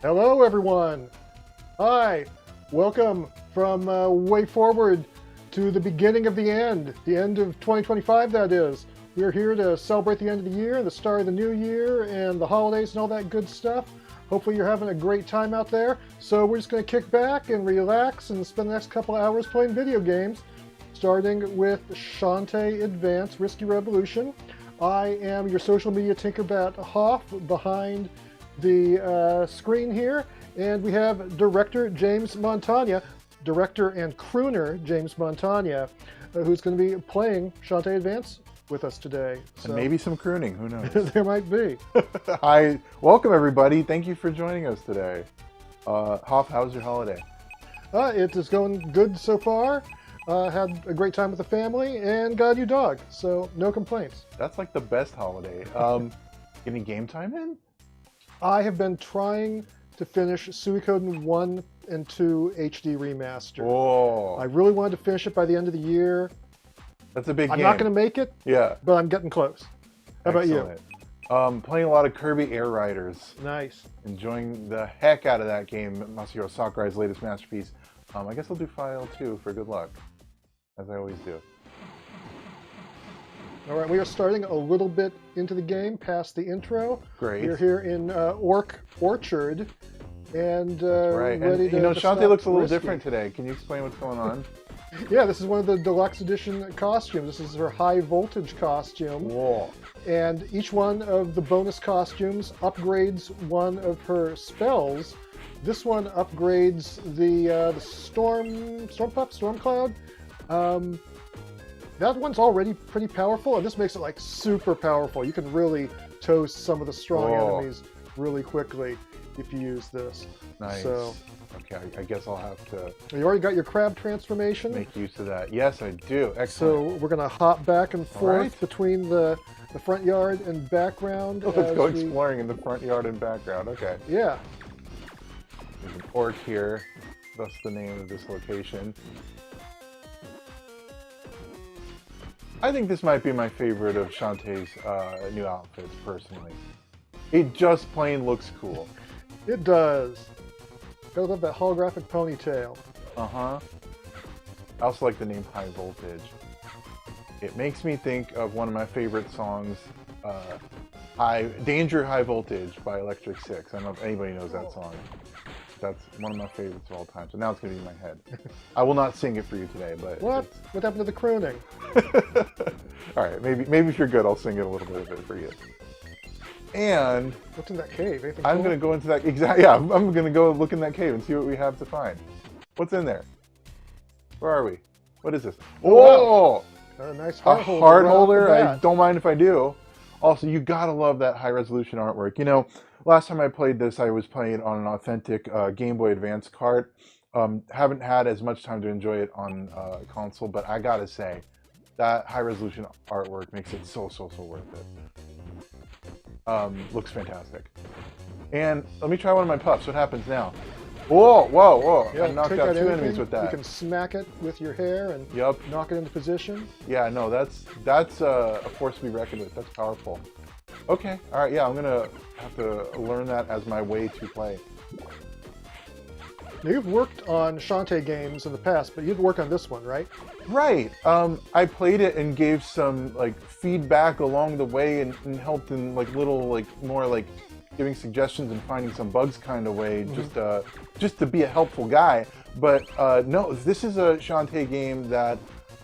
Hello, everyone. Hi. Welcome from WayForward to the beginning of the end of 2025, that is. We're here to celebrate the end of the year, the start of the new year, and the holidays and all that good stuff. Hopefully you're having a great time out there. So we're just going to kick back and relax and spend the next couple of hours playing video games, starting with Shantae Advance, Risky Revolution. I am your social media Tinkerbat Hoff behind the screen here, and we have director James Montagna, director and crooner James Montagna, who's going to be playing Shantae Advance with us today. So, and maybe some crooning, who knows? There might be. Hi, welcome everybody. Thank you for joining us today. Hoff, how's your holiday? It is going good so far. Had a great time with the family and got a new dog, so no complaints. That's like the best holiday. Any game time in? I have been trying to finish Suikoden 1 and 2 HD Remaster. Whoa. I really wanted to finish it by the end of the year. That's a big game. I'm not going to make it, yeah, but I'm getting close. How about you? Playing a lot of Kirby Air Riders. Nice. Enjoying the heck out of that game, Masahiro Sakurai's latest masterpiece. I guess I'll do File 2 for good luck, as I always do. All right, we are starting a little bit into the game, past the intro. Great. We're here in Orc Orchard, and right. ready And, to you know, Shantae looks a little risky. different today. Can you explain what's going on? Yeah, this is one of the deluxe edition costumes. This is her high voltage costume. Whoa. And each one of the bonus costumes upgrades one of her spells. This one upgrades the Storm Cloud. That one's already pretty powerful, and this makes it like super powerful. You can really toast some of the strong enemies really quickly if you use this. Nice. So, okay, I guess I'll have to you already got your crab transformation. make use of that. Yes, I do. Excellent. So we're going to hop back and forth between the front yard and background. Let's go exploring in the front yard and background. Okay. Yeah. There's an orc here. That's the name of this location. I think this might be my favorite of Shantae's new outfits, personally. It just plain looks cool. It does. Gotta love that holographic ponytail. Uh-huh. I also like the name High Voltage. It makes me think of one of my favorite songs, Danger High Voltage by Electric Six. I don't know if anybody knows that song. That's one of my favorites of all time. So now it's going to be in my head. I will not sing it for you today, but... What? What happened to the crooning? All right, maybe if you're good, I'll sing it a little bit of it for you. And... What's in that cave? Anything I'm cool? going to go into that... Yeah, I'm going to go look in that cave and see what we have to find. What's in there? Where are we? What is this? Oh! Wow. A nice heart holder. Heart holder? I don't mind if I do. Also, you gotta love that high-resolution artwork. You know, last time I played this, I was playing it on an authentic Game Boy Advance Kart. Haven't had as much time to enjoy it on console, but I gotta say, that high-resolution artwork makes it so worth it. Looks fantastic. And let me try one of my puffs. What happens now? Whoa! Yeah, I knocked out two enemies with that. You can smack it with your hair and knock it into position. Yeah, no, that's a force to be reckoned with. That's powerful. Okay, all right, yeah, I'm gonna have to learn that as my way to play. Now, you've worked on Shantae games in the past, but you'd work on this one, right? Right. I played it and gave some like feedback along the way and helped in like little more giving suggestions and finding some bugs kind of way, just to be a helpful guy. But no, this is a Shantae game that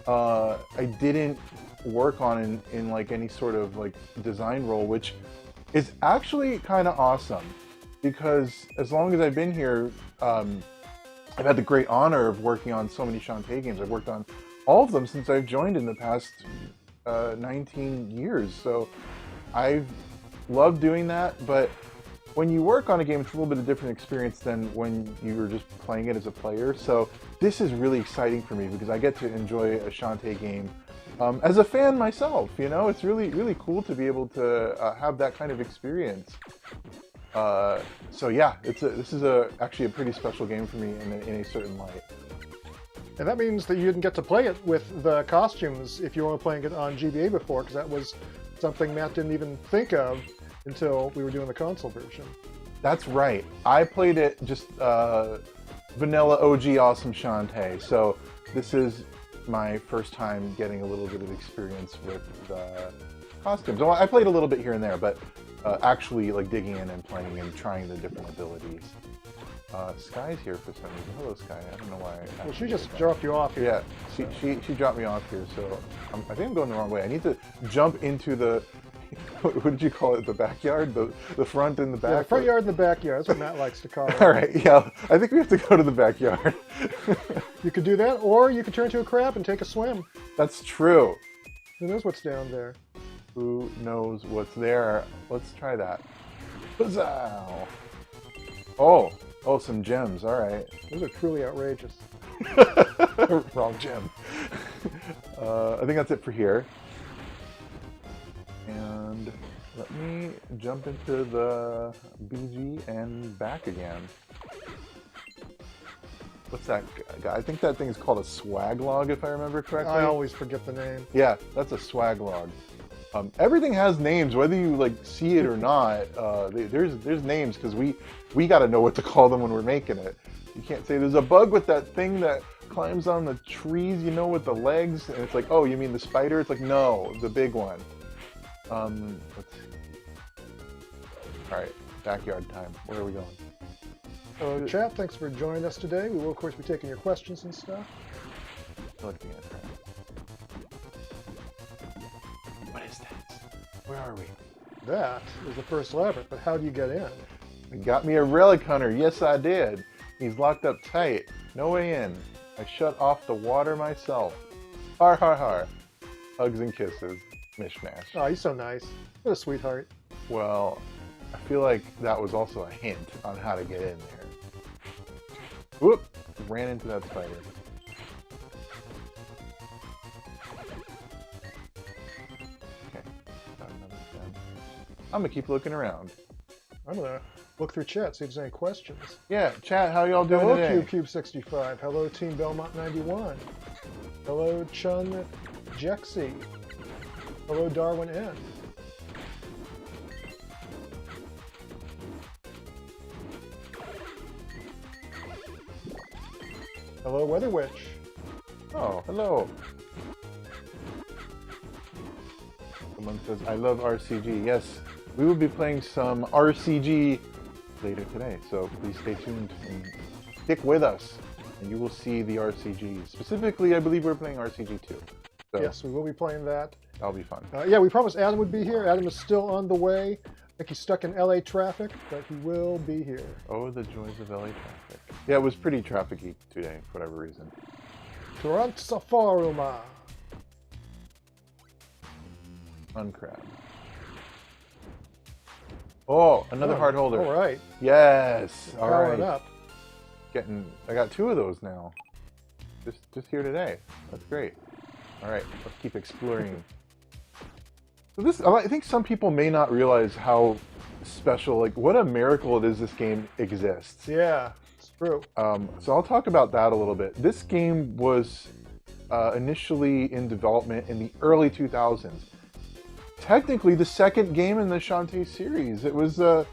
I didn't work on in like any sort of like design role, which is actually kind of awesome, because as long as I've been here, I've had the great honor of working on so many Shantae games. I've worked on all of them since I've joined in the past 19 years. So I've loved doing that, but when you work on a game, it's a little bit of a different experience than when you're just playing it as a player. So this is really exciting for me because I get to enjoy a Shantae game as a fan myself. You know, it's really cool to be able to have that kind of experience. So yeah, this is actually a pretty special game for me in a certain light. And that means that you didn't get to play it with the costumes if you were playing it on GBA before, because that was something Matt didn't even think of until we were doing the console version. That's right. I played it just vanilla OG awesome Shantae. So this is my first time getting a little bit of experience with the costumes. Well, I played a little bit here and there, but actually like digging in and playing and trying the different abilities. Sky's here for some reason. Hello, Sky. I don't know why. Well, she just dropped you off here. Yeah, she dropped me off here, so I think I'm going the wrong way. I need to jump into the, what did you call it, the backyard? The front and the back? Yeah, the front yard and the backyard. That's what Matt likes to call it. All right, yeah. I think we have to go to the backyard. You could do that, or you could turn into a crab and take a swim. That's true. Who knows what's down there? Who knows what's there? Let's try that. Huzzah! Oh, some gems. All right. Those are truly outrageous. Wrong gem. I think that's it for here. And let me jump into the BG and back again. What's that guy? I think that thing is called a swag log, if I remember correctly. I always forget the name. Yeah, that's a swag log. Everything has names, whether you like see it or not. There's names because we got to know what to call them when we're making it. You can't say there's a bug with that thing that climbs on the trees, you know, with the legs, and it's like, oh, you mean the spider? It's like, no, the big one. Let's see. All right, backyard time. Where are we going? So, chat, thanks for joining us today. We will, of course, be taking your questions and stuff. Look at the end. What is that? Where are we? That is the first labyrinth, but how do you get in? You got me a relic hunter. Yes, I did. He's locked up tight. No way in. I shut off the water myself. Har har har. Hugs and kisses. Mishmash. Oh, he's so nice. What a sweetheart. Well, I feel like that was also a hint on how to get in there. Whoop! Ran into that spider. Okay. Got another gem. I'm gonna keep looking around. I'm gonna look through chat, see if there's any questions. Yeah, chat, how y'all doing Hello, today? Cube65. Hello, Team Belmont91. Hello, Chun Jexy. Hello, Darwin N. Hello, Weather Witch. Oh, hello. Someone says, I love RCG. Yes, we will be playing some RCG later today, so please stay tuned and stick with us, and you will see the RCG. Specifically, I believe we're playing RCG 2. So Yes, we will be playing that. that'll be fun. Yeah, we promised Adam would be here. Adam is still on the way. I think he's stuck in LA traffic, but he will be here. Oh, the joys of LA traffic. Yeah, it was pretty trafficy today, for whatever reason. Toronto Safaruma. Uncrab. Oh, another heart holder. All right. Yes. All Powering right. up. I got 2 of those now. Just here today. That's great. All right, let's keep exploring. So I think some people may not realize how special, like what a miracle it is this game exists. Yeah, it's true. So I'll talk about that a little bit. This game was initially in development in the early 2000s. Technically, the second game in the Shantae series. It was the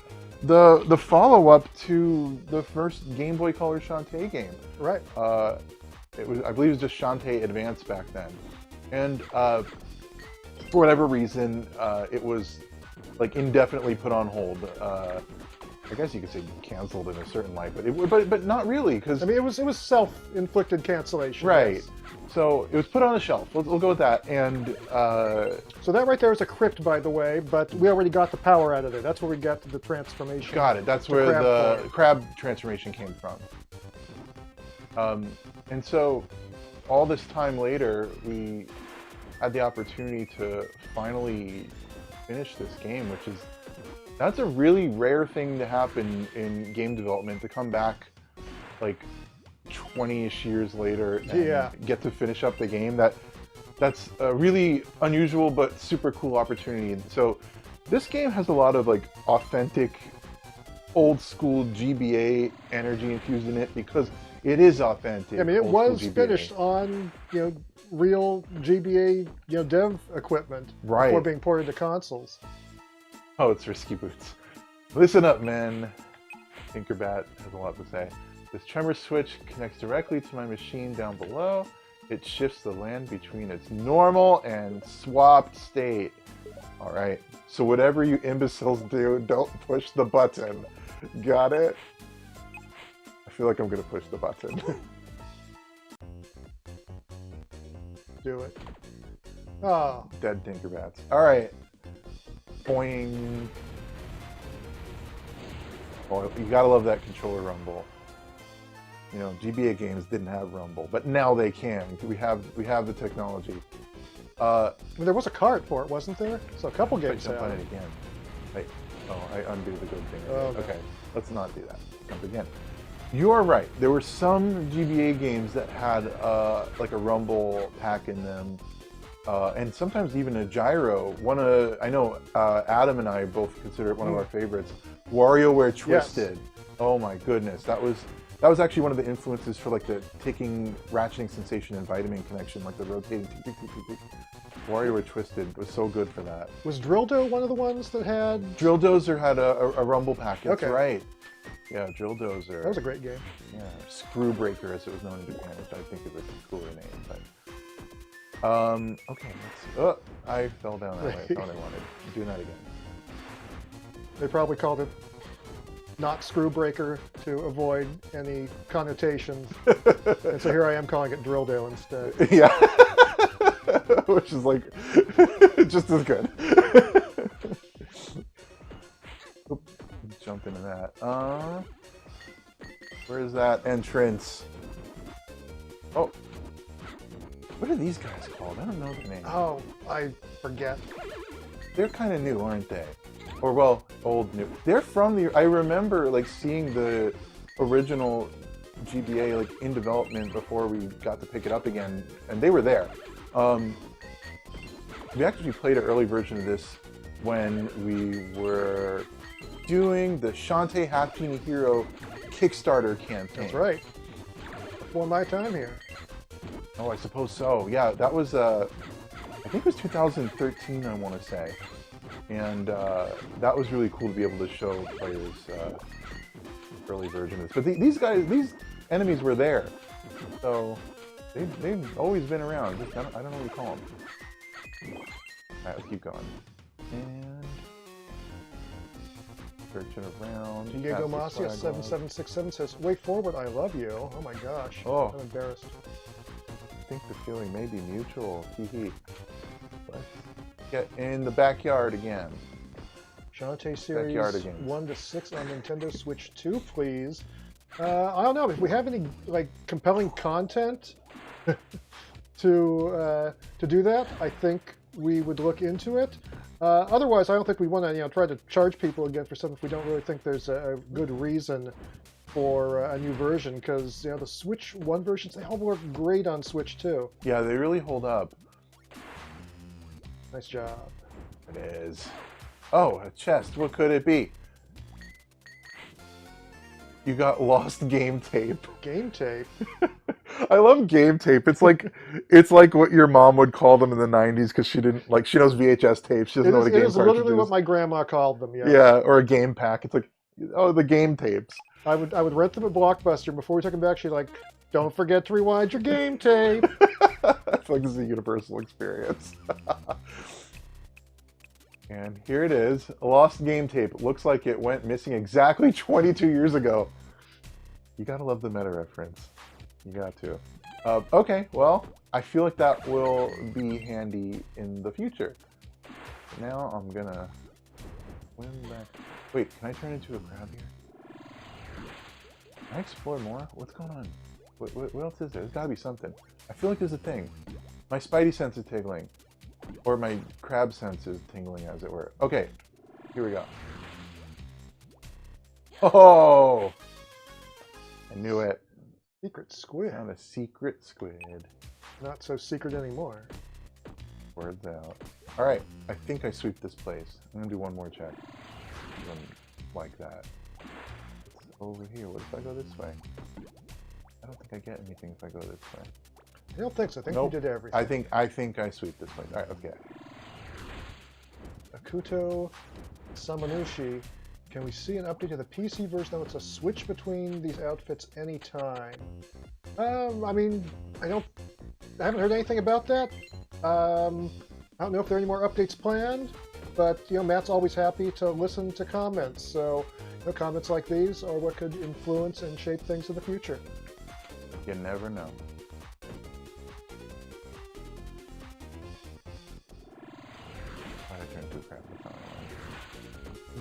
follow-up to the first Game Boy Color Shantae game. Right. It was, I believe, it was just Shantae Advance back then, and for whatever reason, it was like indefinitely put on hold. I guess you could say canceled in a certain light, but not really, because I mean, it was self-inflicted cancellation. right. Yes. So it was put on a shelf. We'll go with that. And So that right there is a crypt, by the way, but we already got the power out of there. That's where we got the transformation. got it. That's to where crab the form. crab transformation came from. And so all this time later, we had the opportunity to finally finish this game, that's a really rare thing to happen in game development, to come back like 20-ish years later and Yeah. get to finish up the game. That's a really unusual but super cool opportunity. And so this game has a lot of like authentic old school GBA energy infused in it, because it is authentic. I mean, it old school was GBA. finished on real GBA dev equipment Right. before being ported to consoles. Oh, it's Risky Boots. Listen up, man. Tinkerbat has a lot to say. This tremor switch connects directly to my machine down below. It shifts the land between its normal and swapped state. All right. So whatever you imbeciles do, don't push the button. Got it? I feel like I'm going to push the button. Do it. Oh. Dead Tinkerbats. All right. Boing. Oh, you gotta love that controller rumble. You know, GBA games didn't have rumble, but now they can. We have the technology. I mean, there was a cart for it, wasn't there? So a couple games jump on have it it. again. I undo the good thing. Oh, no. Okay, let's not do that. Jump again. You are right. There were some GBA games that had like a rumble pack in them. And sometimes even a gyro. I know Adam and I both consider it one of our favorites. WarioWare Twisted. Yes. Oh my goodness, that was actually one of the influences for like the ticking, ratcheting sensation and vitamin connection, like the rotating. Tick, tick, tick, tick. WarioWare Twisted was so good for that. Was Drildo one of the ones that had? Drill Dozer had a rumble pack. That's right. Yeah, Drill Dozer. That was a great game. Yeah, Screw Breaker as it was known in Japan, which I think is a cooler name. But okay, let's. I fell down that way. I thought I wanted. Do that again. They probably called it not Screw Breaker to avoid any connotations. And so here I am calling it Drildo instead. Yeah. Which is like just as good. Oop, jump into that. Where's that entrance? Oh. What are these guys called? I don't know the name. Oh, I forget. They're kind of new, aren't they? Or, well, old, new. They're from the... I remember, like, seeing the original GBA, like, in development before we got to pick it up again, and they were there. We actually played an early version of this when we were doing the Shantae Half Genie Hero Kickstarter campaign. That's right. Before my time here. Oh, I suppose so. Yeah, that was, I think it was 2013, I want to say. And that was really cool to be able to show players early version of this. But these enemies were there. So they've always been around. Just, I don't know what you call them. Alright, let's keep going. And searching around. Diego Macia 7767 says, WayForward, I love you. Oh my gosh. Oh. I'm embarrassed. I think the feeling may be mutual. Hee. Let's get in the backyard again. Shantae Series 1 to 6 on Nintendo Switch 2, please. I don't know if we have any like compelling content to do that. I think we would look into it. Otherwise, I don't think we want to try to charge people again for something if we don't really think there's a good reason for a new version, because the Switch 1 versions, they all work great on Switch 2. Yeah, they really hold up. Nice job. It is. Oh, a chest. What could it be? You got lost game tape. Game tape? I love game tape. It's like what your mom would call them in the 90s because she didn't she knows VHS tapes. She doesn't know what a game cartridge is. It is literally what my grandma called them. Yeah. Yeah, or a game pack. It's like, oh, the game tapes. I would rent them at Blockbuster. Before we took them back, she'd like, don't forget to rewind your game tape. I feel like this is a universal experience. And here it is, a lost game tape. Looks like it went missing exactly 22 years ago. You gotta love the meta reference. You got to. Okay, well, I feel like that will be handy in the future. Now I'm gonna swim back. Wait, can I turn into a crab here? Can I explore more? What's going on? What else is there? There's gotta be something. I feel like there's a thing. My spidey sense is tingling. Or my crab sense is tingling, as it were. Okay, here we go. Oh! I knew it. Secret squid. Found a secret squid. Not so secret anymore. Words out. Alright, I think I sweep this place. I'm gonna do one more check. Like that. It's over here. What if I go this way? I don't think I get anything if I go this way. I don't think so. I think nope. you did everything. I think I sweep this way. Alright, okay. Akuto Samanushi Can we see an update to the PC version? No, it's a switch between these outfits anytime. I mean, I haven't heard anything about that. I don't know if there are any more updates planned, but Matt's always happy to listen to comments. So comments like these are what could influence and shape things in the future. You never know.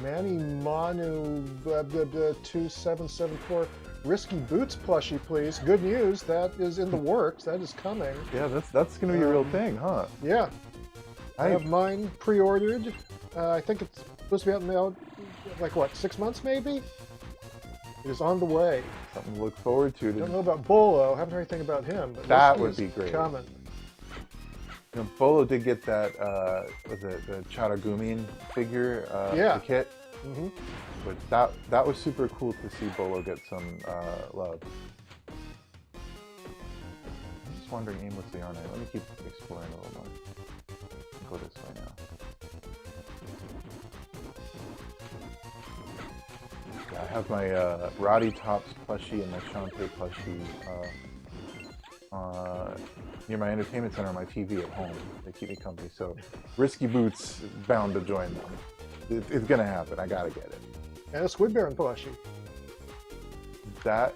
Manny Manu 2774. Risky Boots plushie, please. Good news, that is in the works. That is coming. Yeah, that's going to be a real thing, huh? Yeah. I have mine pre-ordered. I think it's supposed to be out in the like what, 6 months maybe? It is on the way. Something to look forward to. Don't know about Bolo. Haven't heard anything about him. But that would be great. Coming. Bolo did get that, was it the Charagumin figure, the kit? Mm-hmm. But that was super cool to see Bolo get some love. I'm just wandering aimlessly, aren't I? Let me keep exploring a little more. I'll go this way now. Yeah, I have my Roddy Tops plushie and my Shantae plushie near my entertainment center on my TV at home. They keep me company, so Risky Boots bound to join them. It's gonna happen. I gotta get it. And a Squid Baron plushie. That,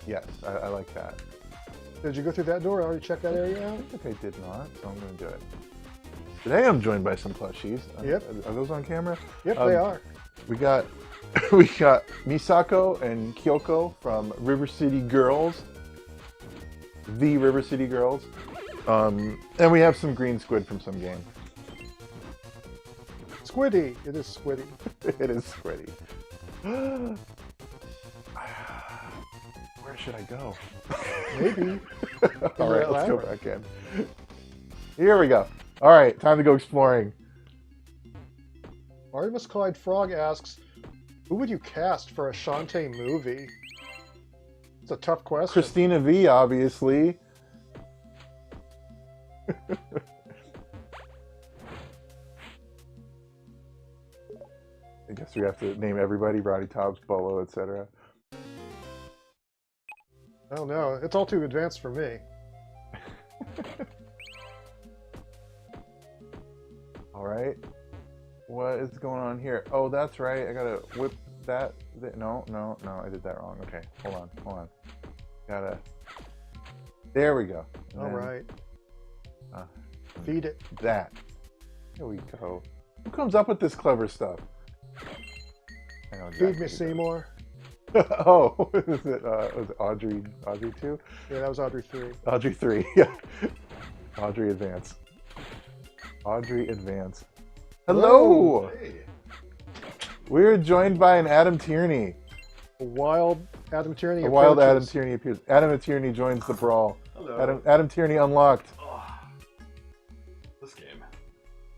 yes, I like that. Did you go through that door? Already check that area out? I think I did not, so I'm gonna do it. Today I'm joined by some plushies. Yep. Are those on camera? Yep, they are. We got Misako and Kyoko from River City Girls. The River City Girls. And we have some green squid from some game. Squiddy! It is Squiddy. It is Squiddy. Where should I go? Maybe. All right, let's go back in. Here we go. All right, time to go exploring. Artemis Clyde Frog asks, who would you cast for a Shantae movie? It's a tough question. Christina V, obviously. I guess we have to name everybody, Roddy Tops, Bolo, etc. I don't know. It's all too advanced for me. All right. What is going on here? Oh, that's right. I gotta whip that. No, I did that wrong. Okay, hold on. Gotta. There we go. All right. Feed it. That. There we go. Who comes up with this clever stuff? I know exactly. Feed me, Seymour. Oh, was it Audrey 2? Yeah, that was Audrey 3. Audrey 3, yeah. Audrey Advance. Hello! Hey. We're joined by an Adam Tierney. A wild Adam Tierney. A wild Adam Tierney appears. Adam Tierney joins the brawl. Hello. Adam Tierney unlocked. Oh, this game.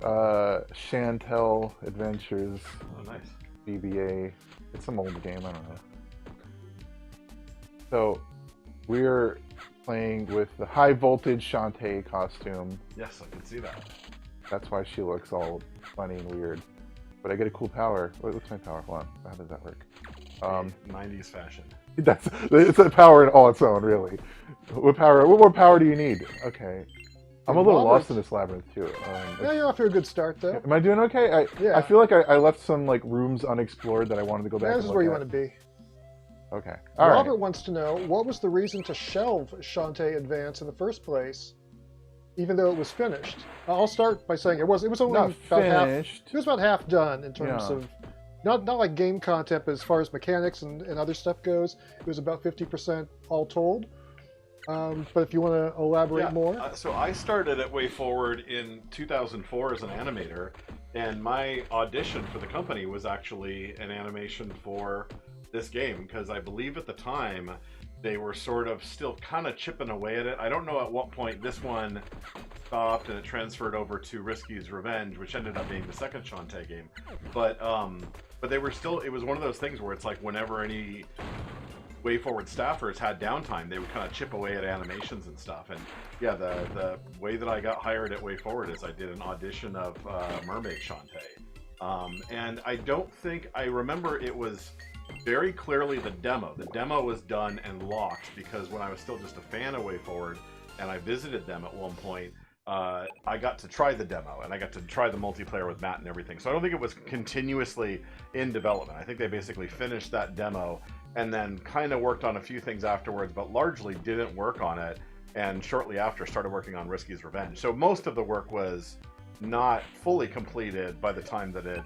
Shantae Adventures. Oh, nice. BBA. It's some old game, I don't know. So, we're playing with the high voltage Shantae costume. Yes, I can see that. That's why she looks all funny and weird. But I get a cool power. What's my power? Hold on. How does that work? 90s fashion. It's a power in all its own, really. What more power do you need? Okay. I'm a little lost in this labyrinth too. Yeah, you're off to a good start though. Am I doing okay? Yeah. I feel like I left some like rooms unexplored that I wanted to go back. This is where you want to be. Okay. Robert wants to know, what was the reason to shelve Shantae Advance in the first place, even though it was finished? I'll start by saying it was only Not about finished. half. It was about half done in terms of not like game content, but as far as mechanics and other stuff goes, it was about 50% all told. But if you want to elaborate more. So I started at WayForward in 2004 as an animator, and my audition for the company was actually an animation for this game, because I believe at the time they were sort of still kind of chipping away at it. I don't know at what point this one stopped and it transferred over to Risky's Revenge, which ended up being the second Shantae game. But they were still, it was one of those things where it's like whenever any WayForward staffers had downtime, they would kind of chip away at animations and stuff. And yeah, the way that I got hired at WayForward is I did an audition of Mermaid Shantae. And I don't think I remember it was very clearly the demo. The demo was done and locked because when I was still just a fan of WayForward and I visited them at one point, I got to try the demo and I got to try the multiplayer with Matt and everything. So I don't think it was continuously in development. I think they basically finished that demo and then kind of worked on a few things afterwards, but largely didn't work on it. And shortly after started working on Risky's Revenge. So most of the work was not fully completed by the time that it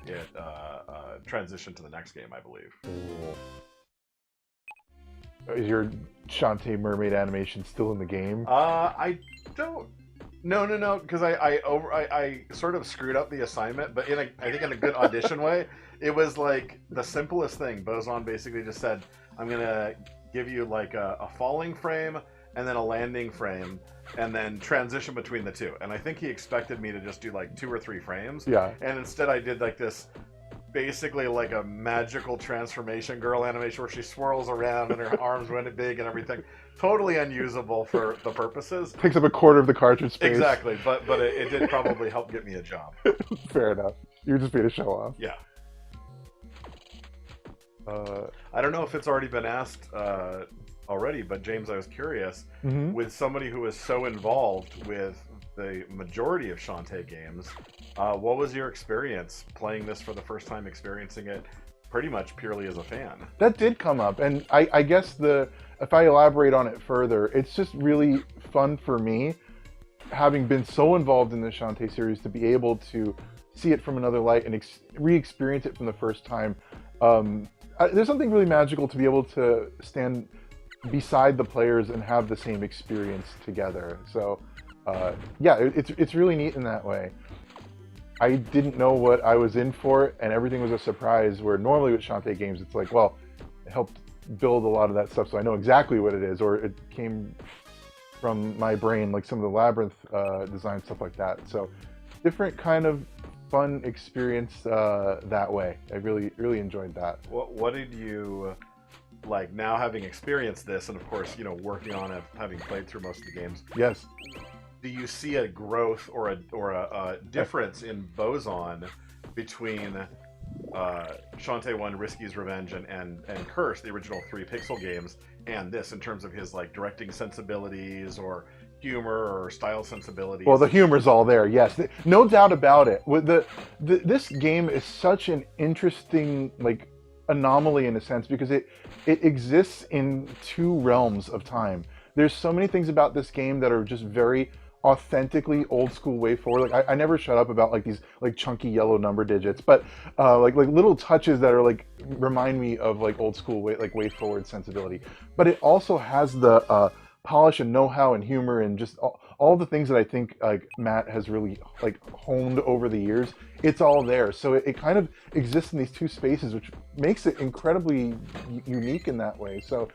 transitioned to the next game, I believe. Is your Shantae mermaid animation still in the game? I don't. No, because I sort of screwed up the assignment, but I think in a good audition way. It was like the simplest thing. Bozon basically just said, "I'm gonna give you like a falling frame and then a landing frame, and then transition between the two." And I think he expected me to just do like 2 or 3 frames. Yeah. And instead, I did like this. Basically like a magical transformation girl animation where she swirls around and her arms went big and everything. Totally unusable for the purposes. Takes up a quarter of the cartridge space. Exactly, but it did probably help get me a job. Fair enough. You were just being a show off. Yeah. I don't know if it's already been asked already, but James, I was curious, with somebody who is so involved with the majority of Shantae games, what was your experience playing this for the first time, experiencing it pretty much purely as a fan? That did come up, and I guess if I elaborate on it further, it's just really fun for me, having been so involved in the Shantae series, to be able to see it from another light and re-experience it from the first time. There's something really magical to be able to stand beside the players and have the same experience together. So yeah, it's really neat in that way. I didn't know what I was in for, and everything was a surprise, where normally with Shantae games, it's like, well, it helped build a lot of that stuff, so I know exactly what it is, or it came from my brain, like some of the Labyrinth design, stuff like that. So different kind of fun experience that way. I really enjoyed that. What did you like now, having experienced this, and of course, you know, working on it, having played through most of the games? Yes. Do you see a growth or a difference in Bozon between Shantae 1, Risky's Revenge, and Curse, the original 3 pixel games, and this in terms of his like directing sensibilities or humor or style sensibilities? Well, the humor's all there, yes, no doubt about it. With this game is such an interesting like anomaly in a sense, because it exists in 2 realms of time. There's so many things about this game that are just very authentically old school WayForward. Like I never shut up about like these like chunky yellow number digits, but like little touches that are like remind me of like old school WayForward sensibility. But it also has the polish and know-how and humor and just all the things that I think like Matt has really like honed over the years. It's all there, so it kind of exists in these 2 spaces, which makes it incredibly unique in that way. So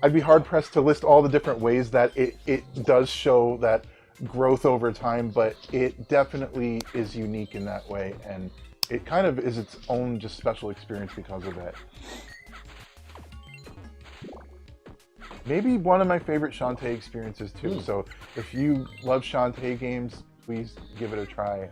I'd be hard-pressed to list all the different ways that it does show that growth over time, but it definitely is unique in that way, and it kind of is its own just special experience because of it. Maybe one of my favorite Shantae experiences too. So if you love Shantae games, please give it a try.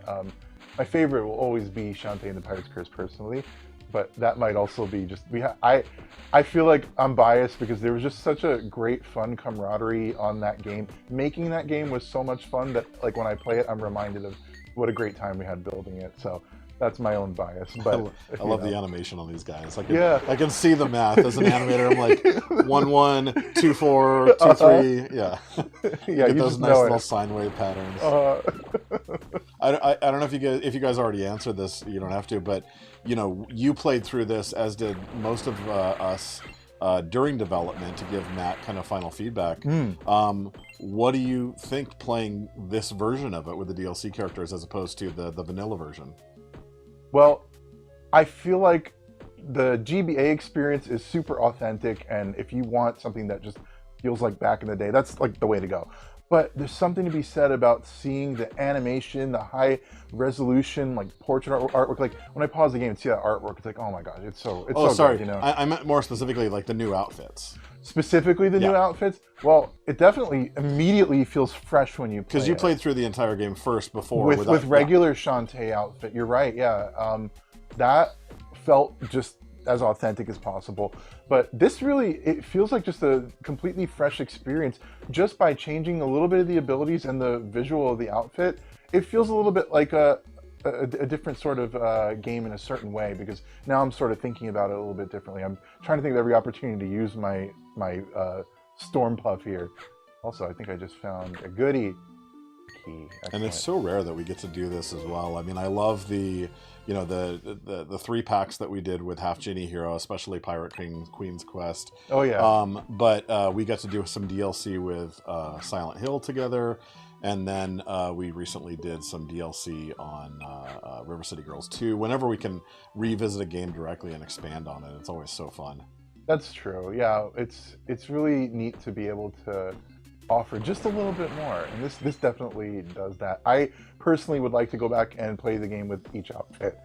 My favorite will always be Shantae and the Pirate's Curse personally, but that might also be just I feel like I'm biased because there was just such a great fun camaraderie on that game. Making that game was so much fun that like when I play it, I'm reminded of what a great time we had building it. So that's my own bias. But I love the animation on these guys. I can see the math as an animator. I'm like 1 1 2 4 2 3. Yeah. Yeah, you get those nice little sine wave patterns. I don't know if you guys already answered this. You don't have to, but you know, you played through this, as did most of us during development, to give Matt kind of final feedback. What do you think playing this version of it with the DLC characters as opposed to the vanilla version? Well, I feel like the GBA experience is super authentic, and if you want something that just feels like back in the day, that's like the way to go. But there's something to be said about seeing the animation, the high resolution, like portrait artwork. Like when I pause the game and see that artwork, it's like, oh my god, it's so sorry. good, you know. I meant more specifically like the new outfits. Specifically the new outfits. Well, it definitely immediately feels fresh when you play. Because you played through the entire game first before with regular Shantae outfit. You're right. Yeah, that felt just as authentic as possible. But this really, it feels like just a completely fresh experience just by changing a little bit of the abilities and the visual of the outfit. It feels a little bit like a different sort of game in a certain way, because now I'm sort of thinking about it a little bit differently. I'm trying to think of every opportunity to use my Storm Puff here. Also, I think I just found a goodie key. Excellent. And it's so rare that we get to do this as well. I mean, I love the the 3 packs that we did with Half Genie Hero, especially Pirate Queen's Quest. Oh yeah. But we got to do some DLC with Silent Hill together, and then we recently did some DLC on River City Girls 2. Whenever we can revisit a game directly and expand on it, it's always so fun. That's true. Yeah, it's really neat to be able to offer just a little bit more, and this definitely does that. I personally would like to go back and play the game with each outfit.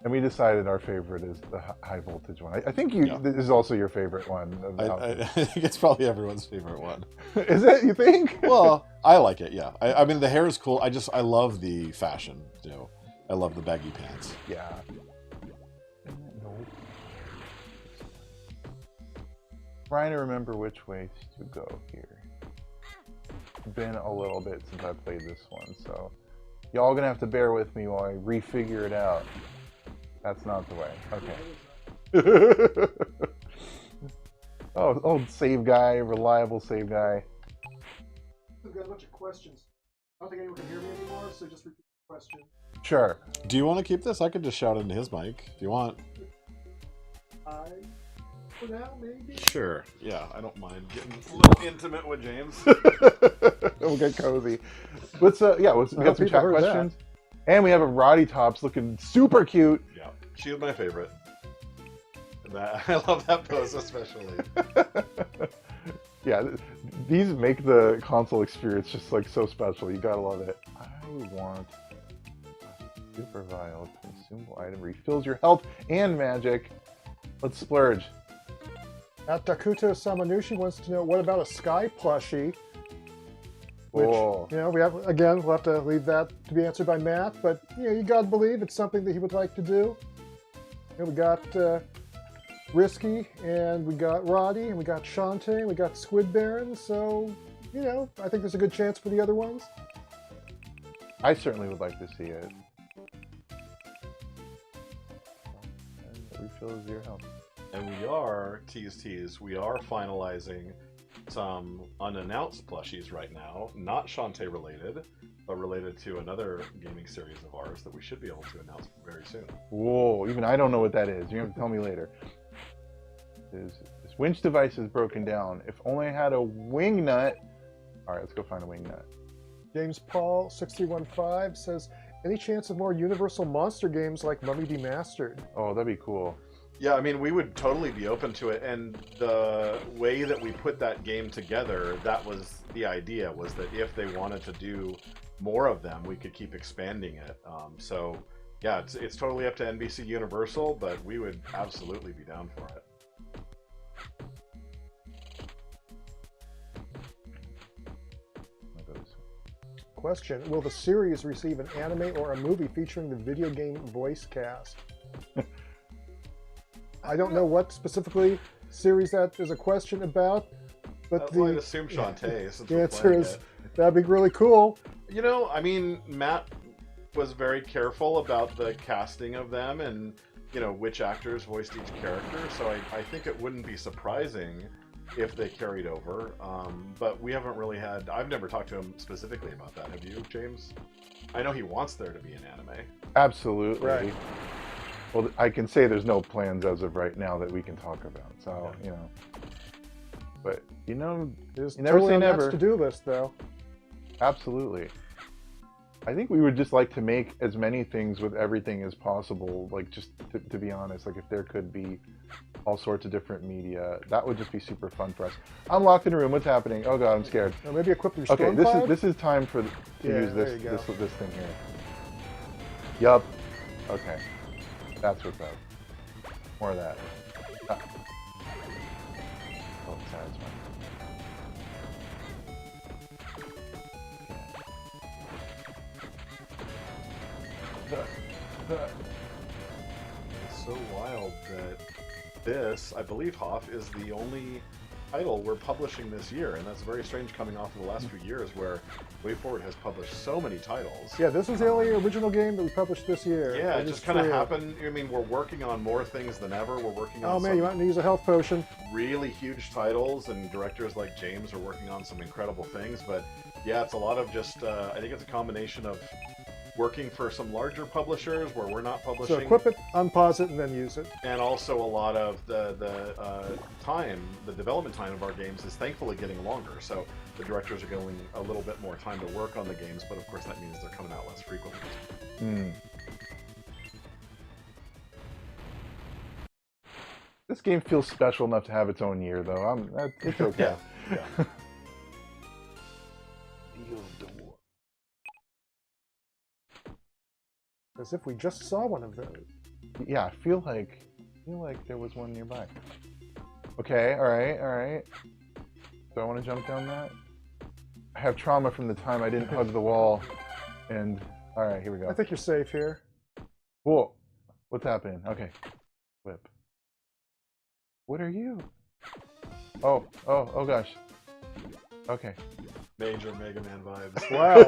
And we decided our favorite is the high voltage one. I think this is also your favorite one. I think it's probably everyone's favorite one. Is it? You think? Well, I like it. Yeah. I mean, the hair is cool. I love the fashion. You know, I love the baggy pants. Yeah. Trying to remember which way to go here. It's been a little bit since I played this one, so y'all gonna have to bear with me while I refigure it out. That's not the way. Okay. Oh, old save guy, reliable save guy. We've got a bunch of questions. I don't think anyone can hear me anymore, so just repeat the question. Sure. Do you want to keep this? I could just shout into his mic if you want. For now, maybe? Sure. Yeah, I don't mind getting a little intimate with James. We'll get cozy. We got some chat questions. And we have a Roddy Tops looking super cute. Yeah, she was my favorite. I love that pose especially. Yeah, these make the console experience just like so special. You gotta love it. I want a super vial consumable item, refills your health and magic. Let's splurge. Takuto Samanushi wants to know, what about a Sky plushie? Which, we'll have to leave that to be answered by Matt, but, you gotta believe it's something that he would like to do. We got Risky, and we got Roddy, and we got Shantae, and we got Squid Baron, so, I think there's a good chance for the other ones. I certainly would like to see it. And refills your health. And we are, tease, we are finalizing some unannounced plushies right now, not Shantae related, but related to another gaming series of ours that we should be able to announce very soon. Whoa, even I don't know what that is. You're going to tell me later. This winch device is broken down. If only I had a wing nut. All right, let's go find a wing nut. James Paul 6315 says, any chance of more Universal Monster games like Mummy Demastered? Oh, that'd be cool. Yeah, I mean, we would totally be open to it, and the way that we put that game together, that was the idea, was that if they wanted to do more of them, we could keep expanding it. So, yeah, it's totally up to NBC Universal, but we would absolutely be down for it. Question, will the series receive an anime or a movie featuring the video game voice cast? I don't know what specifically series that is a question about, but I'd assume Shantae. Since the answer is that'd be really cool. I mean, Matt was very careful about the casting of them and, which actors voiced each character, so I think it wouldn't be surprising if they carried over. But we haven't really I've never talked to him specifically about that. Have you, James? I know he wants there to be an anime. Absolutely. Right. Well, I can say there's no plans as of right now that we can talk about. So, but there's you never totally say on never. Matt's to-do list, though. Absolutely. I think we would just like to make as many things with everything as possible. Like, just to be honest, like if there could be all sorts of different media, that would just be super fun for us. I'm locked in a room. What's happening? Oh god, I'm scared. Maybe equip your Okay, storm this cloud? is time to Yeah, use there you go. this thing here. Yup. Okay, that's what's up. More of that. Ah. Oh, it's satisfying. It's so wild that this, I believe, Hoff, is the only title we're publishing this year, and that's very strange coming off of the last few years where WayForward has published so many titles. Yeah, this is the only original game that we published this year. Yeah, it is just kind of true. happened. I mean, we're working on more things than ever. We're working on Oh man, some you might need to use a health potion. really huge titles, and directors like James are working on some incredible things. But yeah, it's a lot of just, I think it's a combination of working for some larger publishers where we're not publishing. So equip it, unpause it, and then use it. And also a lot of the development time of our games is thankfully getting longer. So the directors are going a little bit more time to work on the games, but of course that means they're coming out less frequently. This game feels special enough to have its own year, though. It's okay. Yeah. As if we just saw one of those. Yeah, I feel like there was one nearby. Okay, all right. Do I want to jump down that? I have trauma from the time I didn't hug the wall, and all right, here we go. I think you're safe here. Whoa, what's happening? Okay, whip. What are you? Oh gosh. Okay. Major Mega Man vibes. Wow.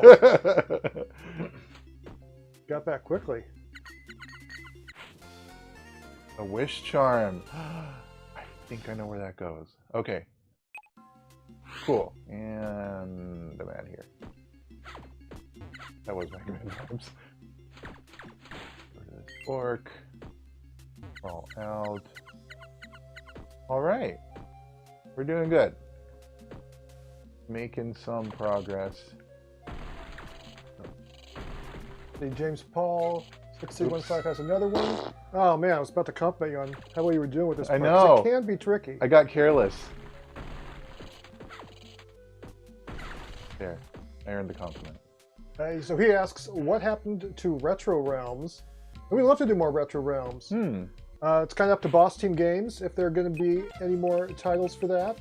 Got back quickly. A wish charm. I think I know where that goes. Okay. Cool. And I'm out of here. That was Mega Man vibes. Orc. All out. Alright. We're doing good. Making some progress. The James Paul 6C15 has another one. Oh man, I was about to compliment you on how well you were doing with this I part, 'cause know. it can be tricky. I got careless. There. I earned the compliment. So he asks, what happened to Retro Realms? And we'd love to do more Retro Realms. It's kind of up to Boss Team Games if there are going to be any more titles for that.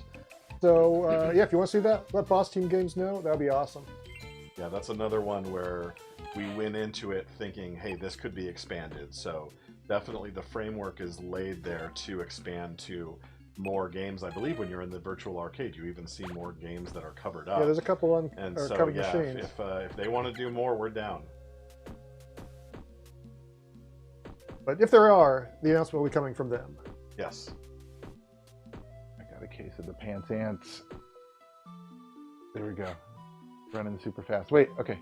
So yeah, if you want to see that, let Boss Team Games know. That would be awesome. Yeah, that's another one where we went into it thinking, hey, this could be expanded. So definitely the framework is laid there to expand to more games. I believe when you're in the virtual arcade, you even see more games that are covered up. Yeah, there's a couple on and or so covered yeah, machines. if they want to do more, we're down. But if there are, the announcement will be coming from them. Yes. I got a case of the pants ants. There we go. Running super fast. Wait, okay.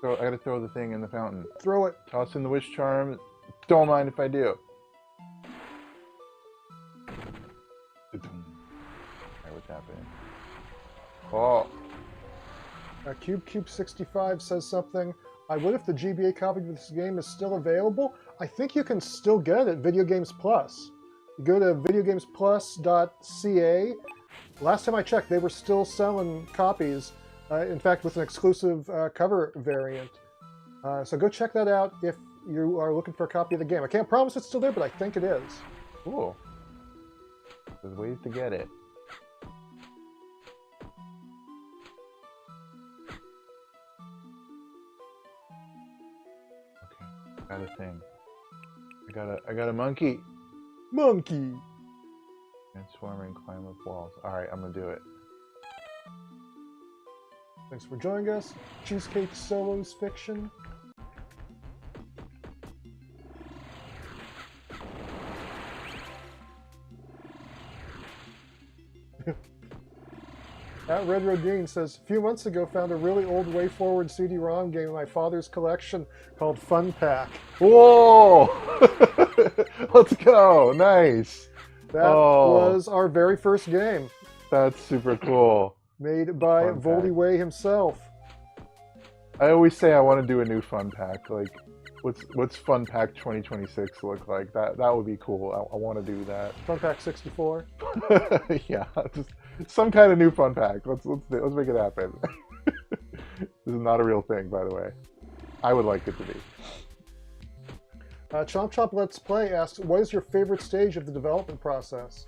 So I gotta throw the thing in the fountain. Throw it. Toss in the wish charm. Don't mind if I do. Alright, what's happening? Oh. Cube65 says something. I would if the GBA copy of this game is still available. I think you can still get it at Video Games Plus. You go to videogamesplus.ca. Last time I checked, they were still selling copies. In fact, with an exclusive cover variant. So go check that out if you are looking for a copy of the game. I can't promise it's still there, but I think it is. Cool. There's ways to get it. Okay, got a thing. I got a monkey. Monkey! Transform and climb up walls. Alright, I'm gonna do it. Thanks for joining us. Cheesecake Solos Fiction. Red Rodine says, a few months ago found a really old WayForward CD-ROM game in my father's collection called Fun Pack. Whoa! Let's go! Nice! That was our very first game. That's super cool. Made by Fun Pack. Voldy Way himself. I always say I want to do a new fun pack. Like, what's Fun Pack 2026 look like? That would be cool. I want to do that. Fun Pack 64. Yeah, just some kind of new fun pack. Let's make it happen. This is not a real thing, by the way. I would like it to be. Chomp Chomp Let's Play asks, what is your favorite stage of the development process?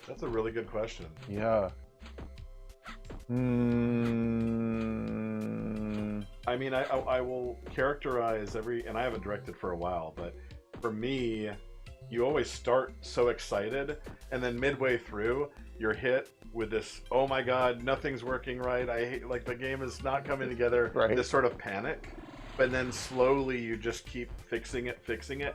That's a really good question. Yeah. I mean, I will characterize and I haven't directed for a while, but for me, you always start so excited, and then midway through, you're hit with this, oh my god, nothing's working right, I hate, like, the game is not coming together, right. This sort of panic, but then slowly you just keep fixing it,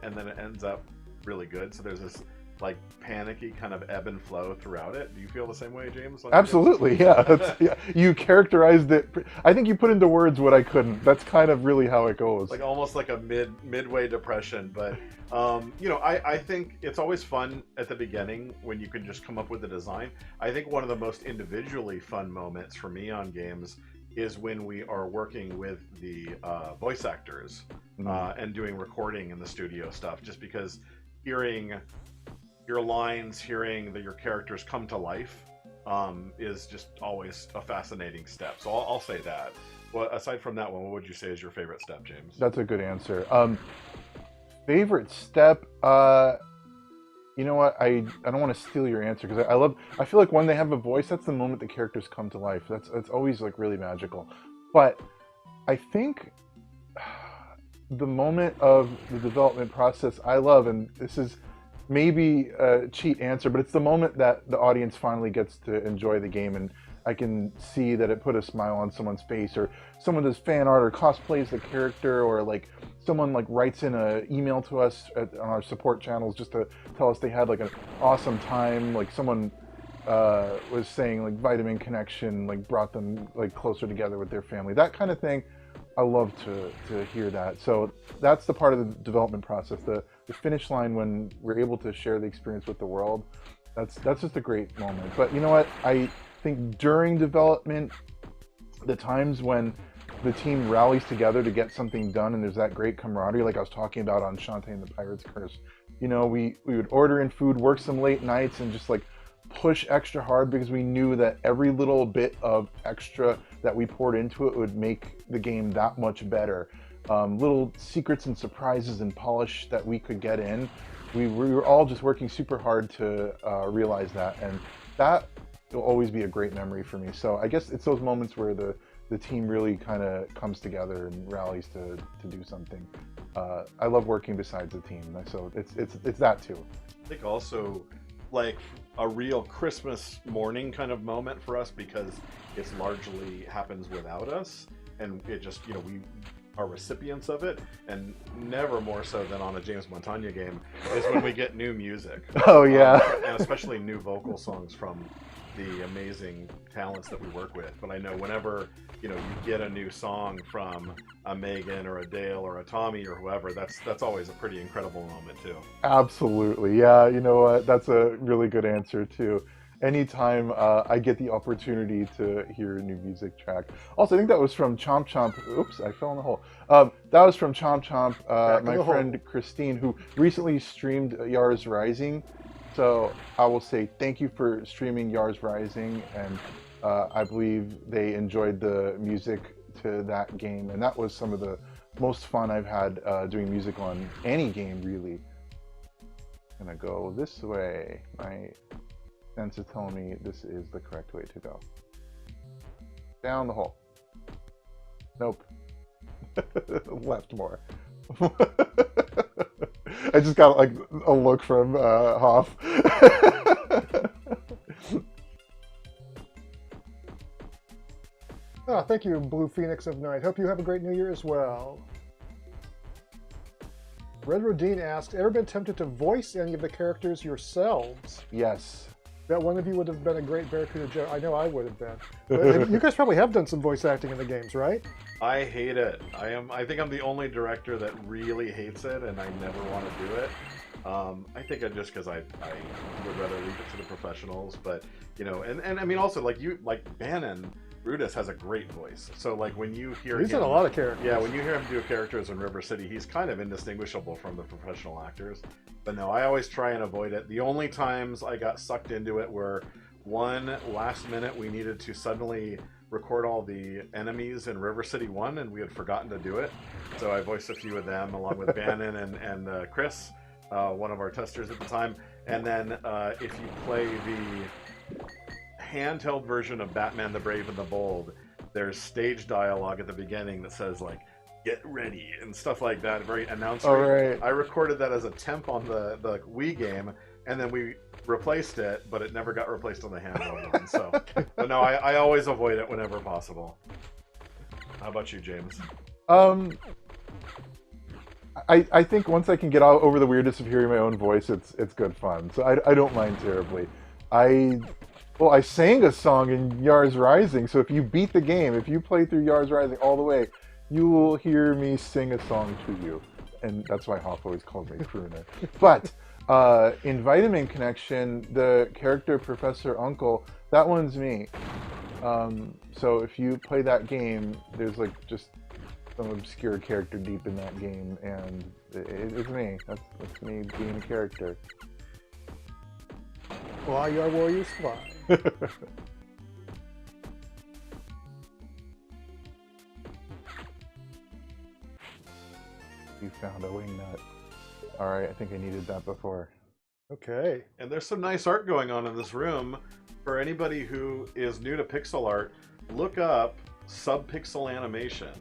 and then it ends up really good, so there's this, like, panicky kind of ebb and flow throughout it. Do you feel the same way, James? Absolutely, yeah. Yeah. You characterized it. I think you put into words what I couldn't. That's kind of really how it goes. Like almost like a midway depression, but I think it's always fun at the beginning when you can just come up with a design. I think one of the most individually fun moments for me on games is when we are working with the voice actors and doing recording in the studio stuff, just because hearing your lines, hearing that your characters come to life is just always a fascinating step. So I'll say that. Well, aside from that one, what would you say is your favorite step, James? That's a good answer. Favorite step? You know what? I don't want to steal your answer because I feel like when they have a voice, that's the moment the characters come to life. That's always like really magical. But I think the moment of the development process I love, and this is maybe a cheat answer, but it's the moment that the audience finally gets to enjoy the game, and I can see that it put a smile on someone's face, or someone does fan art or cosplays the character, or like someone like writes in an email to us on our support channels just to tell us they had like an awesome time. Like someone was saying like Vitamin Connection like brought them like closer together with their family. That kind of thing. I love to hear that. So that's the part of the development process, the finish line when we're able to share the experience with the world. That's just a great moment. But you know what? I think during development, the times when the team rallies together to get something done and there's that great camaraderie, like I was talking about on Shantae and the Pirate's Curse, you know, we would order in food, work some late nights, and just like push extra hard because we knew that every little bit of extra that we poured into it would make the game that much better. Little secrets and surprises and polish that we could get in. We were all just working super hard to realize that, and that will always be a great memory for me. So I guess it's those moments where the team really kind of comes together and rallies to do something. I love working besides the team, so it's that too. I think also like a real Christmas morning kind of moment for us, because it's largely happens without us, and it just, you know, we are recipients of it, and never more so than on a James Montagna game is when we get new music. Oh yeah. And especially new vocal songs from the amazing talents that we work with. But I know whenever, you know, you get a new song from a Megan or a Dale or a Tommy or whoever, that's always a pretty incredible moment too. Absolutely, yeah. You know what? That's a really good answer too. Anytime I get the opportunity to hear a new music track. Also, I think that was from Chomp Chomp. Oops, I fell in the hole. That was from Chomp Chomp, my friend Christine, who recently streamed Yars Rising. So I will say thank you for streaming Yars Rising, and I believe they enjoyed the music to that game, and that was some of the most fun I've had doing music on any game, really. I'm gonna go this way. My sense is telling me this is the correct way to go. Down the hole. Nope. Left more. I just got like a look from Hoff. Oh, thank you, Blue Phoenix of Night. Hope you have a great New Year as well. Red Rodine asks, ever been tempted to voice any of the characters yourselves? Yes. Bet one of you would have been a great Barracuda Joe. I know I would have been. But you guys probably have done some voice acting in the games, right? I hate it. I think I'm the only director that really hates it, and I never want to do it. I think just because I would rather leave it to the professionals, but you know, and I mean also like Bannon Brutus has a great voice. So like when you hear He's him, in a lot of characters. yeah, when you hear him do characters in River City, he's kind of indistinguishable from the professional actors. But no, I always try and avoid it. The only times I got sucked into it were one last minute we needed to suddenly record all the enemies in River City 1 and we had forgotten to do it. So I voiced a few of them along with Bannon and Chris, one of our testers at the time. And then if you play the handheld version of Batman the Brave and the Bold, there's stage dialogue at the beginning that says like "get ready" and stuff like that, very announcery. All right. I recorded that as a temp on the Wii game, and then we replaced it, but it never got replaced on the handheld one. So, but no, I always avoid it whenever possible. How about you, James? I think once I can get out over the weirdness of hearing my own voice, it's good fun. So I don't mind terribly. I sang a song in Yars Rising, so if you beat the game, if you play through Yars Rising all the way, you will hear me sing a song to you. And that's why Hoff always called me crooner. But in Vitamin Connection, the character Professor Uncle, that one's me. So if you play that game, there's like just some obscure character deep in that game, and it's me. That's me being a character. Fly, your warriors, fly. You found a wingnut. Alright, I think I needed that before. Okay. And there's some nice art going on in this room. For anybody who is new to pixel art, look up subpixel animation.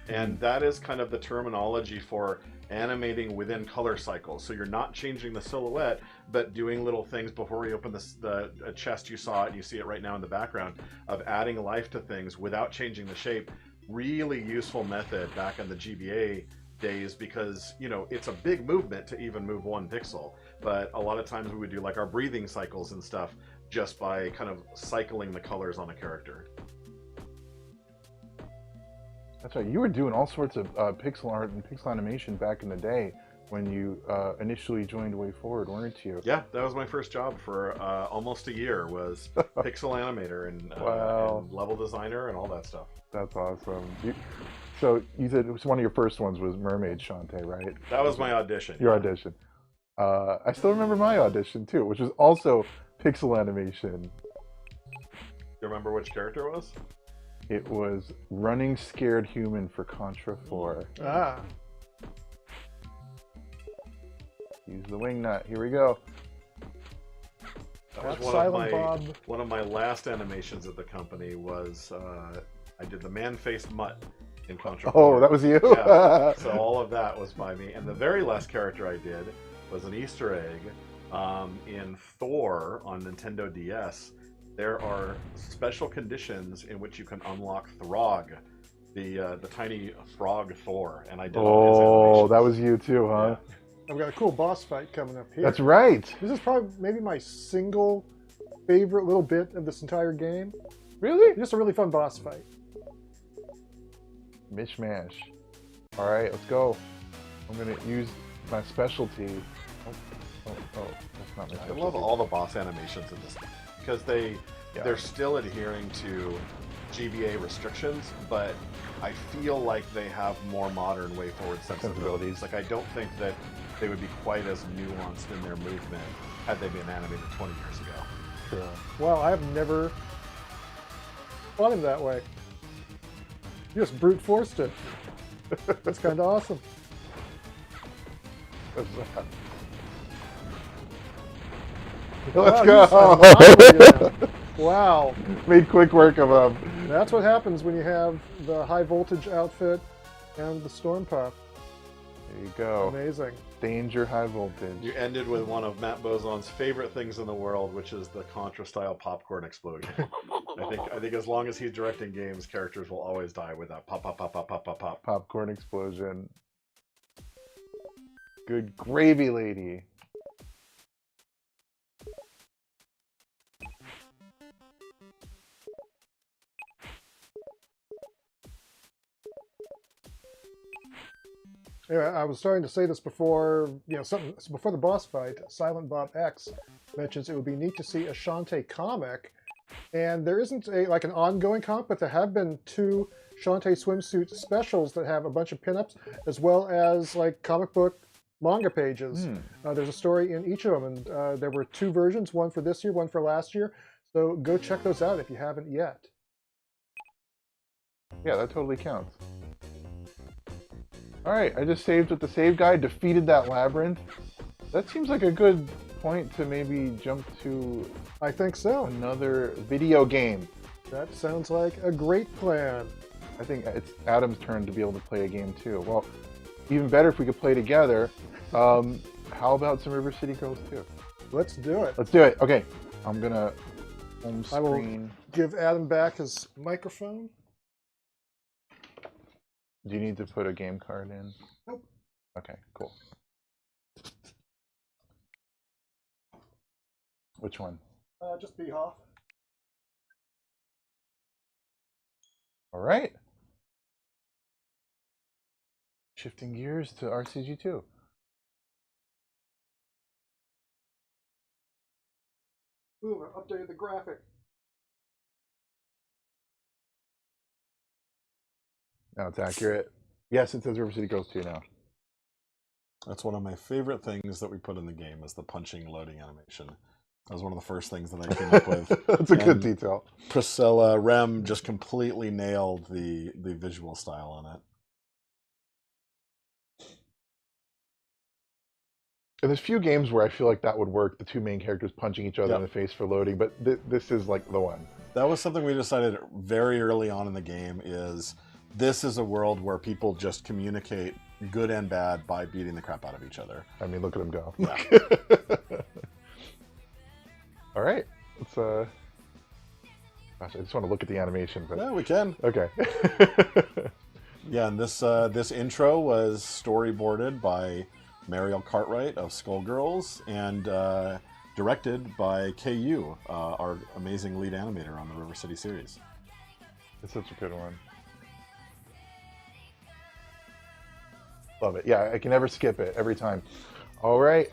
And that is kind of the terminology for animating within color cycles. So you're not changing the silhouette, but doing little things before we open the chest. You saw it, and you see it right now in the background, of adding life to things without changing the shape. Really useful method back in the GBA days, because you know it's a big movement to even move one pixel, but a lot of times we would do like our breathing cycles and stuff just by kind of cycling the colors on a character. That's right. You were doing all sorts of pixel art and pixel animation back in the day when you initially joined WayForward, weren't you? Yeah, that was my first job for almost a year, was pixel animator and, Wow. and level designer and all that stuff. That's awesome. So you said it was one of your first ones was Mermaid Shantae, right? That was my audition. Your audition. I still remember my audition too, which was also pixel animation. You remember which character it was? It was Running Scared Human for Contra 4. Ah. Use the wingnut. Here we go. That was That's Silent Bob. one of my last animations at the company was I did the man-faced mutt in Contra. Oh, that was you? Yeah. So all of that was by me. And the very last character I did was an Easter egg in Thor on Nintendo DS. There are special conditions in which you can unlock Throg, the tiny frog Thor, and I did all his animations. That was you too, huh? Yeah. I've got a cool boss fight coming up here. That's right. This is probably maybe my single favorite little bit of this entire game. Really? Just a really fun boss fight. Mishmash. All right, let's go. I'm gonna use my specialty. Oh, that's not my I specialty. love all the boss animations in this because they're still adhering to GBA restrictions, but I feel like they have more modern WayForward sensibilities. Like I don't think that they would be quite as nuanced in their movement had they been animated 20 years ago. True. Wow, I have never fought him that way. You just brute forced it. That's kind of awesome. Let's Wow, go. he's unlikely. Wow. Made quick work of him. That's what happens when you have the high voltage outfit and the storm puff. There you go. Amazing. Danger high voltage. You ended with one of Matt Bozon's favorite things in the world, which is the Contra-style popcorn explosion. I think as long as he's directing games, characters will always die with that pop, pop, pop, pop, pop, pop, pop. Popcorn explosion. Good gravy, lady. Anyway, I was starting to say this before, before the boss fight. Silent Bob X mentions it would be neat to see a Shantae comic And there isn't like an ongoing comp, but there have been 2 Shantae swimsuit specials that have a bunch of pinups, as well as like comic book manga pages. There's a story in each of them, and there were 2 versions, one for this year, one for last year. So go check those out if you haven't yet. Yeah, that totally counts. All right, I just saved with the save guide, defeated that labyrinth. That seems like a good point to maybe jump to I think so. another video game. That sounds like a great plan. I think it's Adam's turn to be able to play a game too. Well, even better if we could play together. How about some River City Girls 2? Let's do it. Let's do it. Okay, I'm gonna home I will screen. give Adam back his microphone. Do you need to put a game card in? Nope. Okay, cool. Which one? Just be off. All right. Shifting gears to RCG2. Boom, I updated the graphic. Now it's accurate. Yes, it says River City Girls 2 now. That's one of my favorite things that we put in the game is the punching loading animation. That was one of the first things that I came up with. That's a good And detail. Priscilla Rem just completely nailed the visual style on it. And there's few games where I feel like that would work, the 2 main characters punching each other in the face for loading, but this is like the one. That was something we decided very early on in the game is this is a world where people just communicate good and bad by beating the crap out of each other. I mean, look at them go. Yeah. All right. Let's, gosh, I just want to look at the animation. But... Yeah, we can. Okay. Yeah, and this intro was storyboarded by Mariel Cartwright of Skullgirls and directed by KU, our amazing lead animator on the River City series. It's such a good one. Love it. Yeah, I can never skip it every time. All right.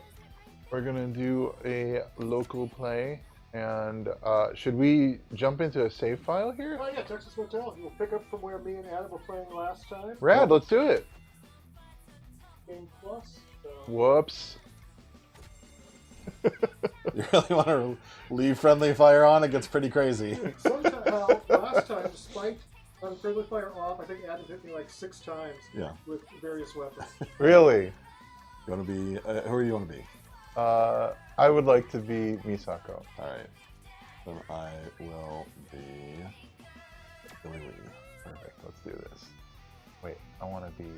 We're going to do a local play. And should we jump into a save file here? Oh yeah, Texas Motel. We'll pick up from where me and Adam were playing last time. Rad, let's do it. Game Plus. So. Whoops. You really want to leave friendly fire on? It gets pretty crazy. Somehow, last time, despite friendly fire off, I think Adam hit me like 6 times with various weapons. Really? You want to be? Who do you want to be? I would like to be Misako. All right. Then I will be Billy Lee. Perfect. Let's do this. Wait, I want to be.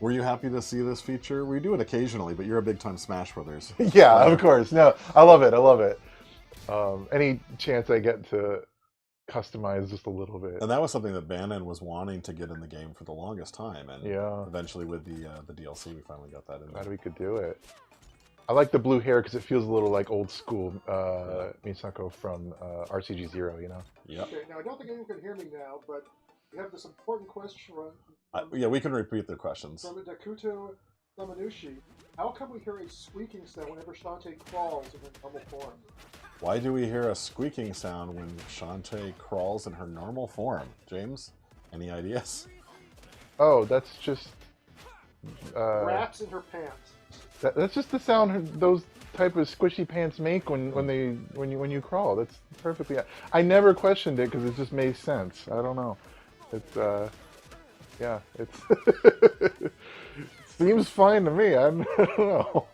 Were you happy to see this feature? We do it occasionally, but you're a big time Smash Brothers. Yeah, of course. No, I love it. I love it. Any chance I get to customize just a little bit. And that was something that Bannon was wanting to get in the game for the longest time, and eventually with the DLC, we finally got that in. Glad we could do it. I like the blue hair because it feels a little like old school Misako from RCG Zero, you know? Yep. Okay, now I don't think anyone can hear me now, but we have this important question yeah, we can repeat the questions. from Dakuto Samanushi. How come we hear a squeaking sound whenever Shantae crawls in her normal form? Why do we hear a squeaking sound when Shantae crawls in her normal form? James, any ideas? Oh, that's just... Rats in her pants. That's just the sound those type of squishy pants make when you crawl. That's perfectly... I never questioned it because it just made sense. I don't know. It's yeah, it's seems fine to me. I don't know.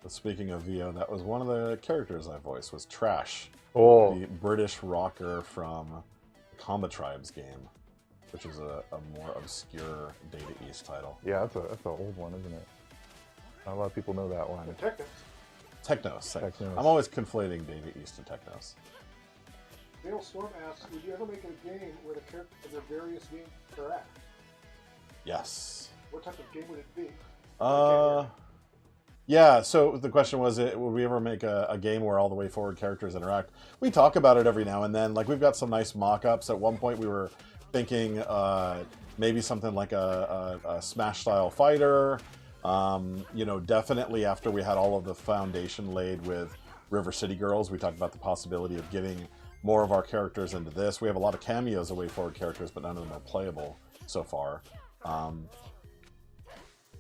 But speaking of VO, that was one of the characters I voiced was Trash, Oh, the British rocker from the Combat Tribes game, which is a more obscure Data East title. yeah, that's an old one, isn't it? Not a lot of people know that one. Technics. Technos. I'm always conflating Data East and Technos. Dale Storm asks, would you ever make a game where the characters of your various games interact? Yes. What type of game would it be? Yeah, so the question was, would we ever make a game where all the WayForward characters interact? We talk about it every now and then. Like, we've got some nice mock-ups. At one point, we were thinking maybe something like a Smash-style fighter. You know, definitely after we had all of the foundation laid with River City Girls. We talked about the possibility of getting more of our characters into this. We have a lot of cameos of WayForward characters, but none of them are playable so far.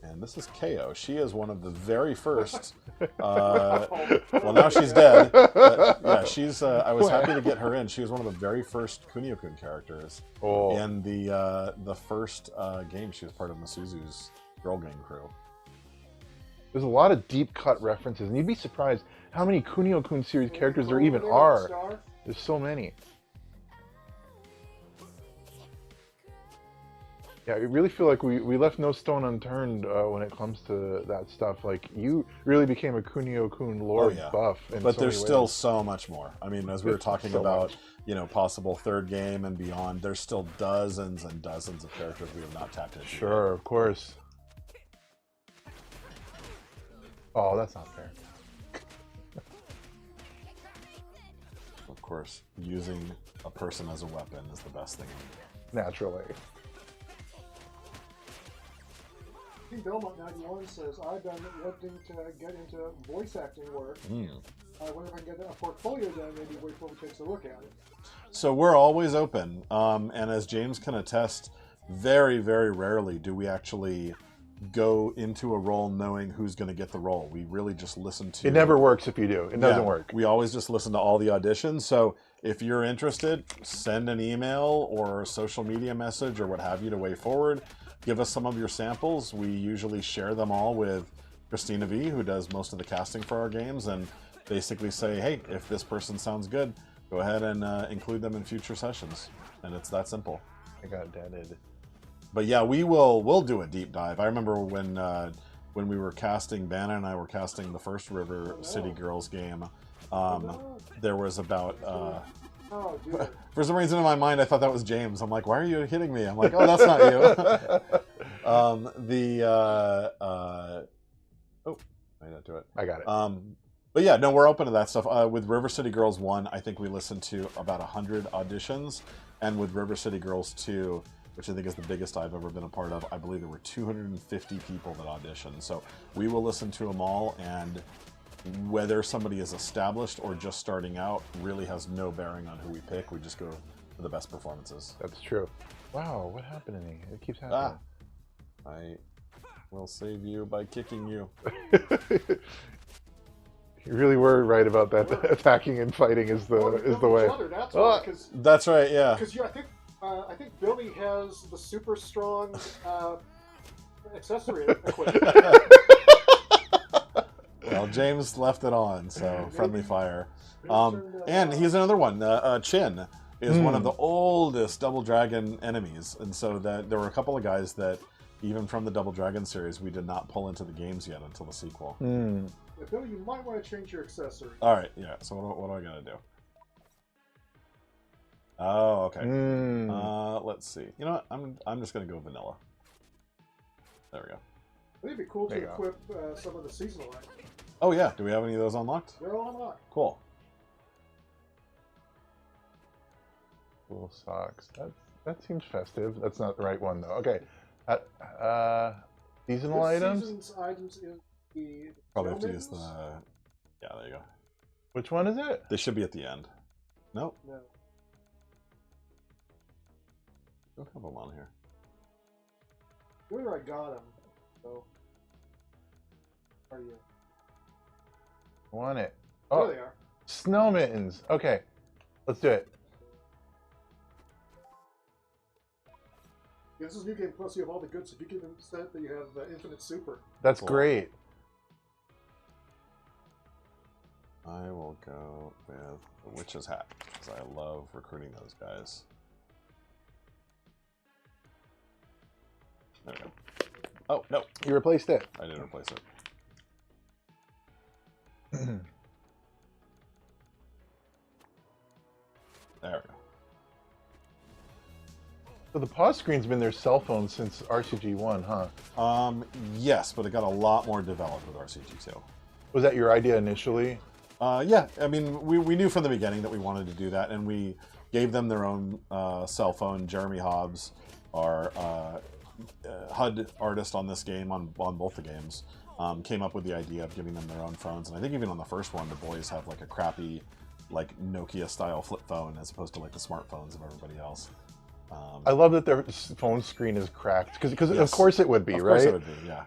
And this is KO. She is one of the very first. Well, now she's dead. But yeah, she's. I was happy to get her in. She was one of the very first Kunio-kun characters in the first game. She was part of Masuzu's Girl Gang crew. There's a lot of deep cut references, and you'd be surprised how many Kunio-kun series characters there even are. There's so many. Yeah, I really feel like we left no stone unturned when it comes to that stuff. Like, you really became a Kunio-kun lore buff. But there's still so much more. I mean, as we were talking about, you know, possible third game and beyond, there's still dozens and dozens of characters we have not tapped into. Sure, of course. Oh, that's not fair. Of course, using a person as a weapon is the best thing. Naturally. King Belmont 91 says, I've been wanting to get into voice acting work. I wonder if I can get a portfolio done, maybe WayForward takes a look at it. So we're always open. And as James can attest, very, very rarely do we actually go into a role knowing who's going to get the role. We really just listen to... It never works if you do. It doesn't work. We always just listen to all the auditions. So if you're interested, send an email or a social media message or what have you to WayForward. Give us some of your samples. We usually share them all with Christina V, who does most of the casting for our games, and basically say, hey, if this person sounds good, go ahead and include them in future sessions. And it's that simple. I got deaded. But yeah, we'll do a deep dive. I remember when we were casting, Bannon and I were casting the first River City Girls game, there was about... for some reason in my mind, I thought that was James. I'm like, why are you hitting me? I'm like, oh, that's not you. Oh, I didn't do it. I got it. But yeah, no, we're open to that stuff. With River City Girls 1, I think we listened to about 100 auditions. And with River City Girls 2, which I think is the biggest I've ever been a part of, I believe there were 250 people that auditioned. So we will listen to them all, and whether somebody is established or just starting out really has no bearing on who we pick. We just go for the best performances. That's true. Wow, what happened to me? It keeps happening. I will save you by kicking you. You really were right about that. Attacking and fighting is the way. That's why, that's right. Yeah. Because I think Billy has the super strong accessory equipment. Well, James left it on, so friendly fire. And he's another one. Chin is one of the oldest Double Dragon enemies, and so that there were a couple of guys that, even from the Double Dragon series, we did not pull into the games yet until the sequel. Billy, you might want to change your accessory. All right, yeah. So what do I gotta do? Oh, okay. Let's see. You know what? I'm just gonna go vanilla. There we go. I think it'd be cool to equip some of the seasonal items. Oh yeah, do we have any of those unlocked? They're all unlocked. Cool. Cool socks. That seems festive. That's not the right one though. Okay. Seasonal items? Season's items is the... Probably have to use the... Yeah, there you go. Which one is it? They should be at the end. Nope. No. Don't have them on here. Where I got them. So... Are you? Want it. Oh, Oh, there they are. snow mittens. Okay, let's do it. Yeah, this is New Game Plus. You have all the goods. If you give them set, that you have Infinite Super. That's Cool. great. I will go with the Witch's Hat, because I love recruiting those guys. There we go. Oh, no. You replaced it. I didn't replace it. There we go. So the pause screen's been their cell phone since RCG1, huh? Yes, but it got a lot more developed with RCG2. Was that your idea initially? Yeah, I mean, we knew from the beginning that we wanted to do that, and we gave them their own cell phone. Jeremy Hobbs, our HUD artist on this game, on both the games, came up with the idea of giving them their own phones. And I think even on the first one, the boys have like a crappy, like Nokia-style flip phone as opposed to like the smartphones of everybody else. I love that their phone screen is cracked because Yes. of course it would be, Of right? course it would be, yeah.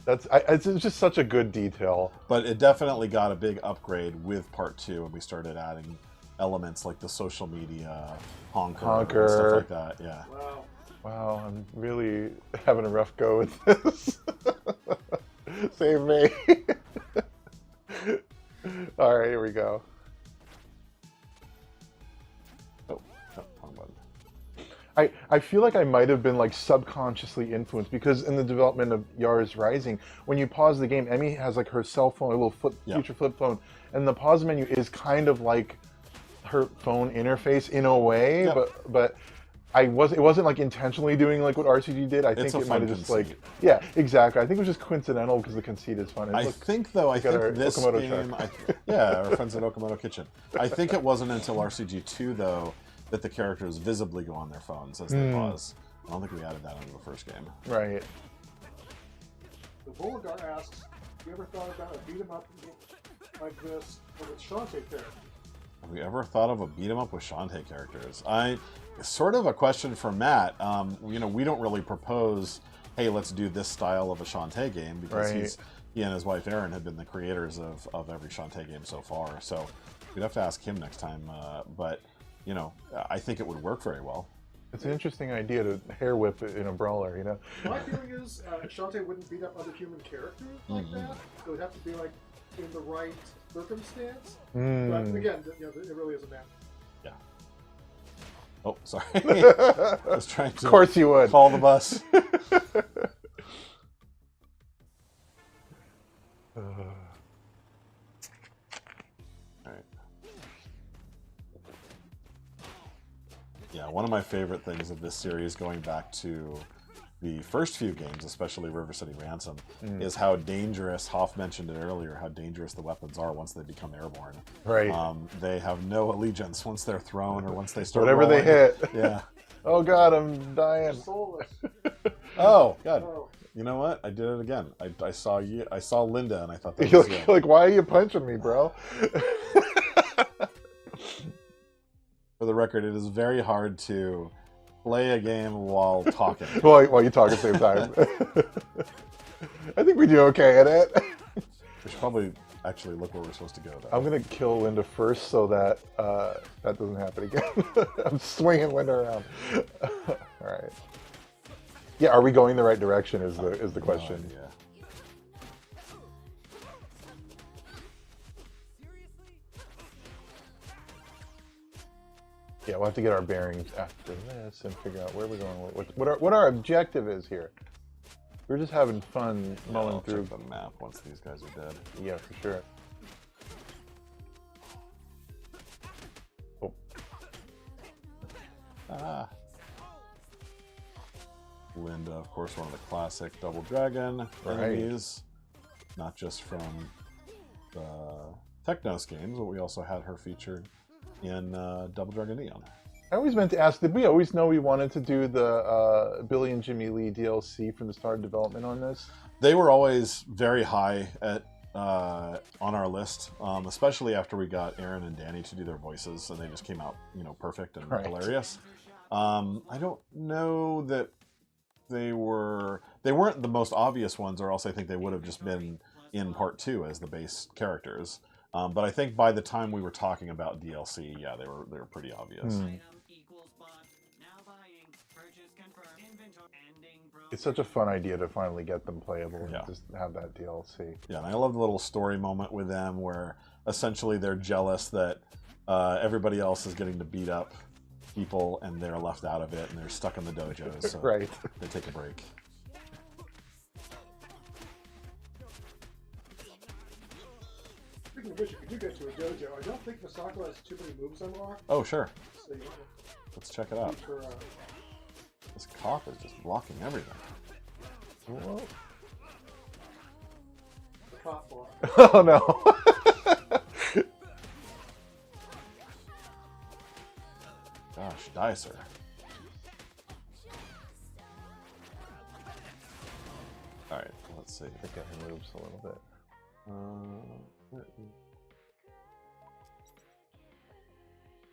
It's just such a good detail. But it definitely got a big upgrade with Part 2, and we started adding elements like the social media, honker, and stuff like that. Yeah. Wow. Wow, I'm really having a rough go with this. Save me. All right, here we go. Oh, wrong button. I feel like I might have been like subconsciously influenced because in the development of Yars Rising, when you pause the game, Emmy has like her cell phone, a little future flip phone, and the pause menu is kind of like her phone interface in a way, but it wasn't like intentionally doing like what RCG did. I think it might have just conceit. yeah, exactly. I think it was just coincidental because the conceit is fun. I think this Okamoto game, our friends at Okamoto Kitchen. I think it wasn't until RCG2 though that the characters visibly go on their phones as they pause. I don't think we added that into the first game. Right. The Volgar asks, "You ever thought about a beat 'em up like this with Shantae character?" Have we ever thought of a beat 'em up with Shantae characters? Sort of a question for Matt. We don't really propose, hey, let's do this style of a Shantae game because he and his wife Erin have been the creators of every Shantae game so far. So we'd have to ask him next time. But I think it would work very well. It's an interesting idea to hair whip in a brawler, My feeling is Shantae wouldn't beat up other human characters like that. It would have to be like in the right circumstance. But again, it really is a matter. Yeah. Oh, sorry. I was trying to Of course you would. call the bus. Yeah, one of my favorite things of this series, going back to the first few games, especially River City Ransom, is how dangerous, Hoff mentioned it earlier, how dangerous the weapons are once they become airborne. Right. They have no allegiance once they're thrown or once they start Whatever rolling. they hit. Yeah. Oh God, I'm dying. Soulless. Oh, God. Oh. You know what? I did it again. I saw you. I saw Linda, and I thought that You're was you. like, why are you punching me, bro? For the record, it is very hard to play a game while talking. while you talk at the same time. I think we do okay at it. We should probably actually look where we're supposed to go, though. I'm gonna kill Linda first so that that doesn't happen again. I'm swinging Linda around. All right. Yeah, are we going the right direction? Is the question? Yeah. Yeah, we'll have to get our bearings after this and figure out where we're going. What our objective is here. We're just having fun mulling I'll through. check the map once these guys are dead. Yeah, for sure. Oh. Ah. Linda, of course, one of the classic Double Dragon enemies. Not just from the Technos games, but we also had her featured in Double Dragon Neon. I always meant to ask, did we always know we wanted to do the Billy and Jimmy Lee DLC from the start of development on this? They were always very high at on our list, especially after we got Aaron and Danny to do their voices, and they just came out, perfect and hilarious. I don't know that they weren't the most obvious ones, or else I think they would have just been in Part 2 as the base characters. But I think by the time we were talking about DLC, yeah, they were pretty obvious. It's such a fun idea to finally get them playable and just have that DLC. Yeah, and I love the little story moment with them where essentially they're jealous that everybody else is getting to beat up people and they're left out of it and they're stuck in the dojos, so Right. they take a break. Speaking of which, if you do get to a dojo, I don't think Masako has too many moves unlocked. Oh, sure. So you Let's check it out. need her, This cop is just blocking everything. Whoa. the cop block. Oh no. Gosh, Dicer. All right, let's see. Pick up her moves a little bit.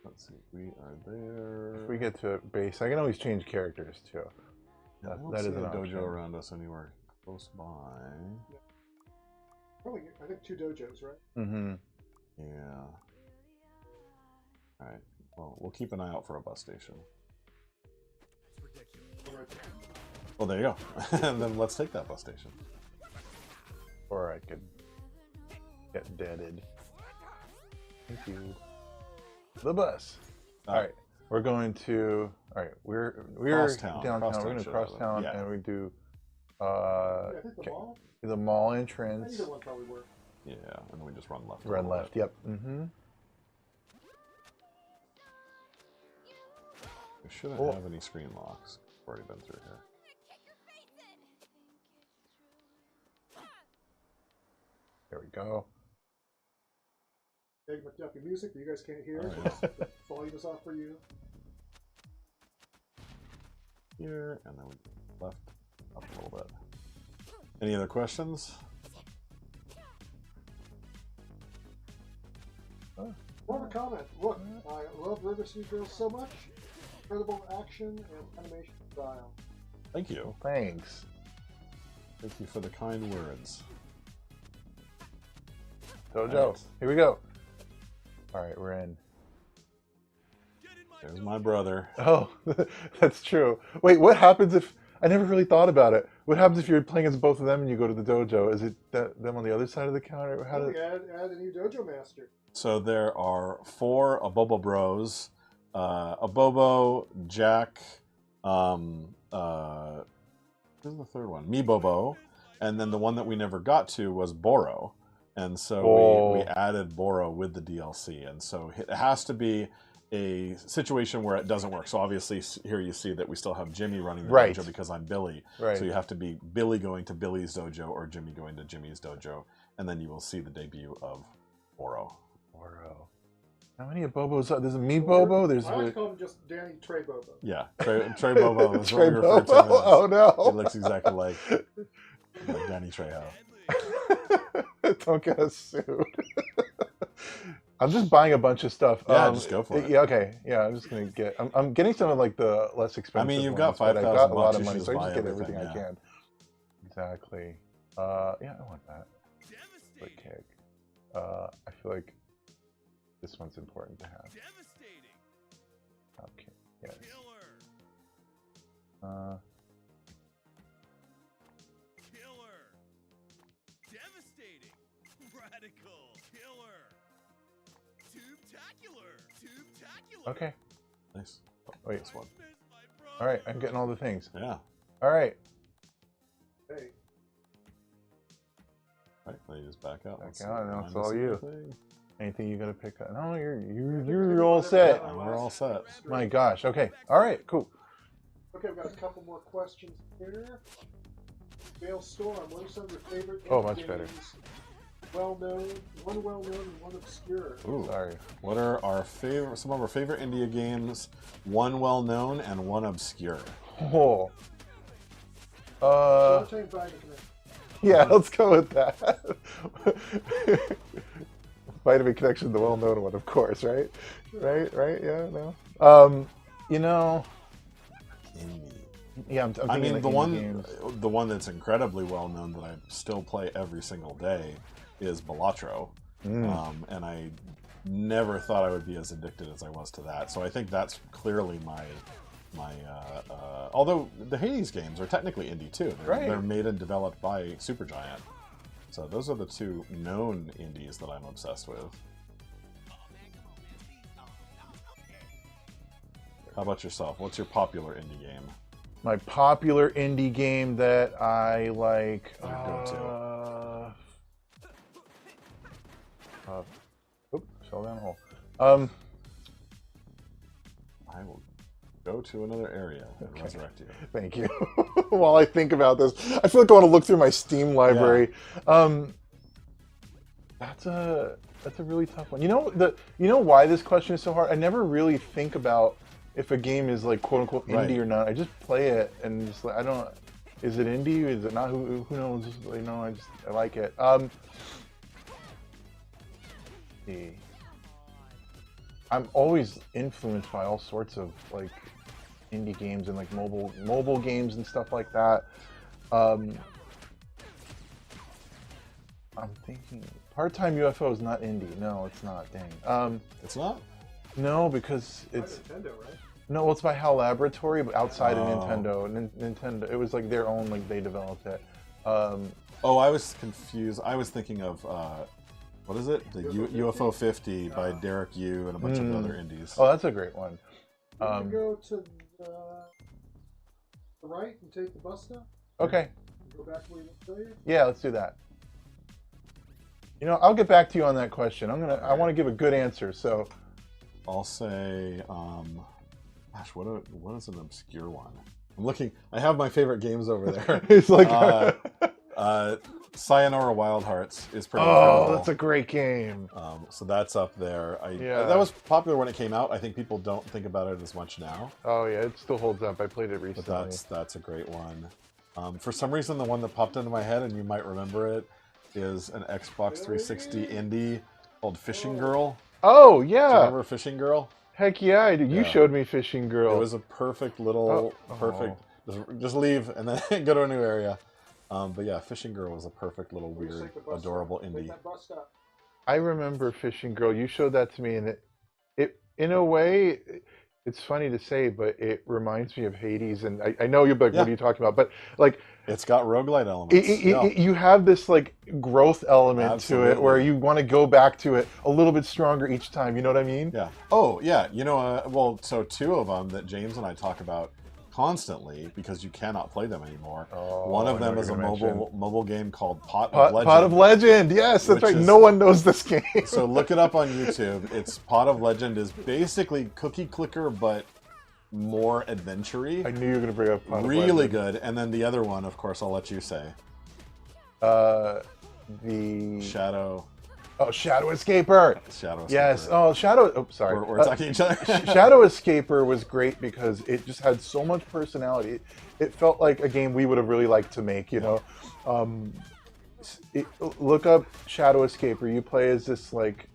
Let's see. We are there. If we get to base, I can always change characters too. I don't That see is a an dojo option. around us anywhere close by. Probably, I think 2 dojos, right? Mm-hmm. Yeah. All right. Well, we'll keep an eye out for a bus station. Well, there you go. And then let's take that bus station. Or I could get deaded. Thank you. The bus. All right, we're going to. All right, we're Crosstown. downtown. Crosstown We're going to should cross town, have it. Yeah. and we do I think the mall. the mall entrance. Either one probably work. Yeah, and then we just run left. a Run little left. bit. Yep. Mm-hmm. We shouldn't Oh. have any screen locks. We've already been through here. There we go. Big McDuffie music that you guys can't hear. Oh, So the volume is off for you. Here, and then we left up a little bit. Any other questions? More of a comment. Look, I love River City Girls so much. Incredible action and animation style. Thank you. Thanks. Thank you for the kind words. Dojo. Right. Here we go. All right, we're in. There's my brother. Oh, that's true. Wait, what happens if... I never really thought about it. What happens if you're playing as both of them and you go to the dojo? Is it them on the other side of the counter? How We do... add a new dojo master. So there are 4 Abobo Bros. Abobo, Jack, who's the third one? Me Bobo. And then the one that we never got to was Boro. And so we added Boro with the DLC. And so it has to be a situation where it doesn't work. So obviously here you see that we still have Jimmy running the Right. dojo because I'm Billy. Right. So you have to be Billy going to Billy's dojo or Jimmy going to Jimmy's dojo. And then you will see the debut of Boro. Boro. How many Bobos are there's a me Bobo? There's I like to call him just Danny Trey Bobo. Yeah, Trey Bobo is Trey what we refer to Bobo? him as. Oh no. He looks exactly like Danny Trejo. Don't get us sued. I'm just buying a bunch of stuff. Yeah, just go for it. Yeah, okay. Yeah, I'm just gonna get. I'm getting some of like the less expensive. I mean, you've got ones, but I 5,000 got a lot bucks, of you money, should so I just just buy get everything everything, I yeah. can. Exactly. Yeah, I want that. Split kick. I feel like this one's important to have. Okay. Yes. Devastating. Radical. Killer. Tube-tacular. Okay. Nice. Oh, Wait. this one. All right. I'm getting all the things. Yeah. All right. Hey, Right, now you just back out. Back Let's see. out, and Am I it's all missing you. anything? Anything you gotta pick up? No, you're all set. Yeah, we're all set. My gosh. Okay. All right. Cool. okay, we've got a couple more questions here. Dale Storm, what are some of your favorite Oh, indie much better. games? Well-known, one well-known, and one obscure. Ooh. Sorry. What are our favorite? Some of our favorite India games? One well-known and one obscure. Oh. Shantae Advance. Yeah, let's go with that. Vitamin Connection, the well-known one, of course, right? Right? Yeah, no. You know, Indie. yeah, I'm I thinking mean, like the indie games. one that's incredibly well known that I still play every single day is Balatro, and I never thought I would be as addicted as I was to that. So I think that's clearly my. Although the Hades games are technically indie too, they're made and developed by Supergiant. So those are the 2 known indies that I'm obsessed with. How about yourself? What's your popular indie game? My popular indie game that I like. Your go-to. Oops, fell down a hole. I will go to another area and resurrect you. Thank you. While I think about this, I feel like I want to look through my Steam library. That's a really tough one. You know why this question is so hard? I never really think about if a game is like quote unquote indie Right. or not. I just play it and just like I don't. Is it indie? Is it not? Who knows? You know, I like it. See. I'm always influenced by all sorts of like indie games and like mobile games and stuff like that. I'm thinking Part-Time UFO is not indie. No, it's not. Dang. It's not? No, because it's Nintendo, right? no, it's by HAL Laboratory, but outside of Oh. Nintendo. Nintendo. It was like their own. Like they developed it. Oh, I was confused. I was thinking of what is it? The UFO 50 by Derek Yu and a bunch of other indies. Oh, that's a great one. You go to the right and take the bus stop. Okay. Go back where you earlier. Yeah, let's do that. You know, I'll get back to you on that question. I want to give a good answer. So, I'll say, gosh, what is an obscure one? I'm looking. I have my favorite games over there. it's like, Sayonara Wild Hearts is pretty. oh, incredible. that's a great game. So that's up there. Yeah. That was popular when it came out. I think people don't think about it as much now, Oh yeah, it still holds up. I played it but recently. that's a great one. For some reason, the one that popped into my head, and you might remember it, is an Xbox 360 indie called Fishing Girl. Oh Do you yeah, remember Fishing Girl? heck yeah, I did. You Yeah. showed me Fishing Girl. It was a perfect little, Oh. perfect. Just leave and then go to a new area. But yeah, Fishing Girl was a perfect little weird, adorable indie. That bus stop. I remember Fishing Girl. You showed that to me, and it in a way, it's funny to say, but it reminds me of Hades. And I know you're like, Yeah. what are you talking about? But like, It's got roguelite elements. Yeah. you have this like growth element to Absolutely. it, where you want to go back to it a little bit stronger each time. You know what I mean? Yeah. Oh, yeah. You know, well, so two of them that James and I talk about constantly because you cannot play them anymore. Oh, One of I know them what is a you're gonna mobile game called Pot of Legend. Pot of Legend. Yes, that's Which right. is- No one knows this game. So look it up on YouTube. It's Pot of Legend is basically cookie clicker but more adventure-y. I knew you were gonna bring up Pot of Really Legend. good. And then the other one, of course, I'll let you say. The Shadow Shadow Escaper. Yes. Escaper. Oh, Shadow. Oh, sorry. We're attacking each other. Shadow Escaper was great because it just had so much personality. It felt like a game we would have really liked to make. You know, look up Shadow Escaper. You play as this like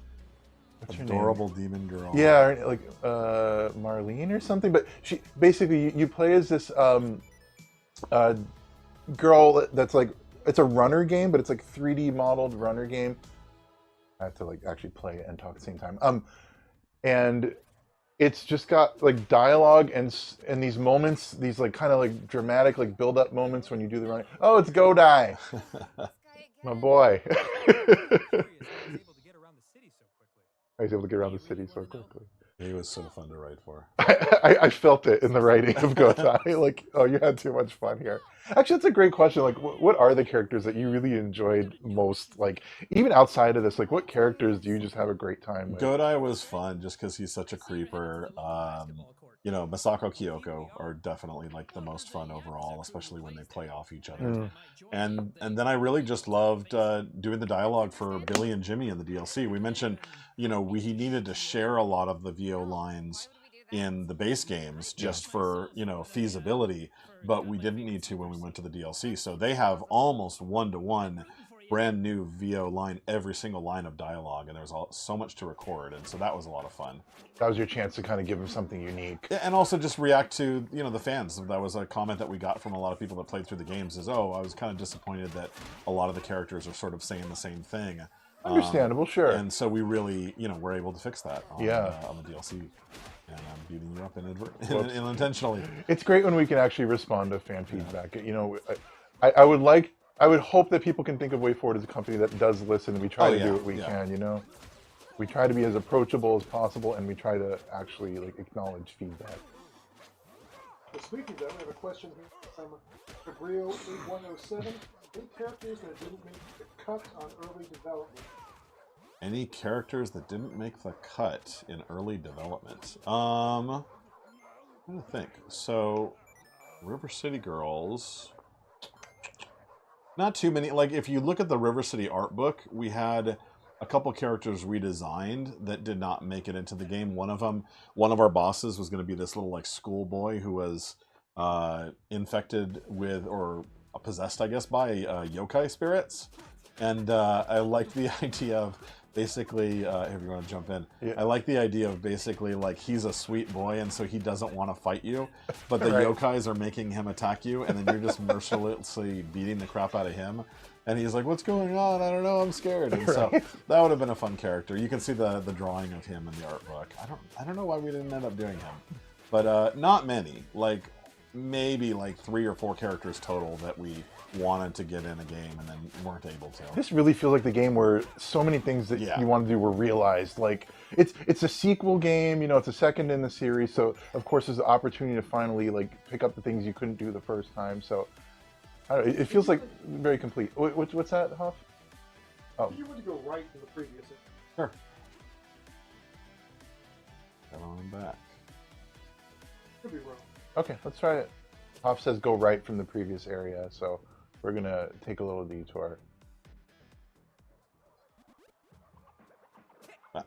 what's her name? Adorable demon girl. Yeah, like Marlene or something. But she basically you play as this girl that's like it's a runner game, but it's like 3D modeled runner game. I have to like actually play it and talk at the same time. And it's just got like dialogue and these moments, these like kind of like dramatic like build up moments when you do the running. Oh, it's Godai, my boy. I was able to get around the city so quickly. He was so fun to write for. I felt it in the writing of Godai. Like, oh, you had too much fun here. Actually, that's a great question. Like, what are the characters that you really enjoyed most? Like, even outside of this, like, what characters do you just have a great time with? Godai was fun just because he's such a creeper. You know, Masako Kyoko are definitely like the most fun overall, especially when they play off each other. And then I really just loved doing the dialogue for Billy and Jimmy in the DLC. We mentioned, you know, he needed to share a lot of the VO lines in the base games just for, you know, feasibility, but we didn't need to when we went to the DLC. So they have almost one-to-one brand new VO line, every single line of dialogue, and there was so much to record, and so that was a lot of fun. That was your chance to kind of give them something unique. Yeah, and also just react to, you know, the fans. That was a comment that we got from a lot of people that played through the games is, oh, I was kind of disappointed that a lot of the characters are sort of saying the same thing. Understandable, sure. And so we really, you know, were able to fix that on, Yeah. On the DLC. And I'm beating you up unintentionally. It's great when we can actually respond to fan feedback. You know, I would hope that people can think of WayForward as a company that does listen, and we try to do what we can, you know? We try to be as approachable as possible, and we try to actually like acknowledge feedback. Well, speaking of that, we have a question here from Fabrio8107. Any characters that didn't make the cut on early development? Any characters that didn't make the cut in early development? I'm trying to think. So, River City Girls... Not too many. Like, if you look at the River City art book, we had a couple characters redesigned that did not make it into the game. One of our bosses was going to be this little, like, schoolboy who was infected with, or possessed, I guess, by yokai spirits, and I liked the idea of basically. If you want to jump in, Yeah. I like the idea of basically like he's a sweet boy, and so he doesn't want to fight you, but the Right. yokais are making him attack you, and then you're just mercilessly beating the crap out of him. And he's like, "What's going on? I don't know. I'm scared." And so that would have been a fun character. You can see the drawing of him in the art book. I don't know why we didn't end up doing him, but not many. Like maybe like 3 or 4 characters total that we wanted to get in a game and then weren't able to. This really feels like the game where so many things that Yeah. you want to do were realized. Like it's a sequel game, you know, it's a second in the series, so of course there's the opportunity to finally like pick up the things you couldn't do the first time. So I don't know, it feels like very complete. What's that, Huff? Oh, You want to go right to the previous. Sure. Come on back. Could be wrong. okay, let's try it. Huff says go right from the previous area, so we're gonna take a little detour. I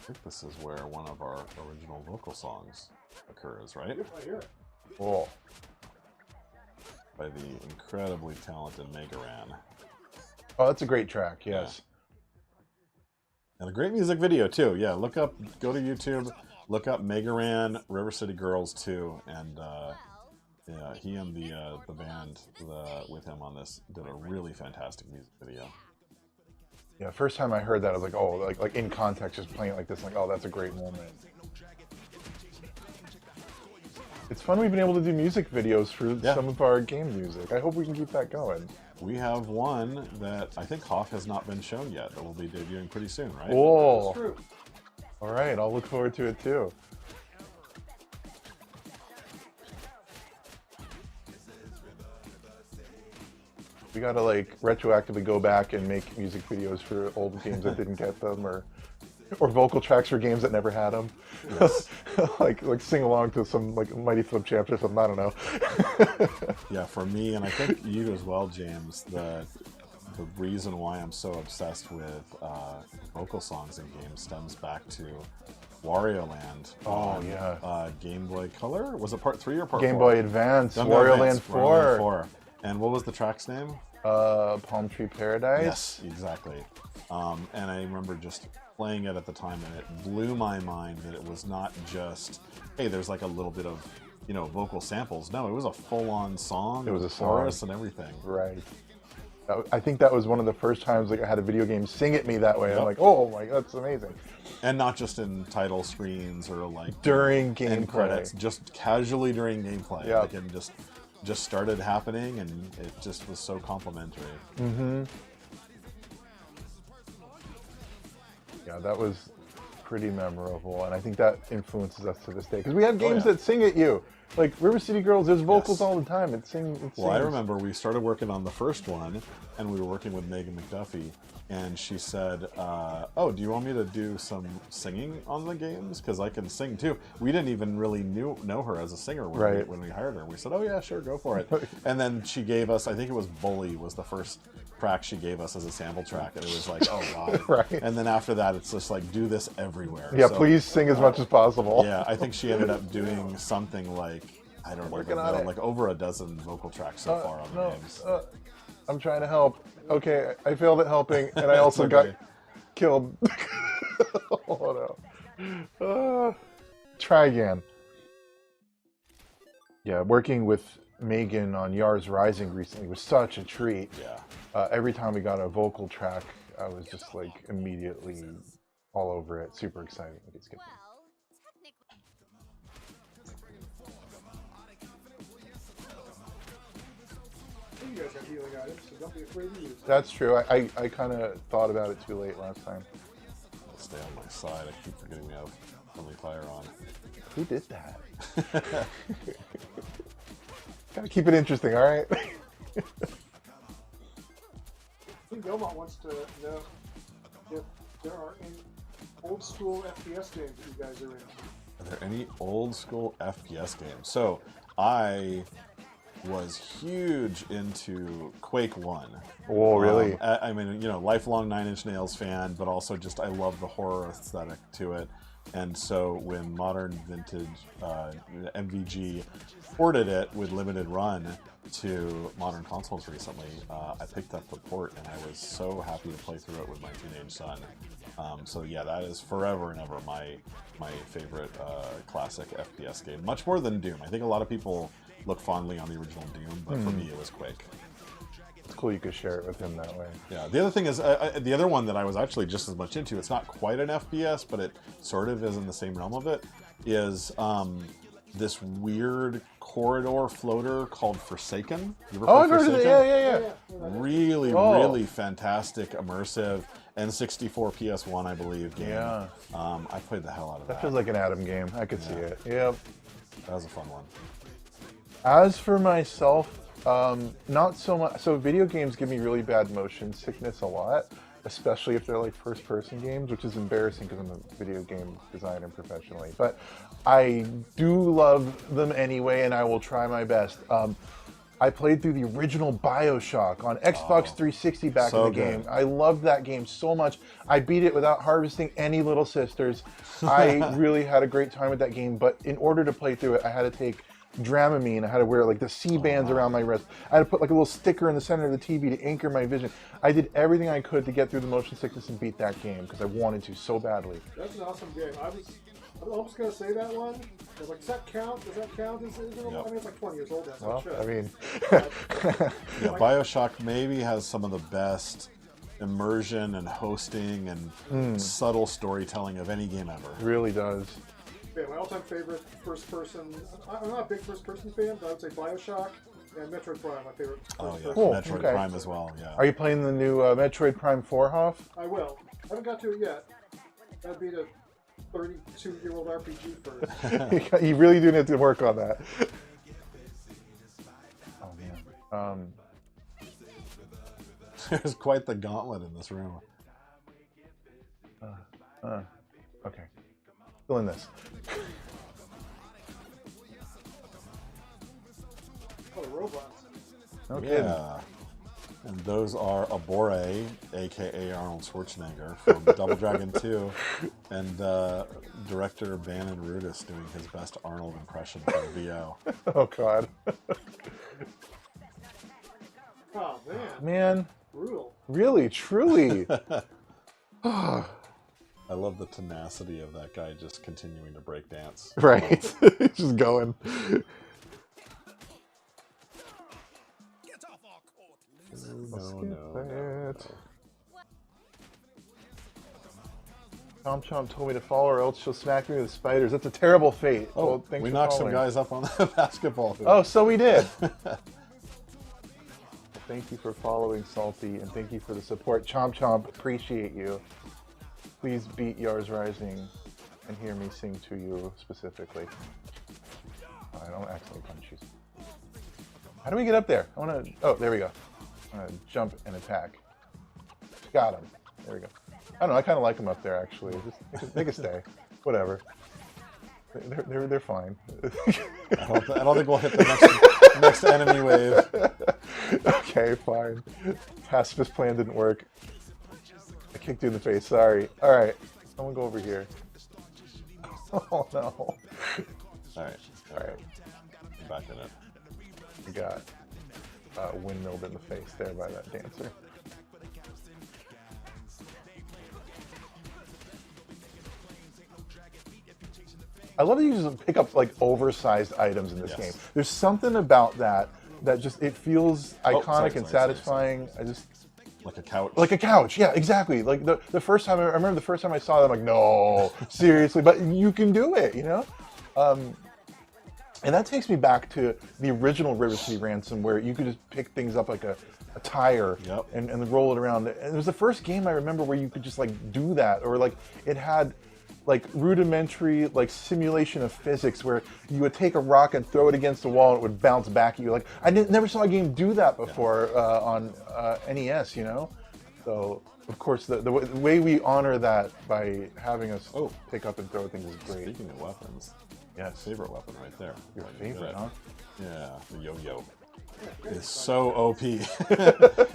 think this is where one of our original vocal songs occurs, right? I hear it. Cool. By the incredibly talented Megaran. Oh, that's a great track. Yes. And a great music video too. Yeah, go to YouTube, look up Megaran River City Girls 2, and yeah, he and the band with him on this did a really fantastic music video. Yeah. First time I heard that, I was like, oh, like in context, just playing it like this, like, oh, that's a great moment. It's fun we've been able to do music videos for some of our game music. I hope we can keep that going. We have one that I think Hoff has not been shown yet that we'll be debuting pretty soon, right? Cool. True. All right, I'll look forward to it too. We gotta like retroactively go back and make music videos for old games that didn't get them, or vocal tracks for games that never had them. Yes. like sing along to some like Mighty Flip Champs or something. I don't know. Yeah, for me, and I think you as well, James, the reason why I'm so obsessed with vocal songs in games stems back to Wario Land. Oh, yeah. Game Boy Color? Was it part 3 or part 4? Game Boy Advance, Game Boy Wario Advance, Land 4. 4. And what was the track's name? Palm Tree Paradise. Yes, exactly. And I remember just playing it at the time, and it blew my mind that it was not just, hey, there's like a little bit of, vocal samples. No, it was a full-on song. It was a chorus song. and everything. Right. I think that was one of the first times like I had a video game sing at me that way. Yep. I'm like, oh my, that's amazing. And not just in title screens or like During end gameplay. credits, just casually during gameplay. Yep. Like it just started happening, and it just was so complimentary. Mm-hmm. Yeah, that was pretty memorable, and I think that influences us to this day because we have games yeah. that sing at you. Like River City Girls, there's vocals Yes. all the time. It sings. Well, I remember we started working on the first one, and we were working with Megan McDuffie, and she said, "Oh, do you want me to do some singing on the games? Because I can sing too." We didn't even really know her as a singer when we hired her. We said, "Oh yeah, sure, go for it." And then she gave us, I think it was "Bully" was the first track she gave us as a sample track, and it was like, "Oh wow!" Right. And then after that, it's just like, do this everywhere. Yeah, So, please sing as much as possible. Yeah, I think she ended up doing something like, I don't Working even on know, it. like over a dozen vocal tracks so far on the No, games. I'm trying to help. Okay, I failed at helping, and I also It's okay. got killed. Oh no. Try again. Yeah, working with Megan on Yars Rising recently was such a treat. Yeah. Every time we got a vocal track, I was just like immediately all over it. Super exciting. Okay, skip this. You guys have healing items, so don't be afraid to use them. That's true. I kind of thought about it too late last time. I'll stay on my side. I keep forgetting we have friendly fire on. Who did that? Gotta keep it interesting, all right? I think Belmont wants to know if there are any old school FPS games that you guys are in. Are there any old school FPS games? So I was huge into Quake 1. Oh, really? I mean, lifelong Nine Inch Nails fan, but also just I love the horror aesthetic to it. And so when Modern Vintage MVG ported it with limited run to modern consoles recently, I picked up the port and I was so happy to play through it with my teenage son. So yeah, that is forever and ever my favorite classic FPS game. Much more than Doom. I think a lot of people look fondly on the original Doom, but for me it was Quake. It's cool you could share it with him that way. Yeah, the other thing is, the other one that I was actually just as much into, it's not quite an FPS, but it sort of is in the same realm of it, is this weird corridor floater called Forsaken. You ever play I've heard of it. Forsaken? Yeah. Really, Oh. really fantastic, immersive, N64 PS1, I believe, game. Yeah. I played the hell out of that. That feels like an Adam game. I could see it. Yep. That was a fun one. As for myself, not so much. So video games give me really bad motion sickness a lot, especially if they're like first-person games, which is embarrassing because I'm a video game designer professionally. But I do love them anyway, and I will try my best. I played through the original BioShock on Xbox 360 back in the game. I loved that game so much. I beat it without harvesting any little sisters. I really had a great time with that game, but in order to play through it, I had to take Dramamine. I had to wear like the C-bands around my wrist. I had to put like a little sticker in the center of the TV to anchor my vision. I did everything I could to get through the motion sickness and beat that game because I wanted to so badly. That's an awesome game. I was almost going to say that one. I was like, does that count? Does that count? Is it, I mean, it's like 20 years old. That's Well, not sure. I mean, Yeah, BioShock maybe has some of the best immersion and hosting and subtle storytelling of any game ever. it really does. Yeah, my all-time favorite first-person. I'm not a big first-person fan, but I would say BioShock and Metroid Prime. My favorite. Oh yeah, first-person. Cool, Metroid okay. Prime as well. Yeah. Are you playing the new Metroid Prime 4, Hoff? I will. I haven't got to it yet. That'd be the 32-year-old RPG first. You really do need to work on that. Oh man. There's quite the gauntlet in this room. Okay. Fill in this. Oh, the robots. No kidding. Yeah. And those are Abore, aka Arnold Schwarzenegger, from Double Dragon 2, and director Bannon Rudis doing his best Arnold impression for the VO. Oh god. Oh man, Man, brutal. really, truly. I love the tenacity of that guy just continuing to break dance. Right. Just going. Get off our court, loser. No. Chomp told me to follow her, else she'll smack me with spiders. That's a terrible fate. Oh, Well, thanks we for knocked some following. guys up on the basketball hoop. Oh, so we did. Thank you for following, Salty, and thank you for the support. Chomp, appreciate you. Please beat Yars Rising and hear me sing to you specifically. Oh, I don't accidentally punch you. How do we get up there? I want to. Oh, there we go. I'm gonna jump and attack. Got him. There we go. I don't know. I kind of like them up there actually. Just they can stay. Whatever. They're fine. I don't think we'll hit the next enemy wave. Okay, fine. Pacifist plan didn't work. I kicked you in the face. Sorry. All right. Someone go over here. Oh no. All right. All right. I'm back in it. We got windmilled in the face there by that dancer. I love that you just pick up like oversized items in this Yes. game. There's something about that just it feels iconic sorry, and sorry. satisfying. I just Like a couch. like a couch, yeah, exactly. Like the first time I remember the first time I saw that, I'm like, no, seriously, but you can do it, you know. And that takes me back to the original River City Ransom, where you could just pick things up like a tire Yep. and then roll it around. And it was the first game I remember where you could just like do that, or like it had like rudimentary like simulation of physics where you would take a rock and throw it against the wall and it would bounce back at you. Like I never saw a game do that before on NES, you know. So of course the way we honor that by having us pick up and throw things is great. Speaking of weapons, Yes. favorite weapon right there. Your Right, you favorite, get it. huh? Yeah, the yo-yo. It's so OP.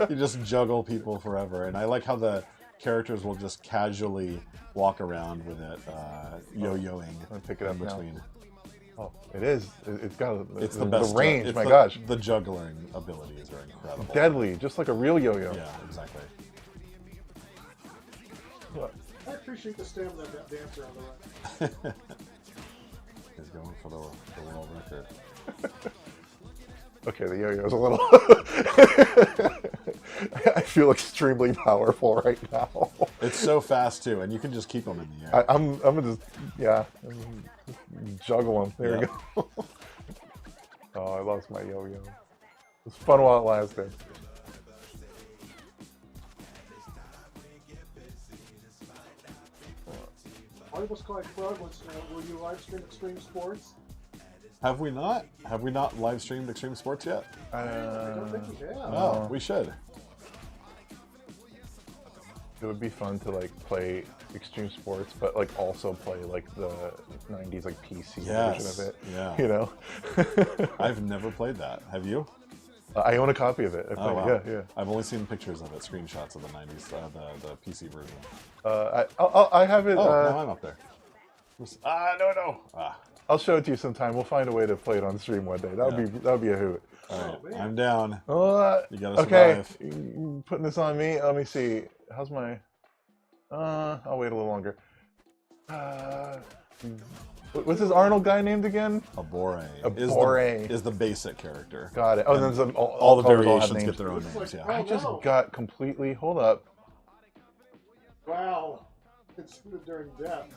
You just juggle people forever, and I like how the characters will just casually walk around with it, yo-yoing I'm gonna pick it up in now. between. Oh, it is. It's got It's the best. The range. It's My gosh, the juggling abilities are incredible. deadly, just like a real yo-yo. Yeah, exactly. I appreciate the stamina of that dancer on the right. He's going for the world record. Okay, the yo-yo's a little. I feel extremely powerful right now. It's so fast too, and you can just keep them in the air. I'm gonna just juggle them. There Yeah. we go. Oh, I lost my yo-yo. It was fun while it lasted. I was quite proud once. Will you live stream Extreme Sports? Have we not? Have we not live streamed Extreme Sports yet? I don't think we have. Oh, we should. It would be fun to like play Extreme Sports, but like also play like the '90s like PC version of it. Yeah. You know. I've never played that. Have you? I own a copy of it. I Oh, played wow. it. Yeah, I've only seen pictures of it, screenshots of the 90s, the PC version. yeah. I have it. Oh, now I'm up there. No. I'll show it to you sometime. We'll find a way to play it on stream one day. That would be a hoot. All right, man. I'm down. You gotta Okay, survive. you putting this on me. Let me see. How's my? I'll wait a little longer. What's this Arnold guy named again? Abore. Abore. Is the basic character. Got it. Oh, then there's All the colors all have variations names. get their own Looks names, like- yeah. I just no. got completely. Hold up. Wow. It's during death.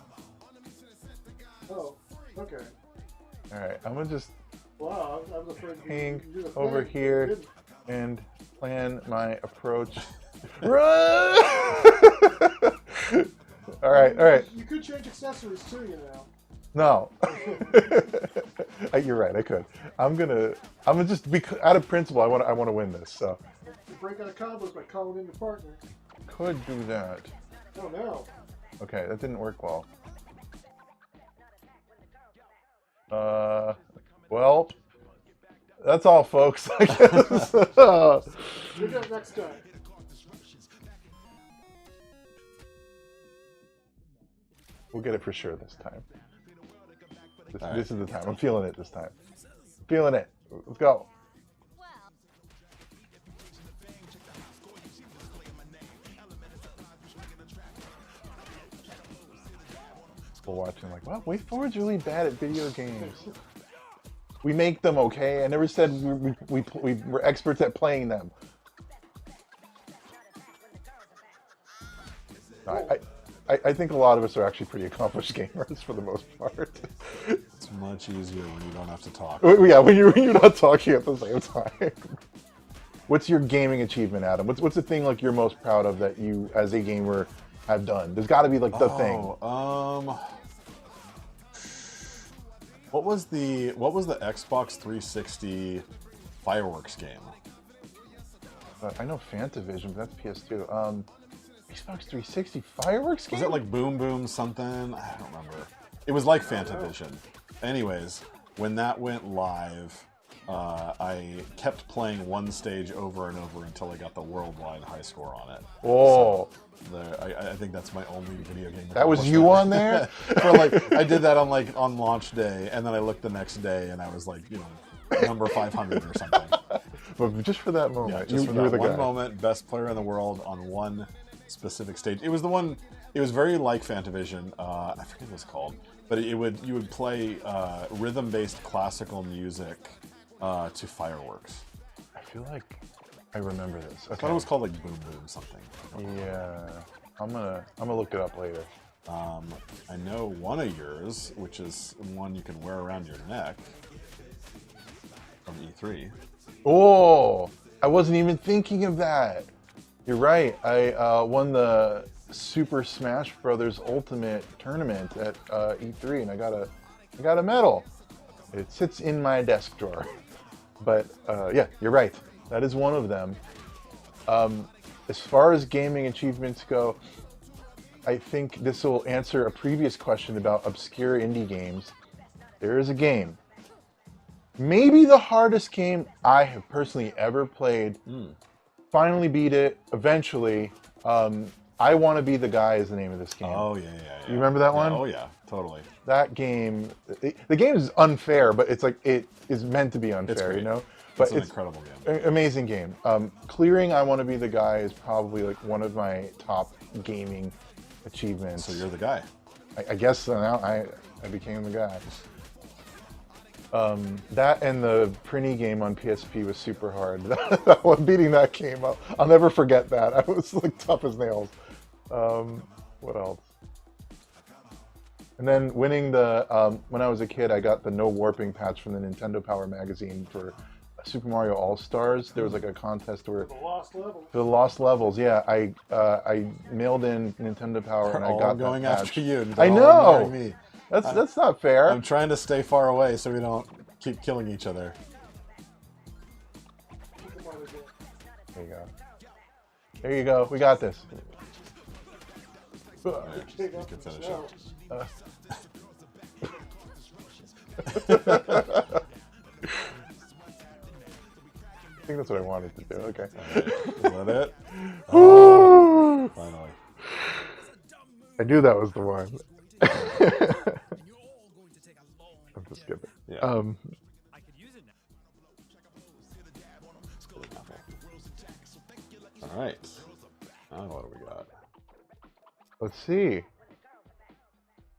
Oh, okay. All right, I'm gonna just Wow, I was afraid you hang you did a over thing. here You didn't. and plan my approach. Run! All right. You could change accessories too, you know. No. You're right. I could. I'm gonna just be out of principle. I want to win this. So You break out of combos by calling in your partner. could do that. Oh no. Okay, that didn't work well. Well, that's all, folks. I guess. We'll get it next time. We'll get it for sure this time. All right. This is the time. I'm feeling it this time. Feeling it. Let's go. People watching like, wow, WayForward's really bad at video games. We make them, okay? I never said we're experts at playing them. I think a lot of us are actually pretty accomplished gamers for the most part. It's much easier when you don't have to talk. Yeah, when you're not talking at the same time. What's your gaming achievement, Adam? What's the thing like you're most proud of that you, as a gamer, have done? There's got to be like the thing. What was the Xbox 360 fireworks game? I know Fantavision, but that's PS2. Xbox 360 fireworks game? Was it like Boom Boom something? I don't remember. It was like Fantavision. Anyways, when that went live, I kept playing one stage over and over until I got the worldwide high score on it. Oh, I think that's my only video game. that was you on there? For like, I did that on launch day, and then I looked the next day, and I was like, number 500 or something. But just for that Yeah, moment, just you for were that the one guy. moment, best player in the world on one specific stage. It was the one. It was very like Fantavision. I forget what it was called, but you would play rhythm-based classical music to fireworks. I feel like I remember this. I thought it was called like Boom Boom something. Yeah, I'm gonna look it up later. I know one of yours, which is one you can wear around your neck from E3. Oh, I wasn't even thinking of that. You're right. I won the Super Smash Brothers Ultimate Tournament at E3, and I got a medal. It sits in my desk drawer. But yeah, you're right. That is one of them. As far as gaming achievements go, I think this will answer a previous question about obscure indie games. There is a game, maybe the hardest game I have personally ever played. Finally beat it eventually. I Want to Be the Guy is the name of this game. Oh yeah. You remember that Yeah, one? oh yeah, totally. That game, the game is unfair, but it's like it is meant to be unfair, great. you know. But It's an incredible game. Amazing game. Clearing I Want to Be the Guy is probably like one of my top gaming achievements. So you're the guy. I guess so now I became the guy. That and the Prinny game on PSP was super hard. Beating that game, I'll never forget that. I was like tough as nails. What else? And then winning the, when I was a kid, I got the No Warping patch from the Nintendo Power magazine for Super Mario All-Stars. There was like a contest where... The Lost Levels. The Lost Levels, yeah. I mailed in Nintendo Power and I All got going that patch. after you. I All know! ignoring me. That's not fair. I'm trying to stay far away so we don't keep killing each other. There you go. There you go. We got this. There, you can finish it. I think that's what I wanted to do. Okay. Right. Is that it? Oh, finally. I knew that was the one. I'm just kidding. Yeah. All right. Now what do we got? Let's see.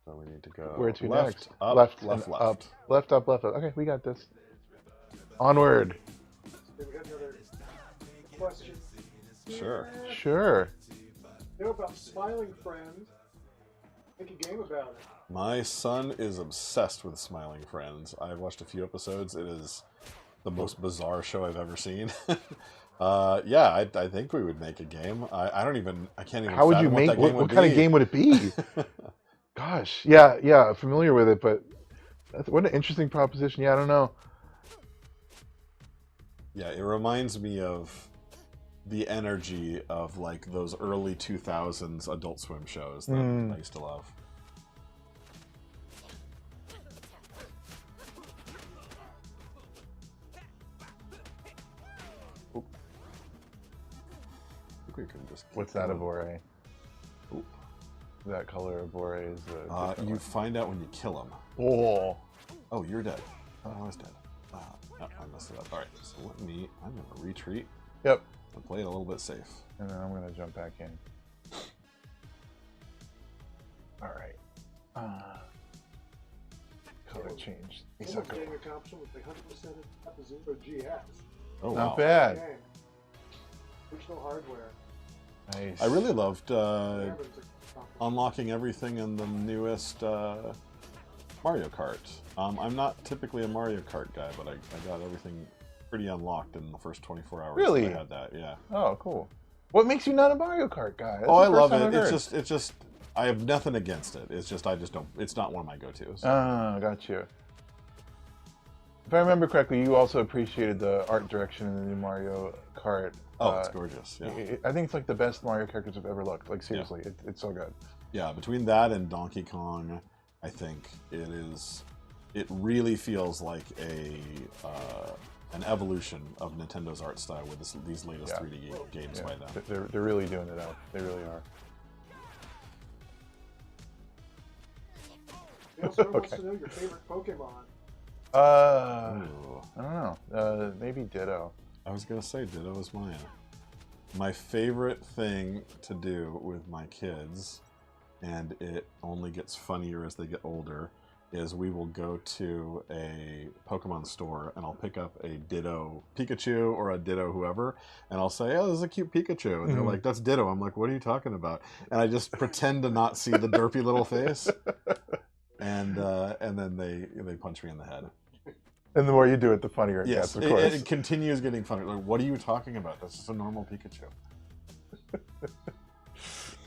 So we need to go Where to left, next? up, Left, left, and left. up. Left, up, left, up. Okay, we got this. Onward. Okay, we got another question. Sure. Sure. Know about Smiling Friends. Make a game about it. My son is obsessed with Smiling Friends. I've watched a few episodes. It is the most bizarre show I've ever seen. Yeah, I think we would make a game. I can't even. How would you fathom make? that game What would kind of be. game would it be? Gosh. Yeah. Familiar with it, but what an interesting proposition. Yeah, I don't know. Yeah, it reminds me of the energy of like those early 2000s Adult Swim shows that I used to love. Oop. I think we can just. What's that, Abore? That color Abore is the. You find out when you kill him. Oh. Oh, you're dead. Oh, I was dead. No, I messed it up. All right, so I'm going to retreat Yep. and play it a little bit safe. And then I'm gonna jump back in. All right. Color changed. Someone's getting a competition with the 100% Apple GX. Oh, wow. Not bad. Game. Original hardware. Nice. I really loved Cameron's a competition. unlocking everything in the newest Mario Kart. I'm not typically a Mario Kart guy, but I got everything pretty unlocked in the first 24 hours. Really? I had that, yeah. Oh, cool. What makes you not a Mario Kart guy? That's Oh, the I first love time it. I've heard. It's just, I have nothing against it. It's just, I just don't, it's not one of my go-tos. Ah, got you. If I remember correctly, you also appreciated the art direction in the new Mario Kart. Oh, it's gorgeous, yeah. I think it's like the best Mario characters I've ever looked. Like, seriously, it's so good. Yeah, between that and Donkey Kong, I think it really feels like an evolution of Nintendo's art style with these latest 3D games by them. They're really doing it up. They really are. He also wants to know your favorite Pokemon. Ooh. I don't know. Maybe Ditto. I was going to say Ditto is mine. My favorite thing to do with my kids, and it only gets funnier as they get older, is we will go to a Pokemon store and I'll pick up a Ditto Pikachu or a Ditto whoever, and I'll say, oh, this is a cute Pikachu. And they're like, that's Ditto. I'm like, what are you talking about? And I just pretend to not see the derpy little face. And then they punch me in the head. And the more you do it, the funnier it Yes, gets, of course. it continues getting funnier. Like, what are you talking about? That's just a normal Pikachu.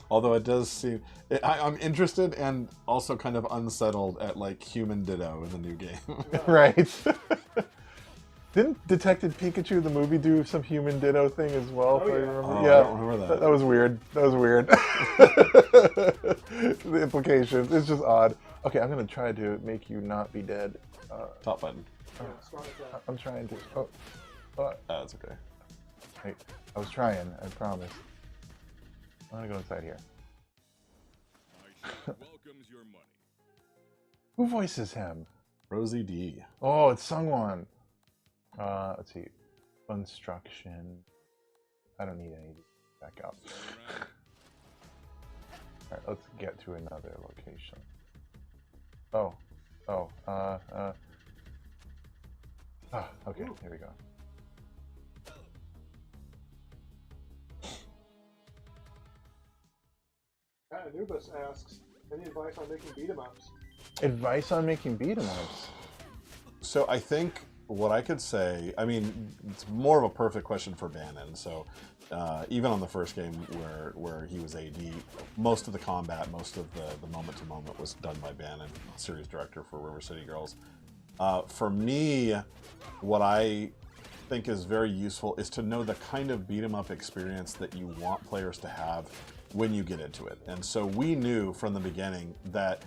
Although it does seem... I'm interested and also kind of unsettled at, like, human Ditto in the new game. Right. Didn't Detective Pikachu, the movie, do some human Ditto thing as well? Oh, if I yeah. remember? Oh, Yeah. I don't remember that. That was weird. That was weird. The implications. It's just odd. Okay, I'm going to try to make you not be dead. Top button. Start with that. I'm trying to... That's okay. Hey, I was trying, I promise. I'm gonna go inside here. My ship welcomes your money. Who voices him? Rosie D. Oh, it's Sungwon. Let's see. Construction. I don't need any back up. Alright, let's get to another location. Oh. Okay, here we go. Anubis asks, any advice on making beat 'em ups? Advice on making beat 'em ups. So I think what I could say, I mean, it's more of a perfect question for Bannon. So even on the first game where he was AD, most of the combat, most of the moment to moment was done by Bannon, series director for River City Girls. For me, what I think is very useful is to know the kind of beat 'em up experience that you want players to have when you get into it. And so we knew from the beginning that,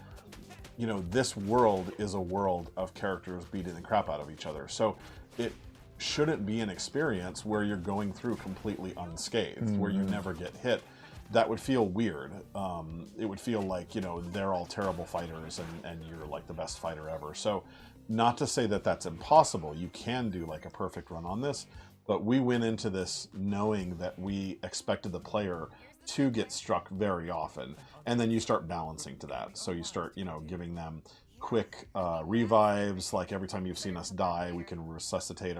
you know, this world is a world of characters beating the crap out of each other. So it shouldn't be an experience where you're going through completely unscathed, where you never get hit. That would feel weird. It would feel like, you know, they're all terrible fighters and you're like the best fighter ever. So not to say that that's impossible. You can do like a perfect run on this, but we went into this knowing that we expected the player to get struck very often, and then you start balancing to that. So you start, you know, giving them quick revives. Like every time you've seen us die, we can resuscitate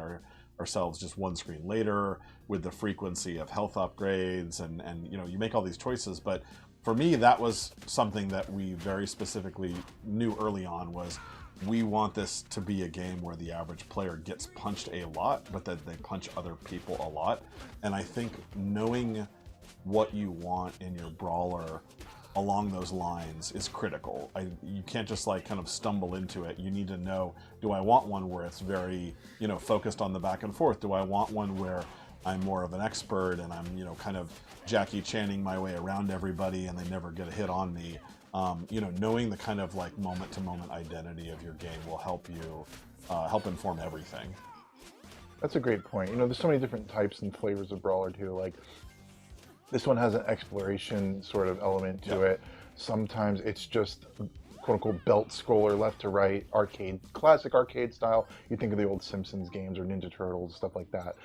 ourselves just one screen later with the frequency of health upgrades, and you know, you make all these choices. But for me, that was something that we very specifically knew early on was we want this to be a game where the average player gets punched a lot, but that they punch other people a lot. And I think knowing what you want in your brawler along those lines is critical. You can't just like kind of stumble into it. You need to know, do I want one where it's very, you know, focused on the back and forth? Do I want one where I'm more of an expert and I'm, you know, kind of Jackie Channing my way around everybody and they never get a hit on me? You know, knowing the kind of like moment to moment identity of your game will help you help inform everything. That's a great point. You know, there's so many different types and flavors of brawler too. Like this one has an exploration sort of element to it. Sometimes it's just quote unquote belt scroller left to right, arcade, classic arcade style. You think of the old Simpsons games or Ninja Turtles, stuff like that.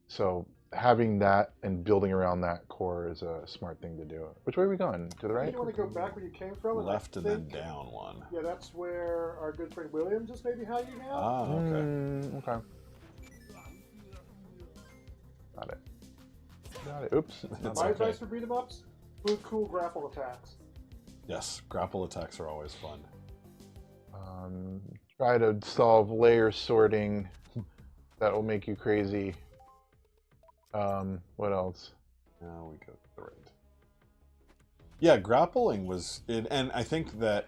So having that and building around that core is a smart thing to do. Which way are we going? To the right? You want to go back where you came from? Left and then down one. Yeah, that's where our good friend Williams is maybe hiding out. Ah, okay. Okay. Got it. Oops. That's My okay. advice for beat 'em ups: include cool grapple attacks. Yes, grapple attacks are always fun. Try to solve layer sorting. That will make you crazy. What else? Now we go to the right. Yeah, grappling was, and I think that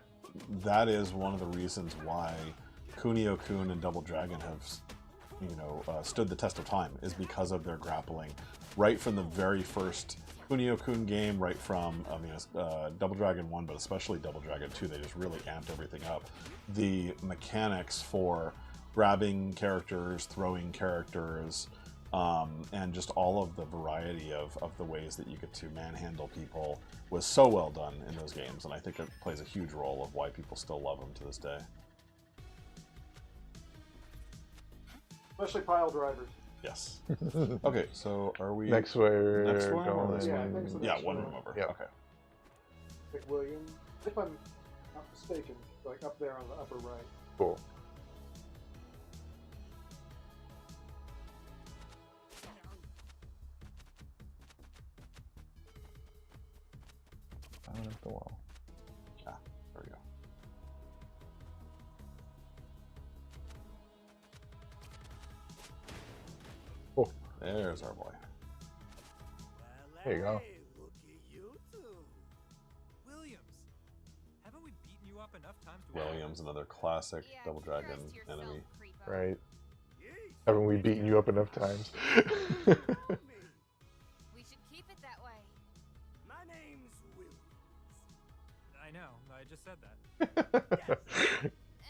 is one of the reasons why Kunio-kun and Double Dragon have, you know, stood the test of time, is because of their grappling. Right from the very first Kunio-kun game, right from, I mean, Double Dragon 1, but especially Double Dragon 2, they just really amped everything up. The mechanics for grabbing characters, throwing characters, and just all of the variety of the ways that you get to manhandle people was so well done in those games, and I think it plays a huge role of why people still love them to this day. Especially pile drivers. Yes. Okay, so are we Next way we're next one or going. this Yeah, I one? think so. Yeah, Next one one. room over. Yeah. Okay. McWilliams, if I'm not mistaken, like up there on the upper right. Cool. Down at the wall. Yeah, there we go. Oh, There's our boy. there you go. Hey, look at you two. Williams, haven't we beaten you up enough times to Williams, another classic Yeah, Double keep your eyes Dragon to yourself, enemy. creepo. Right. Yeesh. Haven't we beaten you up enough times? We should keep it that way. My name's Williams. I know, I just said that.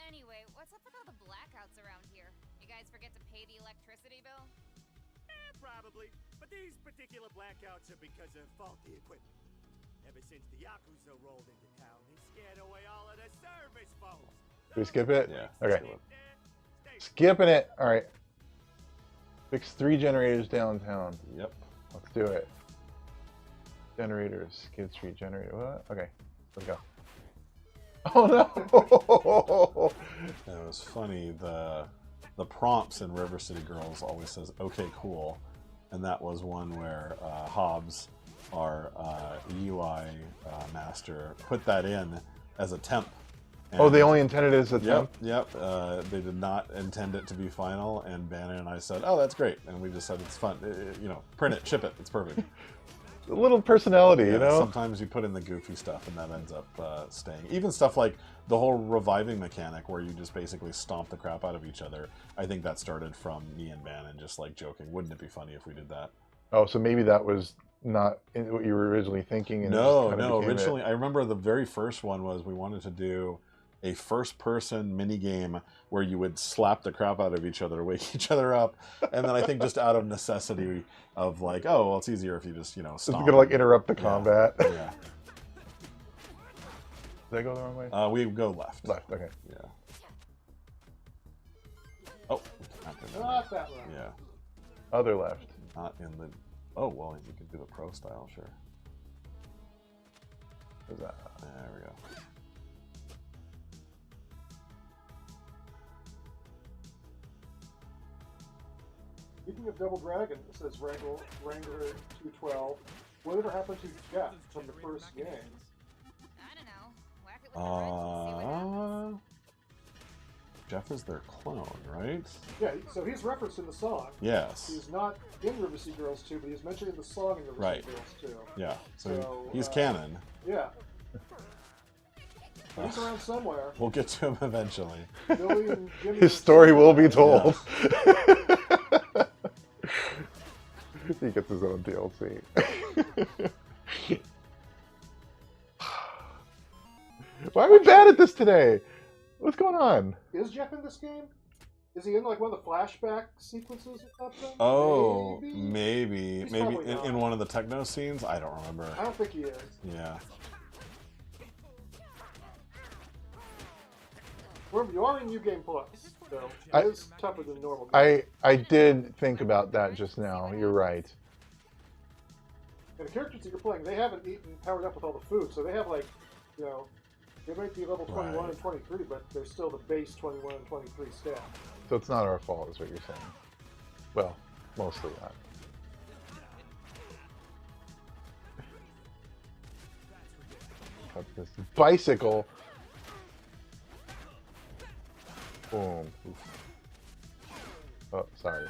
Anyway, what's up with all the blackouts around here? You guys forget to pay the electricity bill? Probably. But these particular blackouts are because of faulty equipment. Ever since the Yakuza rolled into town, they scared away all of the service folks. Do we skip it? Yeah. Okay. skip it. Skipping it. All right. Fix 3 generators downtown. Yep. Let's do it. Generators. Skid Street generator. What? Okay. Let's go. Oh no! It was funny. The prompts in River City Girls always says "Okay, cool," and that was one where Hobbs, our UI master, put that in as a temp. Oh, they only intended it as a temp? Yep. They did not intend it to be final, and Bannon and I said, "Oh, that's great," and we just said it's fun. Print it, ship it. It's perfect. A little personality, Yeah, you know? Sometimes you put in the goofy stuff, and that ends up staying. Even stuff like the whole reviving mechanic, where you just basically stomp the crap out of each other. I think that started from me and Bannon just like joking. Wouldn't it be funny if we did that? Oh, so maybe that was not what you were originally thinking. And No. Originally, I remember the very first one was we wanted to do a first-person mini game where you would slap the crap out of each other, wake each other up, and then I think just out of necessity of like, oh, well, it's easier if you just It's stomp. gonna like interrupt the combat. Yeah. Did I go the wrong way? We go left. Left. Okay. Yeah. Oh. Not that one. Yeah. Other left. Not in the. Oh well, you can do the pro style, sure. Where's that? There we go. Speaking of Double Dragon, it says Wrangler 212. Whatever happened to Jeff from the first game? I don't know. Whack it with the wrench and see what happens. Jeff is their clone, right? Yeah, so he's referenced in the song. Yes. He's not in River City Girls 2, but he's mentioned in the song in River Right. City Girls 2. Yeah. So So, he's canon. Yeah. He's around somewhere. We'll get to him eventually. Billy and Jimmy His story will be told. He gets his own DLC. Why are we bad at this today? What's going on? Is Jeff in this game? Is he in like one of the flashback sequences or something? Oh, Maybe? maybe He's maybe probably not. in one of the techno scenes. I don't remember. I don't think he is. Yeah. Remember, you are in New Game Plus, so I- it is tougher than normal. Game. I did think about that just now. You're right. And the characters that you're playing, they haven't eaten powered up with all the food, so they have like, they might be level 21 Right. and 23, but they're still the base 21 and 23 staff. So it's not our fault, is what you're saying. Well, mostly not. Cut this bicycle. Boom. Oof. Oh, sorry.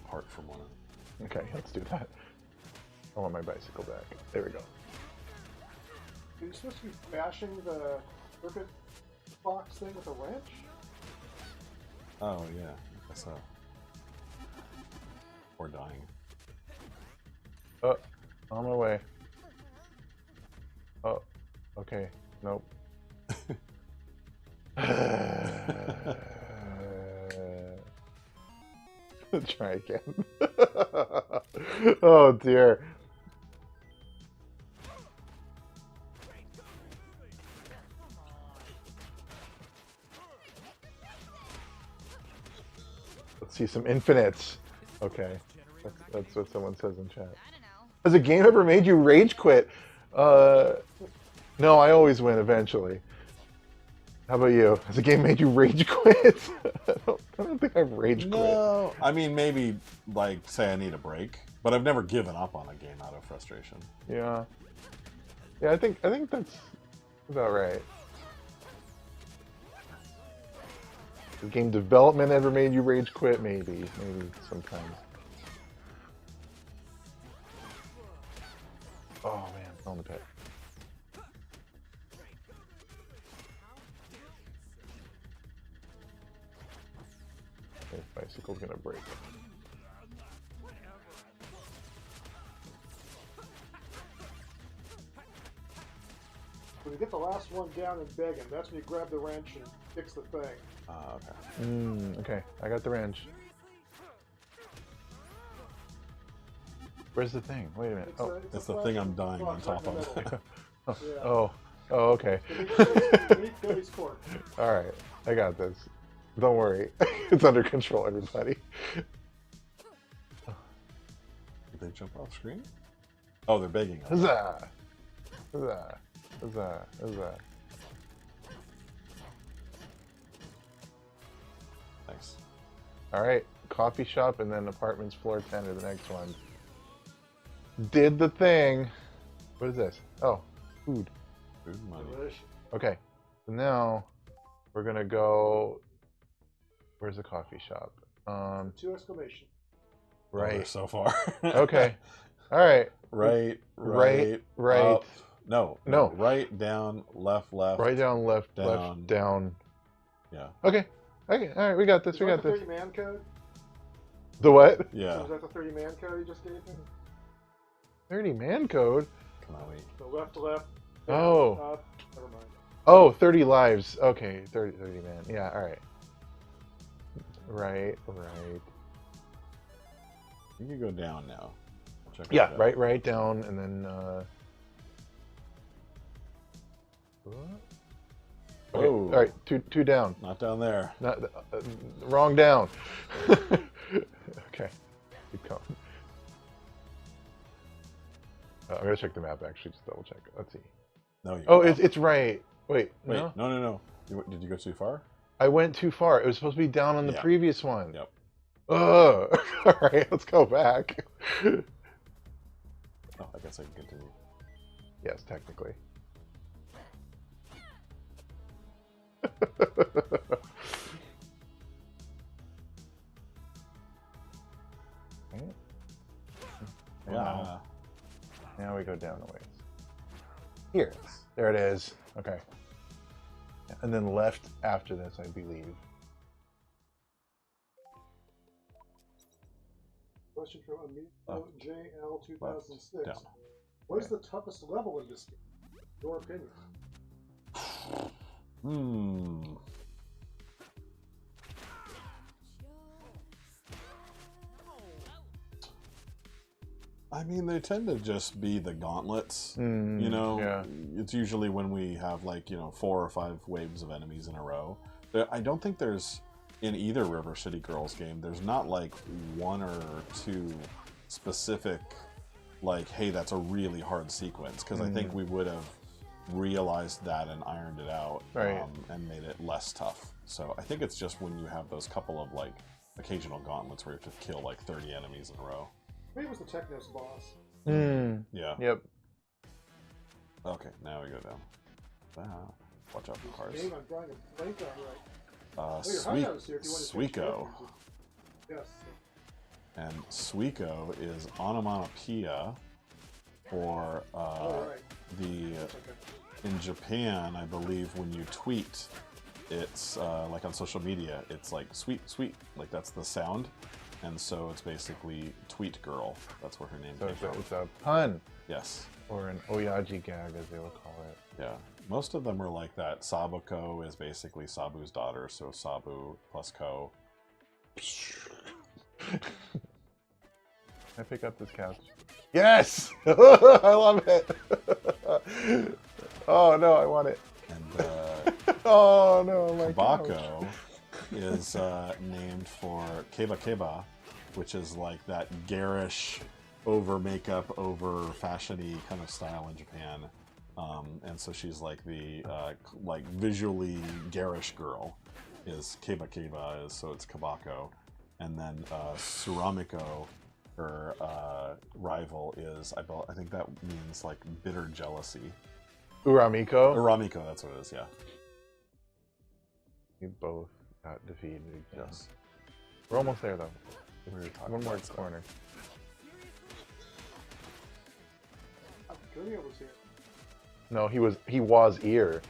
Part from one. Okay, let's do that. I want my bicycle back. There we go. Are you supposed to be bashing the circuit box thing with a wrench? Oh yeah, I guess so. Or dying. Oh, on my way. Oh, okay. Nope. Try again. Oh dear. Let's see some infinites. Okay, that's what someone says in chat. I don't know. Has a game ever made you rage quit? No, I always win eventually. How about you? Has a game made you rage quit? I don't think I've rage quit. No, I mean maybe like say I need a break, but I've never given up on a game out of frustration. Yeah. Yeah, I think that's about right. Has game development ever made you rage quit? Maybe sometimes. Oh man, on the pit. Okay, bicycle's gonna break. When you get the last one down and begging, that's when you grab the wrench and fix the thing. Okay. Okay, I got the wrench. Where's the thing? Wait a minute. Oh, It's the thing I'm dying on top of. oh, okay. Billy's court. All right, I got this. Don't worry, it's under control, everybody. Did they jump off screen? Oh, they're begging us. Huzzah! Huzzah! Huzzah! Huzzah! Nice. All right, coffee shop and then apartments floor 10 are the next one. Did the thing. What is this? Oh, food. Food money. Okay, so now we're gonna go. Where's the coffee shop? 2 exclamation. Right. Oh, so far. Okay. All right. Right. Up. No. Right, down, left. Right down, left, down. left, down. Yeah. Okay. Okay. All right. We got this. Is We that got the this. 30-man code? The what? Yeah. So is that the 30-man code you just gave me? 30-man code. So left to left. Oh. Up. Never mind. Oh, 30 lives. Okay. 30 man. Yeah. All right. Right. You can go down now. Check it Yeah. out. Right down, and then. Okay. Oh. All right. Two down. Not down there. Not wrong down. Okay. Keep going. I'm gonna check the map actually, just double check. Let's see. No. Oh, it's right. Wait. Wait. No. No. Did you go too far? I went too far. It was supposed to be down on the Yeah. previous one. Yep. Ugh. All right, let's go back. Oh, I guess I can continue. Yes, technically. Yeah. Now we go down a ways. Here. There it is. Okay. And then left after this, I believe. Question from Amigo JL 2006. Down. What is the toughest level in this game? Your opinion. I mean, they tend to just be the gauntlets. You know, yeah. It's usually when we have 4 or 5 waves of enemies in a row. I don't think there's, in either River City Girls game, there's not 1 or 2 specific, hey, that's a really hard sequence. Because I think we would have realized that and ironed it out, right. And made it less tough. So I think it's just when you have those couple of occasional gauntlets where you have to kill 30 enemies in a row. Maybe it was the Technos boss. Yeah. Yep. Okay, now we go down. Watch out for cars. Game, I'm drawing a blank on right. Your hideout is here if you want to change Suiko. characters. Yes. And Suiko is onomatopoeia for Right. the in Japan, I believe when you tweet, it's on social media, it's sweet, that's the sound. And so it's basically Tweet Girl. That's where her name So came from. it's a pun. Yes. Or an oyaji gag, as they would call it. Yeah. Most of them are like that. Sabuko is basically Sabu's daughter, so Sabu plus Ko. Can I pick up this couch? Yes! I love it! Oh no, I want it. And Oh no, my couch. Kabako is named for Keba Keba, which is that garish, over makeup, over fashion-y kind of style in Japan. And so she's the visually garish girl is Keba Keba, so it's Kabako. And then Suramiko, her rival, is, I think that means bitter jealousy. Uramiko. Uramiko, that's what it is, yeah. You both got defeated. Yes. We're almost there though. One more corner. Kunio was here. No, he was here.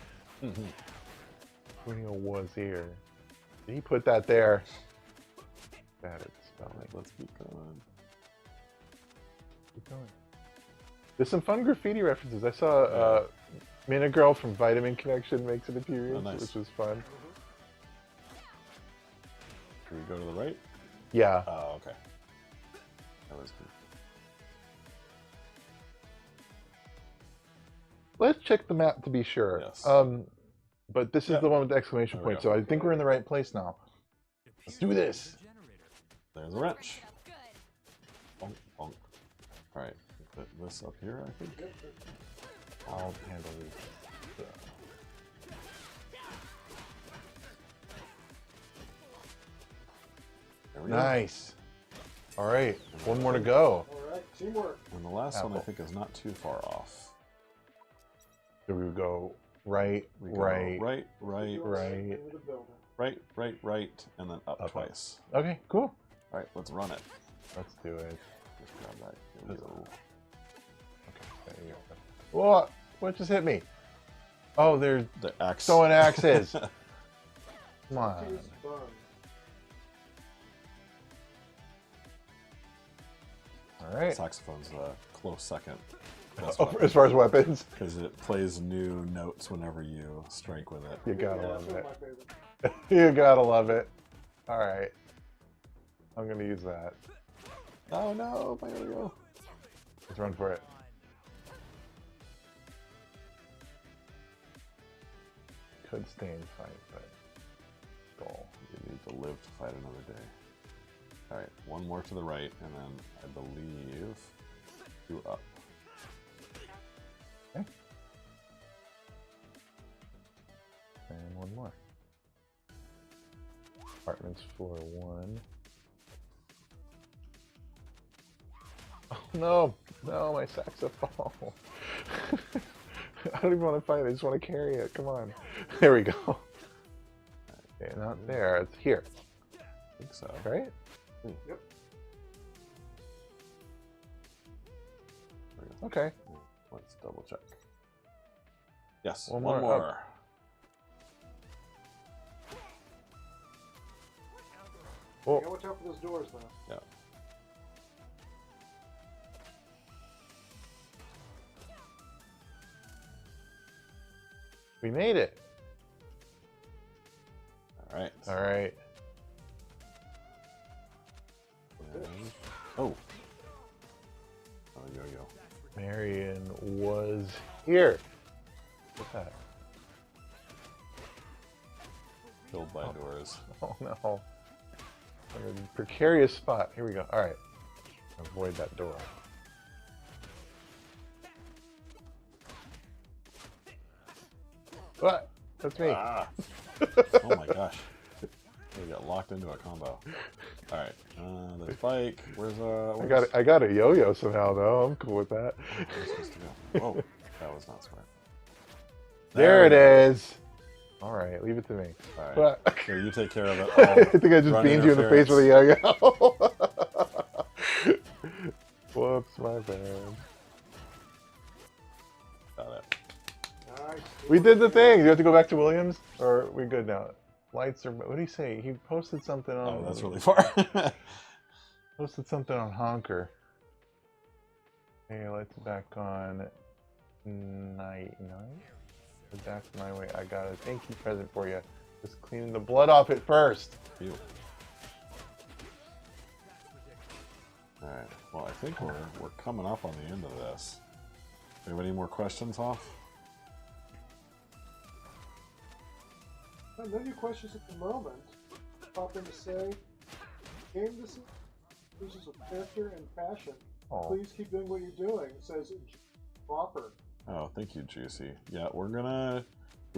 Kunio was here. He put that there. Bad at spelling. Let's keep going. Keep going. There's some fun graffiti references. I saw Mina Girl from Vitamin Connection makes an appearance, nice. which was fun. Should we go to the right? Yeah. Oh, okay. That was good. let's check the map to be sure. Yes. But this is Yep. the one with the exclamation There we point, go. so I think we're in the right place now. Let's do this. There's a wrench. Bonk, bonk. Alright, put this up here, I think. I'll handle this. There we go. Nice. All right, one more to go. All right, teamwork. And the last one I Apple. think is not too far off. So we would go right, We go right, right, right, right. Into the building. right, and then up Up. twice. Okay, cool. Alright, let's run it. Let's do it. Just grab that. Here we go. Okay, there you go. Whoa, what just hit me? Oh, they're The axe. throwing axes. Come on. Use fun. All right. Saxophone's a close second. As far as weapons, Because it plays new notes whenever you strike with it. you gotta Yeah, love that's one it. of my favorites. You gotta love it. All right. I'm gonna use that. Oh no, there we go. Let's run for it. Could stay and fight, but goal. You need to live to fight another day. Alright, one more to the right, and then I believe 2 up. Okay. And one more. Apartments floor 1. Oh no, no, my saxophone. I don't even want to fight it, I just want to carry it. Come on. There we go. Okay, not there, it's here. I think so. Right? Yep. There we go. Okay. Let's double check. Yes, One one more more. Oh, Yeah, watch out for those doors now. Yeah. we made it. Alright. All right. Oh. Oh, yo-yo. Marion was here. What's that? Killed by doors. Oh no. I'm in a precarious spot. Here we go. All right. Avoid that door. What? That's me. Ah. Oh my gosh. We got locked into a combo. Alright. There's bike. Where's I got a yo-yo somehow though. I'm cool with that. Where's it supposed to go? Whoa. That was not smart. There it we go. is. All right, leave it to me. Alright. What? Here, you take care of it. I think I just run beamed you in the face with a yo-yo. Whoops, my bad. Got it. Nice. We did the thing. Do you have to go back to Williams, or are we good now? Lights are. What do you say? He posted something on. Oh, that's really far. Posted something on Honker. Hey, lights back on. Night. Back my way. I got a thank you present for you. Just cleaning the blood off it first. Ew. Alright. Well, I think we're coming up on the end of this. Do you have any more questions off? No new questions at the moment. Pop in to say, game this uses with character and passion. Oh, Please keep doing what you're doing, says Bopper. Oh, thank you, Juicy. Yeah, we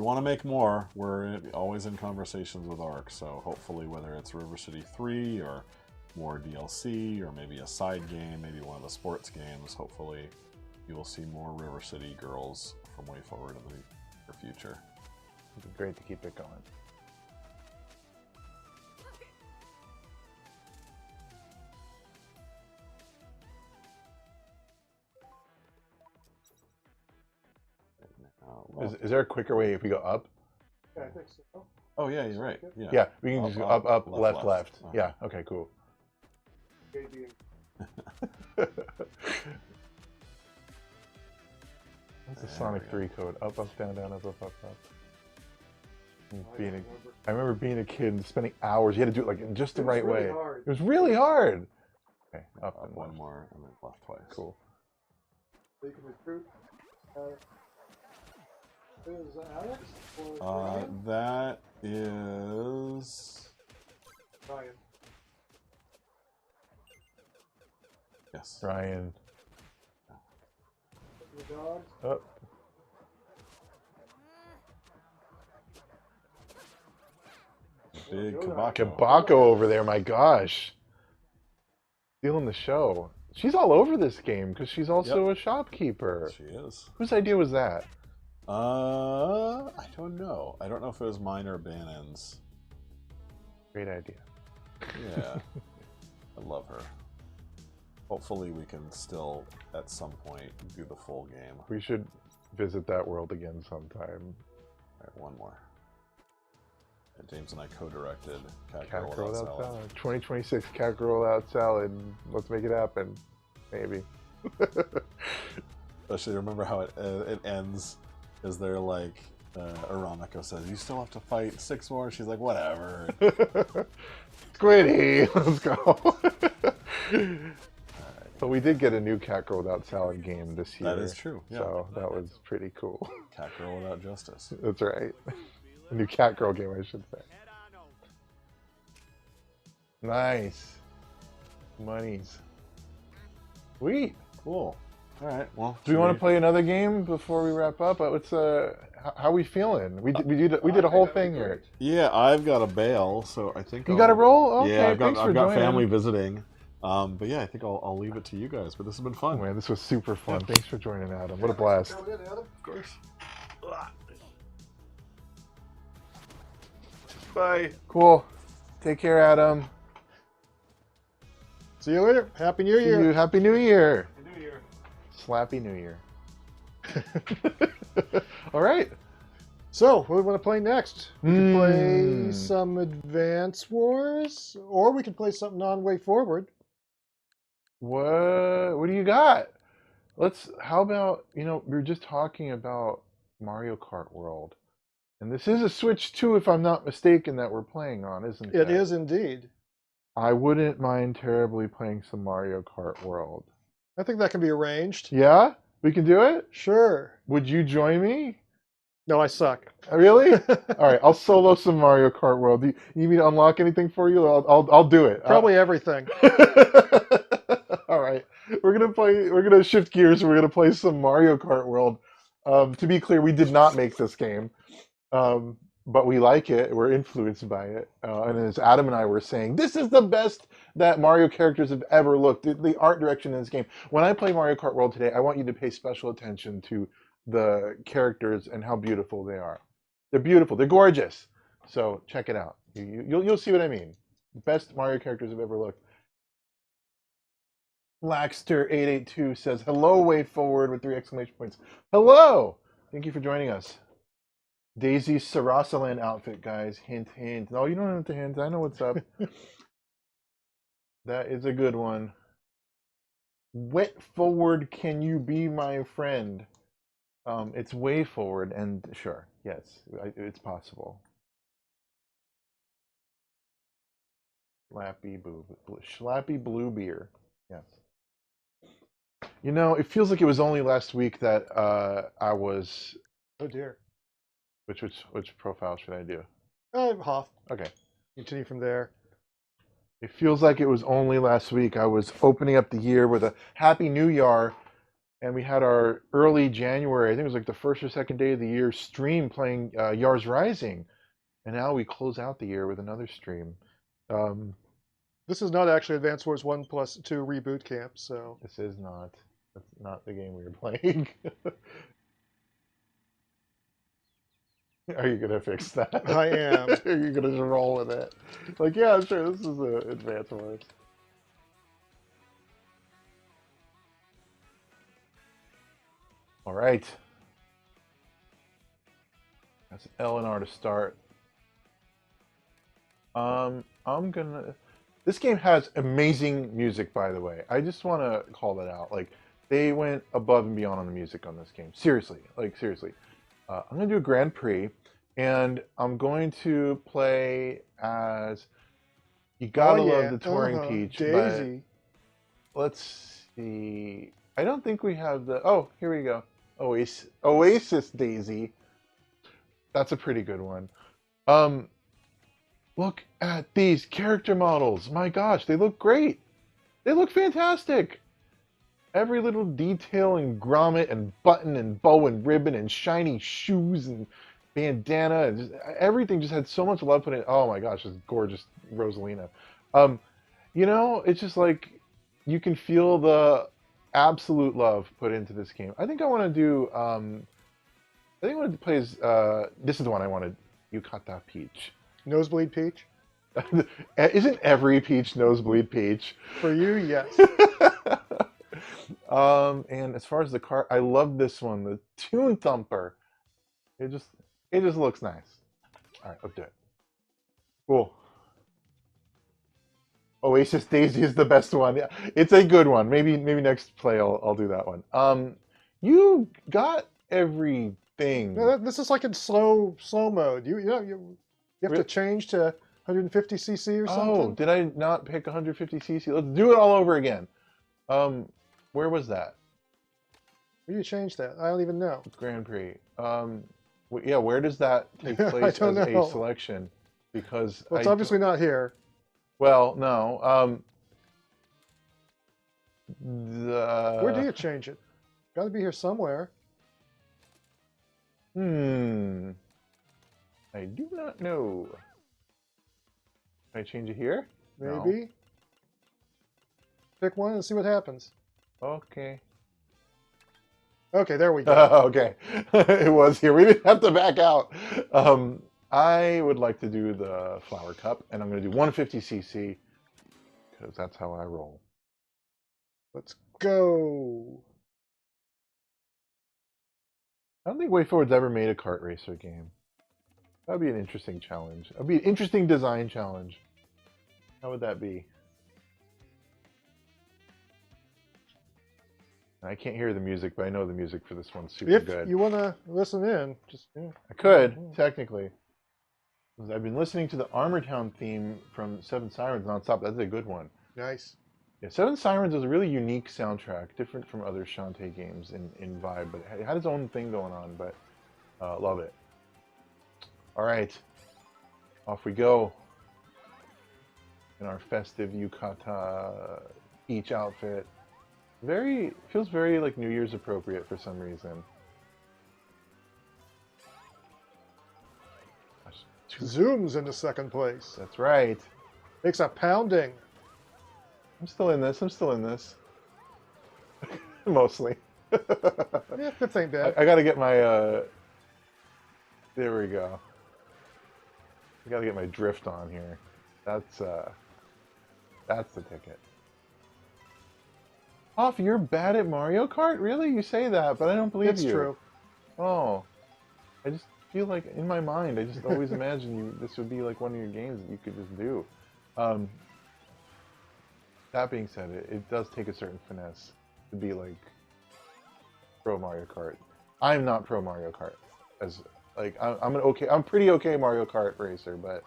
want to make more. We're always in conversations with ARC, so hopefully whether it's River City 3 or more DLC or maybe a side game, maybe one of the sports games, hopefully you will see more River City girls from WayForward in the near future. it'd be great to keep it going. Is there a quicker way if we go up? Yeah, I think so. Oh yeah, you're right. Yeah, Yeah, we can just go up, left. Uh-huh. Yeah, okay, cool. Maybe What's the There Sonic we 3 code? Up, down, up, up. And I being don't a, remember. I remember being a kid and spending hours. You had to do it like in just the It was right really way. hard. It was really hard. Okay, up and one left. more and then left twice. Cool. So you can recruit. Is Alex or That is... Ryan? Yes. Ryan. Your dog? Oh. Big Go Kabako. Kabako over there, my gosh. Stealing the show. She's all over this game because she's also a shopkeeper. She is. Whose idea was that? I don't know. I don't know if it was mine or Bannon's. Great idea. Yeah. I love her. Hopefully we can still, at some point, do the full game. We should visit that world again sometime. Alright, one more. And James and I co-directed Cat Cat Girl Girl Without Without Salad. Salad. 2026 Cat Girl Without Salad. Let's make it happen. Maybe. Especially remember how it ends, is there like, Aramiko says, you still have to fight 6 more? She's like, whatever. Squiddy! Let's go. But we did get a new Cat Girl Without Salad game this year. That is true, yeah. So that was pretty cool. Cat Girl Without Justice. That's right. A new Cat Girl game, I should say. Head on over. Nice. Monies. Sweet. Cool. Alright, well. Do we want to play another game before we wrap up? What's how we feeling? We did a whole thing here. Yeah, I've got a bail, so I think You got a roll? Okay, yeah, I've thanks got for joining. family visiting. But yeah, I think I'll leave it to you guys. But this has been fun. Oh, man, this was super fun. Thanks for joining, Adam. What a blast. Of course. Bye. Cool. Take care, Adam. See you later. Happy New See Year. you. Happy New Year. New Year. Slappy New Year. All right. So, what do we want to play next? We could play Hmm. some Advance Wars, or we could play something on WayForward. What do you got? How about, we were just talking about Mario Kart World. And this is a Switch 2, if I'm not mistaken, that we're playing on, isn't it? It is indeed. I wouldn't mind terribly playing some Mario Kart World. I think that can be arranged. Yeah? We can do it? Sure. Would you join me? No, I suck. Really? All right, I'll solo some Mario Kart World. Do you need me to unlock anything for you? I'll do it. Probably everything. All right, we're gonna shift gears. We're gonna play some Mario Kart World. To be clear, we did not make this game, but we like it. We're influenced by it, and as Adam and I were saying, this is the best that Mario characters have ever looked. The art direction in this game. When I play Mario Kart World today, I want you to pay special attention to the characters and how beautiful they are. They're beautiful. They're gorgeous. So check it out. You'll see what I mean. Best Mario characters have ever looked. Laxter882 says, hello, WayForward, with 3 exclamation points. Hello! Thank you for joining us. Daisy's Sarasaland outfit, guys. Hint, hint. No, you don't have to hint. I know what's up. That is a good one. Wet forward, can you be my friend? It's WayForward, and sure, yes, it's possible. Schlappy Blue Beer, yes. It feels like it was only last week that I was. Oh dear. Which profile should I do? Hoff. Okay. Continue from there. It feels like it was only last week I was opening up the year with a Happy New Year, and we had our early January, I think it was like the first or second day of the year, stream playing Yars Rising, and now we close out the year with another stream. This is not actually Advance Wars 1+2 Reboot Camp, so... This is not. That's not the game we were playing. Are you gonna fix that? I am. Are you gonna just roll with it? Like, yeah, sure, this is a Advance Wars. All right. That's L and R to start. This game has amazing music, by the way. I just want to call that out. Like, they went above and beyond on the music on this game. Seriously, like seriously. I'm gonna do a Grand Prix, and I'm going to play as. You gotta love the Touring Peach. Daisy. Let's see. I don't think we have the. Oh, here we go. Oasis Daisy. That's a pretty good one. Look at these character models. My gosh, they look great. They look fantastic. Every little detail and grommet and button and bow and ribbon and shiny shoes and bandana and just, everything just had so much love put in. Oh my gosh, this gorgeous Rosalina. You know, it's just like you can feel the absolute love put into this game. I think I want to do. I think I want to play as. This is the one I wanted. Yukata Peach. Nosebleed Peach? Isn't every Peach Nosebleed Peach? For you, yes. And as far as the car, I love this one, the Tune Thumper. It just looks nice. All right, let's do it. Cool. Oasis Daisy is the best one. Yeah, it's a good one. Maybe next play I'll do that one. You got everything. No, this is like in slow mode. You have to change to 150cc or something. Oh, did I not pick 150cc? Let's do it all over again. Where was that? Where do you change that? I don't even know. Grand Prix. Yeah, where does that take place I as don't know. a selection? Because Well, it's obviously not here. Well, no. Where do you change it? Got to be here somewhere. I do not know. Can I change it here? Maybe. No. Pick one and see what happens. Okay. Okay, there we go. Okay. It was here. We didn't have to back out. I would like to do the Flower Cup, and I'm going to do 150cc because that's how I roll. Let's go. I don't think WayForward's ever made a kart racer game. That would be an interesting challenge. That would be an interesting design challenge. How would that be? I can't hear the music, but I know the music for this one's super If good. you want to listen in, just I could, technically. I've been listening to the Armor Town theme from Seven Sirens nonstop. That's a good one. Nice. Yeah, Seven Sirens is a really unique soundtrack, different from other Shantae games in vibe, but it had its own thing going on, but love it. All right, off we go in our festive yukata peach outfit. Feels very like New Year's appropriate for some reason. Zooms into second place. That's right. Makes a pounding. I'm still in this. Mostly. Yeah, this ain't bad. I gotta get my, there we go. I gotta get my drift on here. That's the ticket. Off, you're bad at Mario Kart? Really? You say that, but I don't believe It's you. true. Oh. I just feel like, in my mind, I just always imagine this would be like one of your games that you could just do. That being said, it does take a certain finesse to be like pro Mario Kart. I'm not pro Mario Kart. As like I'm pretty okay Mario Kart racer, but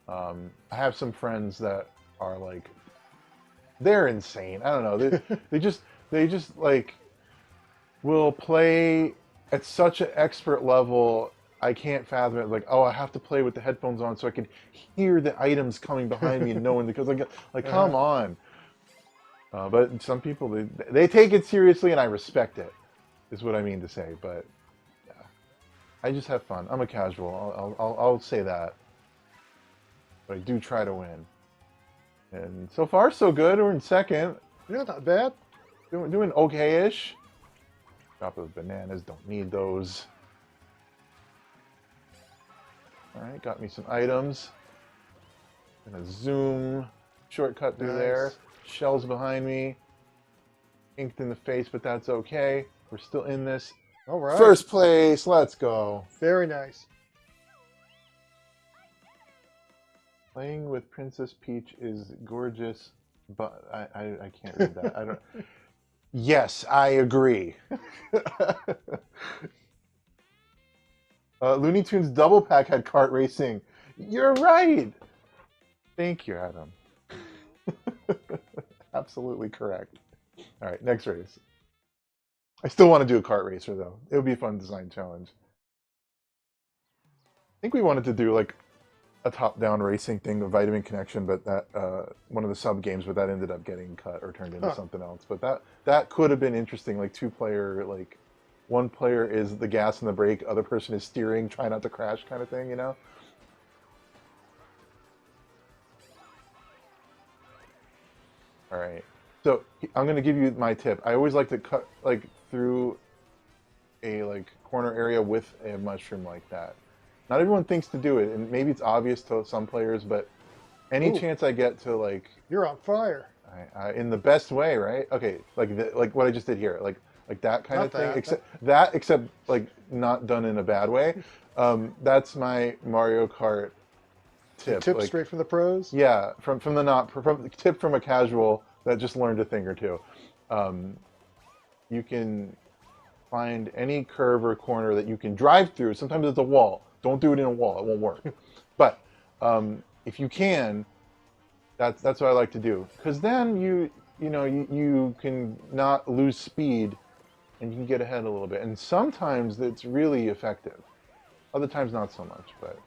I have some friends that are like they're insane. I don't know. They just like will play at such an expert level. I can't fathom it. Like, oh, I have to play with the headphones on so I can hear the items coming behind me and knowing because like come on. But some people they take it seriously and I respect it. Is what I mean to say. But yeah, I just have fun. I'm a casual. I'll say that. But I do try to win. And so far, so good. We're in second. Yeah, not bad. Doing okay-ish. Drop those bananas. Don't need those. All right, got me some items. Gonna zoom, shortcut through there. Shells behind me. Inked in the face, but that's okay. We're still in this. All right. First place. Let's go. Very nice. Playing with Princess Peach is gorgeous, but I can't read that. I don't. Yes, I agree. Looney Tunes Double Pack had kart racing. You're right. Thank you, Adam. Absolutely correct. All right, next race. I still want to do a kart racer though. It would be a fun design challenge. think we wanted to do like a top-down racing thing, the Vitamin Connection, but that one of the sub games, but that ended up getting cut or turned into something else. But that could have been interesting, like 2-player, like one player is the gas and the brake, other person is steering, try not to crash, kind of thing, you know. All right, so I'm gonna give you my tip. I always like to cut like through a like corner area with a mushroom like that. Not everyone thinks to do it, and maybe it's obvious to some players, but any chance I get to like... You're on fire. in the best way, right? Okay, like what I just did here, like that kind Not of thing. that. Except like not done in a bad way. That's my Mario Kart tip. Tip like, straight from the pros. Yeah, from tip from a casual that just learned a thing or two. You can find any curve or corner that you can drive through. Sometimes it's a wall. Don't do it in a wall; it won't work. But if you can, that's what I like to do. Because then you can not lose speed, and you can get ahead a little bit. And sometimes it's really effective. Other times not so much. But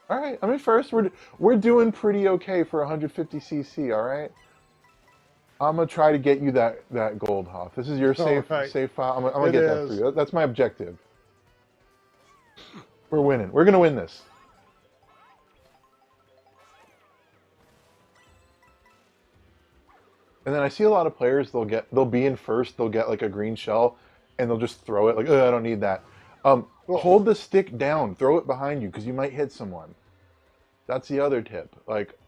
all right, I'm in first. We're doing pretty okay for 150cc. All right. I'm gonna try to get you that gold, Hoff. This is your safe file. I'm gonna get that for you. That's my objective. We're winning. We're gonna win this. And then I see a lot of players. They'll be in first. They'll get like a green shell, and they'll just throw it like, oh, I don't need that. Hold the stick down. Throw it behind you because you might hit someone. That's the other tip. Like,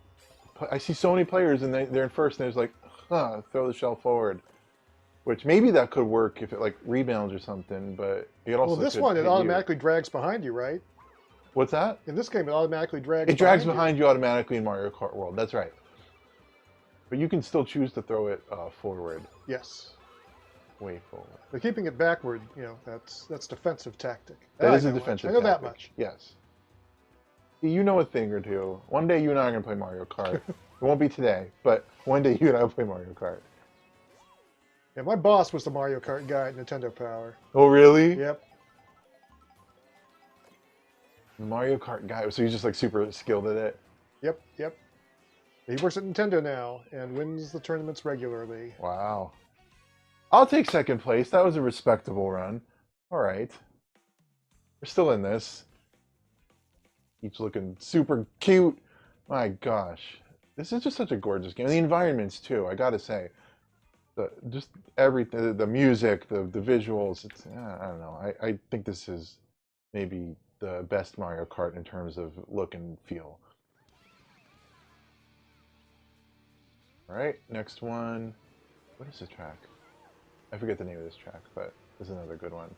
I see so many players and they're in first, and they're just like, throw the shell forward. Which maybe that could work if it like rebounds or something, but it also this one it automatically drags behind you, right? What's that? In this game, it automatically drags. It drags behind you automatically in Mario Kart World. That's right. But you can still choose to throw it forward. Yes. Way forward. But keeping it backward, that's defensive tactic. That is a defensive tactic. I know that much. Yes. You know a thing or two. One day you and I are going to play Mario Kart. It won't be today, but one day you and I will play Mario Kart. Yeah, my boss was the Mario Kart guy at Nintendo Power. Oh, really? Yep. The Mario Kart guy. So he's just like super skilled at it? Yep. He works at Nintendo now and wins the tournaments regularly. Wow. I'll take second place. That was a respectable run. All right. We're still in this. Each looking super cute. My gosh. This is just such a gorgeous game. And the environments, too, I gotta say. Just everything, the music, the visuals. It's, I don't know. I think this is maybe the best Mario Kart in terms of look and feel. All right, next one. What is this track? I forget the name of this track, but this is another good one.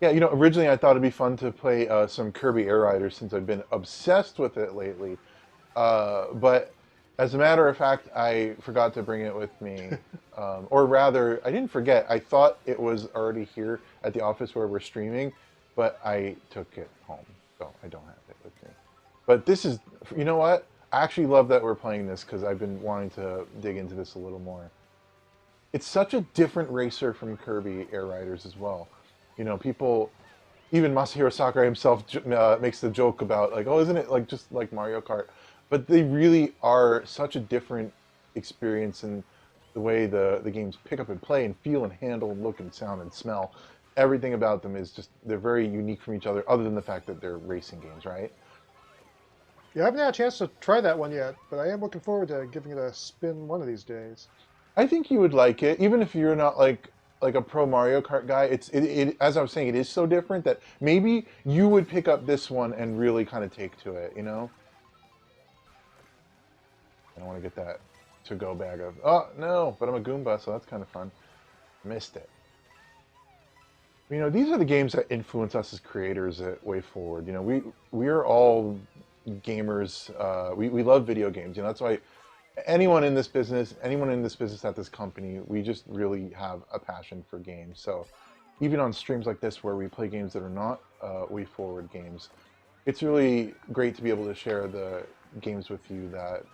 Yeah, originally I thought it'd be fun to play some Kirby Air Riders since I've been obsessed with it lately. But as a matter of fact, I forgot to bring it with me. Or rather, I didn't forget. I thought it was already here at the office where we're streaming, but I took it home, so I don't have it with me. But this is, you know what? I actually love that we're playing this because I've been wanting to dig into this a little more. It's such a different racer from Kirby Air Riders as well. People, even Masahiro Sakurai himself makes the joke about like, oh, isn't it like just like Mario Kart? But they really are such a different experience in the way the games pick up and play and feel and handle and look and sound and smell. Everything about them is just, they're very unique from each other, other than the fact that they're racing games, right? Yeah, I haven't had a chance to try that one yet, but I am looking forward to giving it a spin one of these days. I think you would like it, even if you're not like a pro Mario Kart guy. It as I was saying, it is so different that maybe you would pick up this one and really kind of take to it, I don't want to get that to-go bag of, oh, no, but I'm a Goomba, so that's kind of fun. Missed it. These are the games that influence us as creators at WayForward. We are all gamers. We love video games. That's why anyone in this business at this company, we just really have a passion for games. So even on streams like this where we play games that are not WayForward games, it's really great to be able to share the games with you that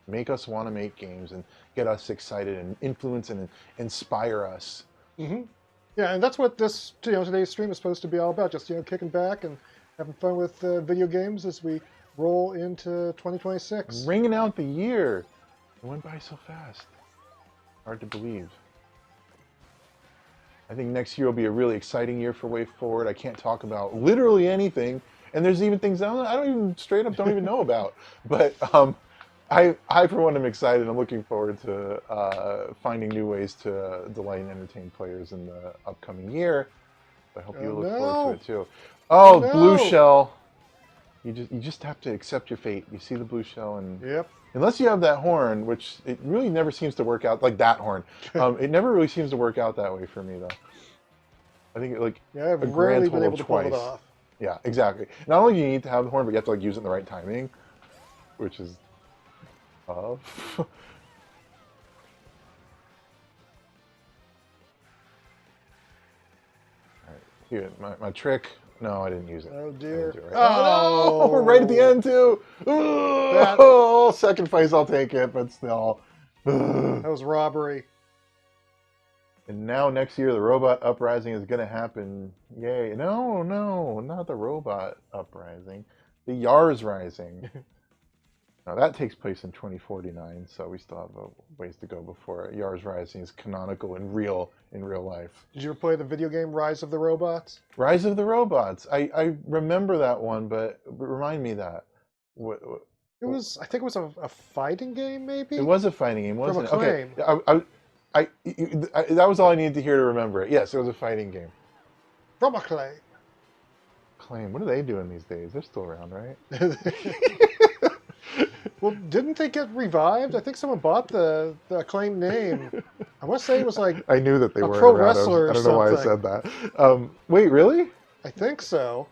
make us want to make games and get us excited and influence and inspire us. Mm-hmm. Yeah, and that's what this today's stream is supposed to be all about. Just kicking back and having fun with video games as we roll into 2026. Ringing out the year. It went by so fast. Hard to believe. I think next year will be a really exciting year for WayForward. I can't talk about literally anything, and there's even things I don't even straight up don't even know about. But I for one am excited. I'm looking forward to finding new ways to delight and entertain players in the upcoming year. I hope you look forward to it too. Oh, no. blue shell! You just have to accept your fate. You see the blue shell, and Yep. unless you have that horn, which it really never seems to work out like that horn. It never really seems to work out that way for me though. I think Yeah, I've a rarely grand been total able to pull it twice. off. Yeah, exactly. Not only do you need to have the horn, but you have to use it in the right timing, which is tough. Alright, here, my trick. No, I didn't use it. Oh I dear. didn't do it right. Oh no! Right at the end too. Oh, second place, I'll take it, but still. That was robbery. And now next year the robot uprising is going to happen. Yay. No, not the robot uprising. The Yars Rising. Now that takes place in 2049, so we still have a ways to go before Yars Rising is canonical and real in real life. Did you ever play the video game Rise of the Robots? Rise of the Robots. I remember that one, but remind me that. What, It was, I think it was a fighting game, maybe? it was a fighting game, wasn't it? Acclaim. Okay. That was all I needed to hear to remember it. Yes, it was a fighting game. From Acclaim. Claim. What are they doing these days? They're still around, right? Well, didn't they get revived? I think someone bought the Acclaim name. I want to say it was like, I knew that they a weren't pro around. wrestler or I don't know why I said that. Wait, really? I think so.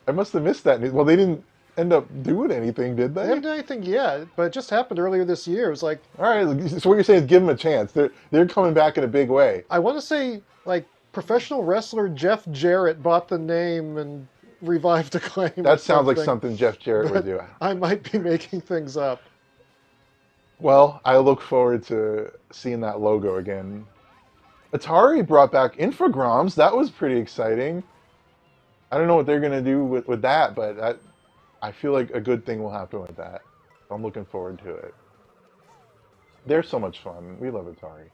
I must have missed that news. Well, they didn't end up doing anything, did They they? haven't done anything yet, but it just happened earlier this year. It was like, All right. So what you're saying is give them a chance. They're coming back in a big way. I want to say, like, professional wrestler Jeff Jarrett bought the name and revived Acclaim. That sounds like something Jeff Jarrett would do. I might be making things up. Well, I look forward to seeing that logo again. Atari brought back Infogrames. That was pretty exciting. I don't know what they're going to do with that, but I feel like a good thing will happen with that. I'm looking forward to it. They're so much fun. We love Atari.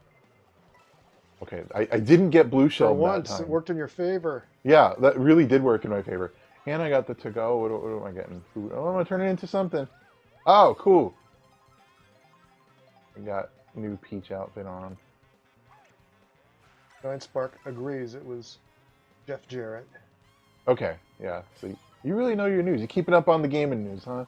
Okay, I didn't get blue For shell that once, time. it worked in your favor. Yeah, that really did work in my favor. And I got the to-go. What am I getting? Food. Oh, I'm going to turn it into something. Oh, cool. I got new Peach outfit on. Giant Spark agrees it was Jeff Jarrett. Okay, yeah. So you really know your news. You keep it up on the gaming news, huh?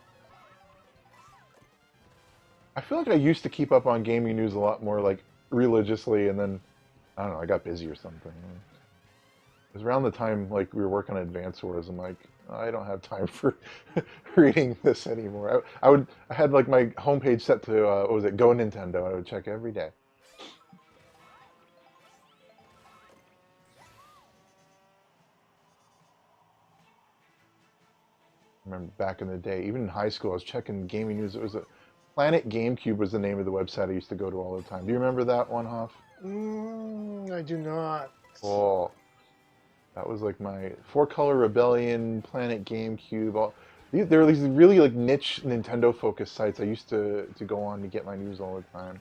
I feel like I used to keep up on gaming news a lot more, like, religiously, and then, I don't know, I got busy or something. It was around the time, like, we were working on Advance Wars. I'm like, I don't have time for reading this anymore. I had, like, my homepage set to, what was it, Go Nintendo. I would check every day. I remember back in the day, even in high school, I was checking gaming news. It was Planet GameCube was the name of the website I used to go to all the time. Do you remember that one, Hoff? I do not. Oh, that was like my Four Color Rebellion, Planet GameCube. There were these really like niche Nintendo-focused sites I used to go on to get my news all the time.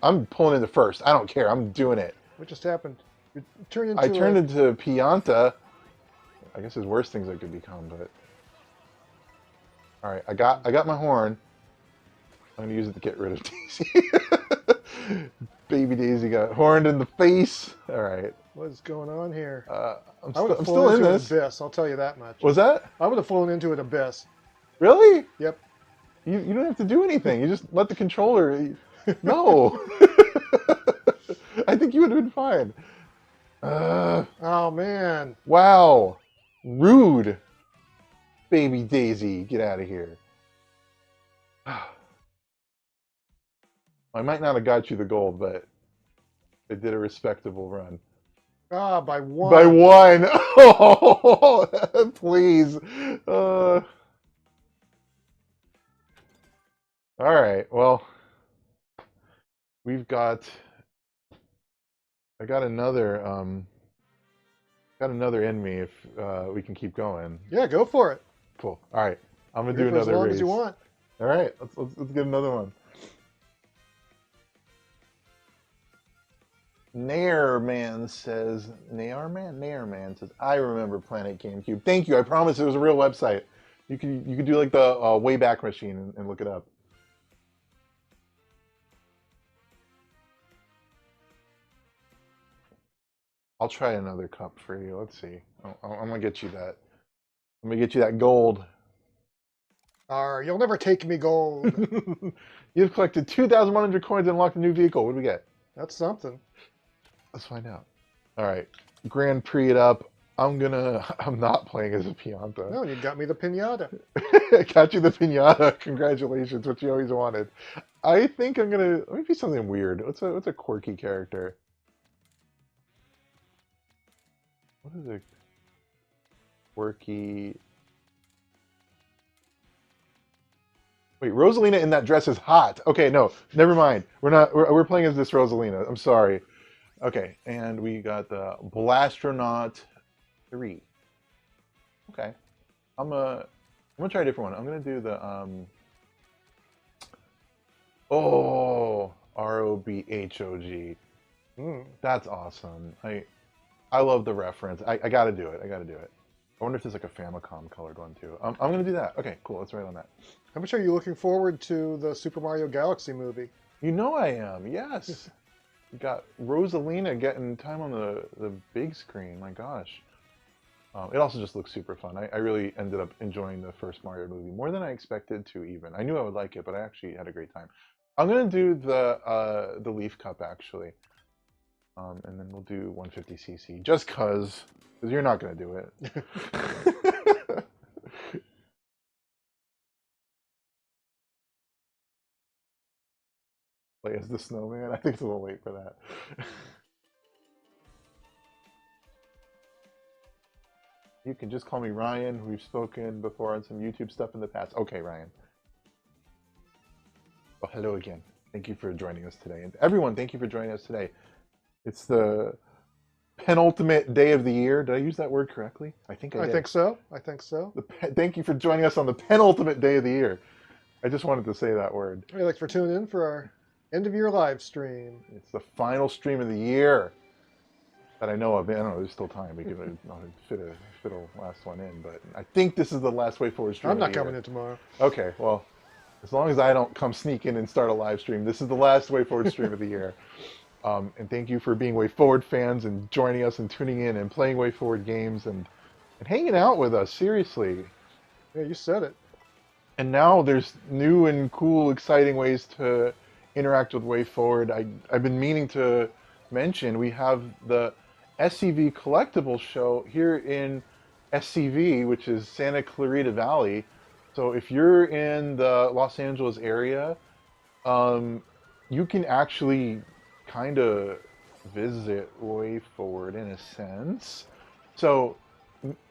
I'm pulling into first. I don't care. I'm doing it. What just happened? You turned into I turned into Pianta. I guess there's worse things I could become, but all right. I got my horn. I'm gonna use it to get rid of Daisy. Baby Daisy got horned in the face. All right. What is going on here? I'm I would have still flown in into this. an abyss, I'll tell you that much. Was that I would have flown into an abyss. really? Yep. You don't have to do anything. You just let the controller. No. I think you would have been fine. Oh, man. Wow. Rude. Baby Daisy, get out of here. I might not have got you the gold, but they did a respectable run. Ah, by one. By one. Oh, please. All All right. Well, we've got. I got another. Got another in me. If we can keep going. Yeah, go for it. Cool. All right. I'm gonna Here do for as another long race. as you want. All right. Let's get another one. Nairman says, Nairman says, I remember Planet GameCube. Thank you. I promise it was a real website. You could do like the Wayback Machine and look it up. I'll try another cup for you. Let's see. I'm gonna get you that. I'm gonna get you that gold. You'll never take me gold. You've collected 2,100 coins and unlocked a new vehicle. What do we get? That's something. Let's find out. All right, Grand Prix it up. I'm not playing as a Pianta. No, you got me the pinata. I got you the pinata. Congratulations, what you always wanted. I think I'm gonna let me be something weird. What's a quirky character? What is a quirky? Wait, Rosalina in that dress is hot. Okay, no, never mind. We're playing as this Rosalina. I'm sorry. Okay, and we got the Blastronaut 3. Okay, I'm gonna try a different one. I'm gonna do the ROBHOG. That's awesome. I love the reference. I gotta do it. I wonder if there's like a Famicom colored one too. I'm gonna do that. Okay, cool. Let's write on that. How much are you looking forward to the Super Mario Galaxy movie? You know I am. Yes. We got Rosalina getting time on the big screen. My gosh. It also just looks super fun. I really ended up enjoying the first Mario movie more than I expected to even. I knew I would like it, but I actually had a great time. I'm gonna do the Leaf Cup actually. And then we'll do 150cc just because you're not gonna do it. Play as the snowman. I think it's a little late for that. You can just call me Ryan. We've spoken before on some YouTube stuff in the past. Okay, Ryan. Well, hello again. Thank you for joining us today. And everyone, thank you for joining us today. It's the penultimate day of the year. Did I use that word correctly? I think I did. I think so. Thank you for joining us on the penultimate day of the year. I just wanted to say that word. Hey, thanks for tuning in for our end of year live stream. It's the final stream of the year that I know of. I don't know, there's still time. We could fit a last one in, but I think this is the last WayForward stream. I'm not coming in tomorrow. Okay, well, as long as I don't come sneak in and start a live stream, this is the last WayForward stream of the year. And thank you for being WayForward fans and joining us and tuning in and playing WayForward games and hanging out with us, seriously. Yeah, you said it. And now there's new and cool, exciting ways to interact with WayForward. I've been meaning to mention we have the SCV Collectibles show here in SCV, which is Santa Clarita Valley. So if you're in the Los Angeles area, you can actually kind of visit WayForward in a sense. So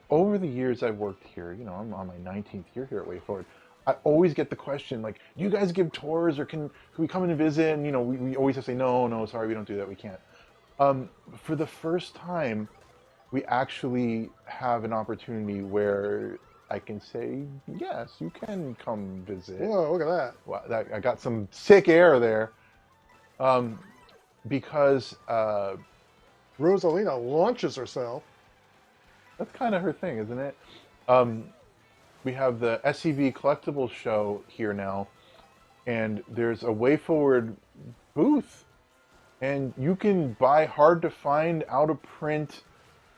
over the years I've worked here, you know, I'm on my 19th year here at WayForward. I always get the question like, do you guys give tours or can we come in and visit? And you know, we always have to say, no, sorry, we don't do that, we can't. For the first time, we actually have an opportunity where I can say, yes, you can come visit. Whoa, look at that. Wow, I got some sick air there. Because Rosalina launches herself. that's kind of her thing, isn't it? We have the SCV Collectibles show here now, and there's a WayForward booth, and you can buy hard to find, out of print,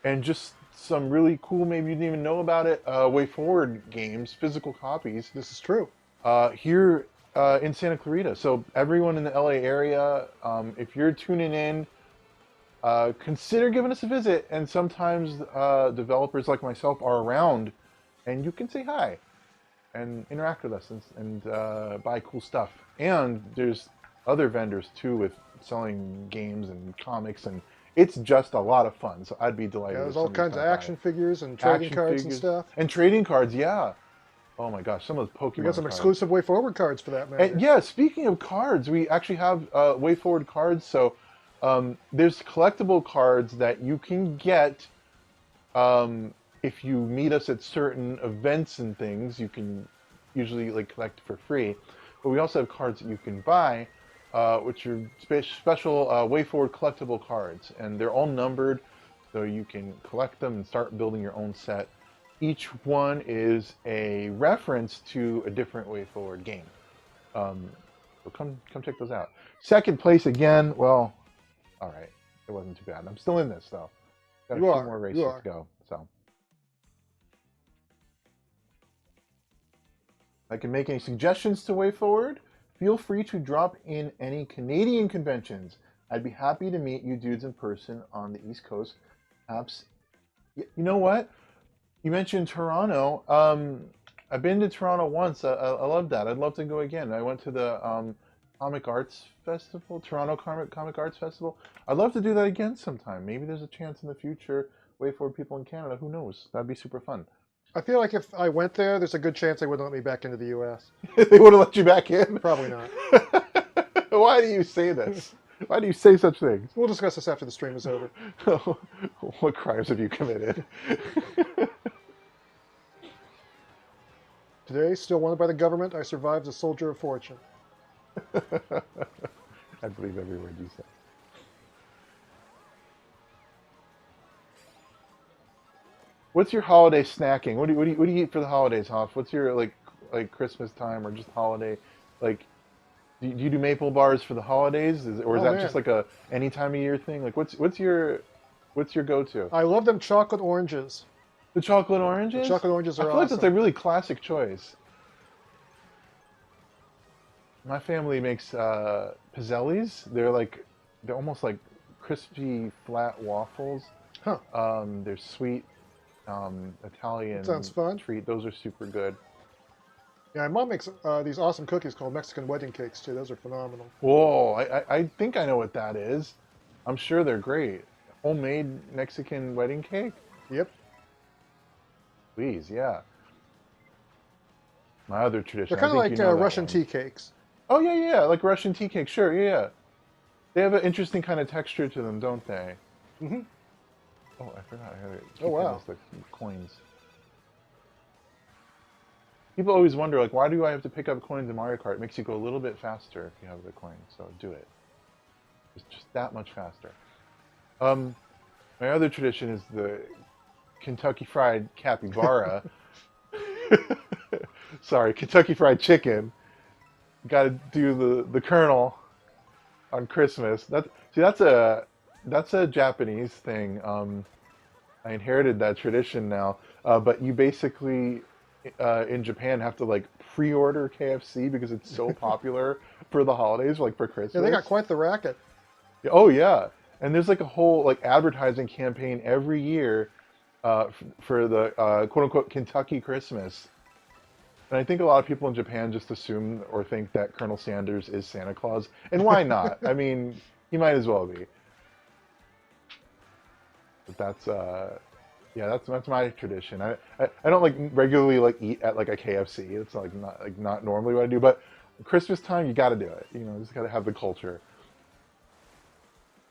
and just some really cool, maybe you didn't even know about it, WayForward games, physical copies. This is true. Here in Santa Clarita. So everyone in the LA area, if you're tuning in, consider giving us a visit. And sometimes developers like myself are around, and you can say hi and interact with us and buy cool stuff. And there's other vendors too with selling games and comics, and it's just a lot of fun. So I'd be delighted. Yeah, if there's all somebody kinds of stopped by. action figures and trading Action cards and figures stuff. And trading cards, yeah. Oh my gosh, some of those Pokemon We got some cards. exclusive WayForward cards for that matter. And yeah, speaking of cards, we actually have WayForward cards. So there's collectible cards that you can get if you meet us at certain events and things. You can usually like collect for free. But we also have cards that you can buy, which are special WayForward collectible cards, and they're all numbered, so you can collect them and start building your own set. Each one is a reference to a different WayForward game. So come check those out. Second place again. Well, all right, it wasn't too bad. I'm still in this though. Got a few more races to go. So I can make any suggestions to WayForward. Feel free to drop in any Canadian conventions. I'd be happy to meet you dudes in person on the East Coast. Perhaps, you know what? You mentioned Toronto. I've been to Toronto once. I love that. I'd love to go again. I went to the Comic Arts Festival, Toronto Comic Arts Festival. I'd love to do that again sometime. Maybe there's a chance in the future. WayForward people in Canada. Who knows? That'd be super fun. I feel like if I went there, there's a good chance they wouldn't let me back into the U.S. They wouldn't let you back in? Probably not. Why do you say this? Why do you say such things? We'll discuss this after the stream is over. What crimes have you committed? Today, still wanted by the government, I survived as a soldier of fortune. I believe every word you say. What's your holiday snacking? What do you eat for the holidays, Hoff? What's your like Christmas time or just holiday? Like, do you do maple bars for the holidays, or is that just like a any time of year thing? Like, what's your go-to? I love them chocolate oranges. The chocolate oranges? The chocolate oranges are I feel awesome. like that's a really classic choice. My family makes pizzellis. They're almost like crispy flat waffles. Huh. They're sweet Italian That sounds fun. treat. Those are super good. Yeah, my mom makes these awesome cookies called Mexican wedding cakes too. Those are phenomenal. Whoa, I think I know what that is. I'm sure they're great. Homemade Mexican wedding cake? Yep. Please, yeah. My other tradition. They're kind of like Russian tea cakes. Oh, yeah, like Russian tea cake. Sure, yeah. They have an interesting kind of texture to them, don't they? Mm-hmm. Oh, I forgot. I had to Oh, wow. the coins. People always wonder, like, why do I have to pick up coins in Mario Kart? It makes you go a little bit faster if you have the coins, so do it. It's just that much faster. My other tradition is the Kentucky Fried Capybara. Sorry, Kentucky Fried Chicken. Got to do the Colonel on Christmas. That's a Japanese thing. I inherited that tradition now, but you basically in Japan have to like pre-order KFC because it's so popular for the holidays, like for Christmas. Yeah, they got quite the racket. Oh yeah, and there's like a whole like advertising campaign every year for the quote-unquote Kentucky Christmas. And I think a lot of people in Japan just assume or think that Colonel Sanders is Santa Claus, and why not? I mean, he might as well be. But that's my tradition. I don't like regularly like eat at like a KFC. It's like not normally what I do, but Christmas time you got to do it. You know, just got to have the culture.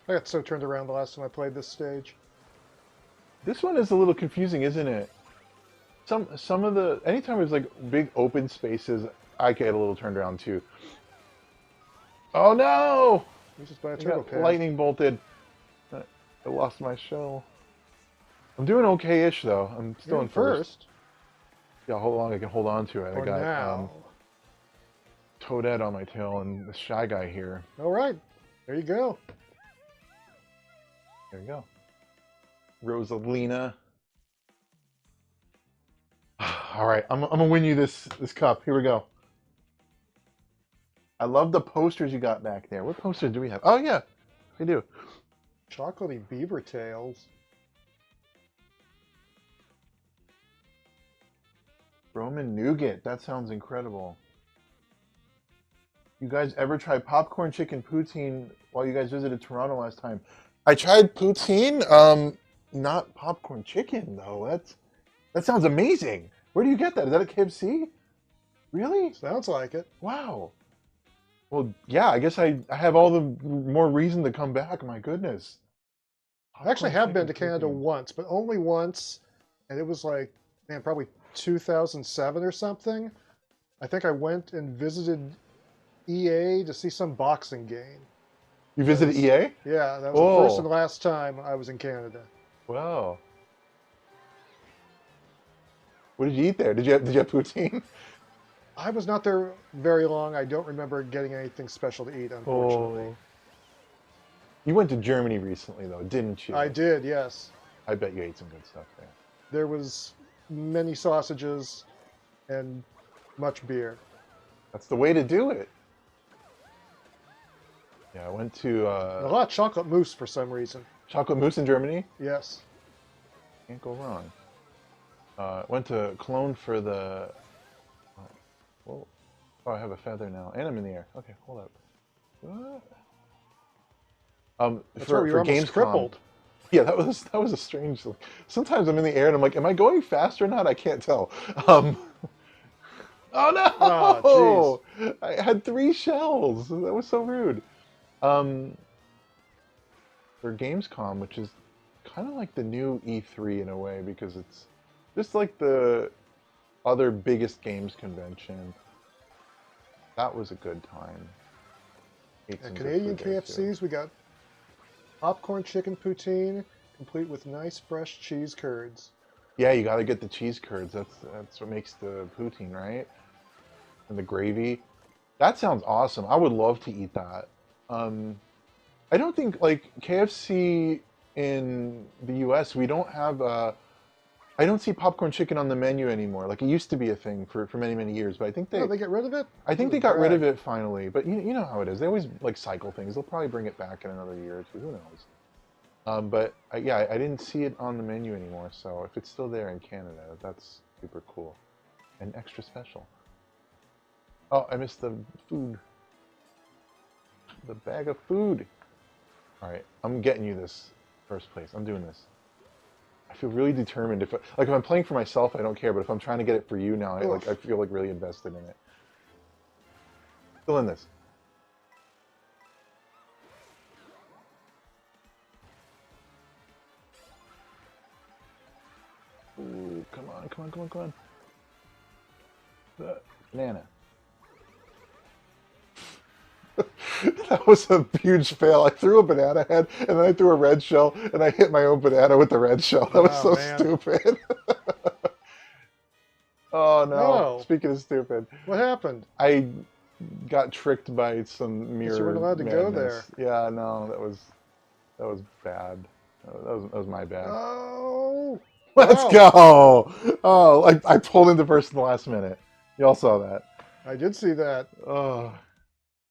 I got so turned around the last time I played this stage. This one is a little confusing, isn't it? Some of the anytime there's like big open spaces, I get a little turned around too. Oh no! This is by a I turbo got pad. lightning bolted. I lost my shell. I'm doing okay-ish though. I'm still in first. Yeah, hold on. I can hold on to it. I got now. Toadette on my tail and the Shy Guy here. All right, there you go. There you go. Rosalina. All right, I'm gonna win you this cup. Here we go. I love the posters you got back there. What posters do we have? Oh yeah, we do. Chocolatey beaver tails. Roman nougat. That sounds incredible. You guys ever try popcorn chicken poutine while you guys visited Toronto last time? I tried poutine. Not popcorn chicken though. That sounds amazing. Where do you get that? Is that at KFC? Really? Sounds like it. Wow. Well, yeah, I guess I have all the more reason to come back. My goodness. I actually Popcorn have been to chicken Canada poutine. once, but only once, and it was like, man, probably 2007 or something. I think I went and visited EA to see some boxing game. You visited EA? Yeah, that was the first Oh. and last time I was in Canada. Wow. What did you eat there? Did you have poutine? I was not there very long. I don't remember getting anything special to eat, unfortunately. Oh. You went to Germany recently, though, didn't you? I did, yes. I bet you ate some good stuff there. There was many sausages and much beer. That's the way to do it. Yeah, I went to And a lot of chocolate mousse for some reason. chocolate mousse in Germany. Yes. Can't go wrong. Went to Cologne for the. Oh, I have a feather now, and I'm in the air. Okay, hold up. What? That's where you're almost crippled. Yeah, that was a strange. Sometimes I'm in the air and I'm like, am I going fast or not? I can't tell. Oh no! Oh, I had 3 shells. That was so rude. For Gamescom, which is kind of like the new E3 in a way, because it's just like the other biggest games convention. That was a good time. Ate some At good Canadian food there, too. KFCs, we got popcorn chicken poutine, complete with nice fresh cheese curds. Yeah, you got to get the cheese curds. That's what makes the poutine, right? And the gravy. That sounds awesome. I would love to eat that. I don't think like KFC in the US, we don't have I don't see popcorn chicken on the menu anymore. Like it used to be a thing for many, many years, but I think They get rid of it? I think What a they got rid of drag. it finally. But you know how it is. They always like cycle things. They'll probably bring it back in another year or two. Who knows? But yeah, I didn't see it on the menu anymore. So if it's still there in Canada, that's super cool and extra special. Oh, I missed the food. The bag of food. All right, I'm getting you this first place. I'm doing this. I feel really determined. If I'm playing for myself, I don't care. But if I'm trying to get it for you now, I feel like really invested in it. Still in this. Ooh, come on, come on, come on, come on. Banana. That was a huge fail. I threw a banana head, and then I threw a red shell, and I hit my own banana with the red shell. That was Oh, so man. stupid. Oh, no. No. Speaking of stupid, What happened? I got tricked by some mirror. you weren't allowed to go madness. Yeah, no, that was bad. That was my bad. Oh! Let's wow. go! Oh, I pulled into first in the last minute. Y'all saw that. I did see that. Oh.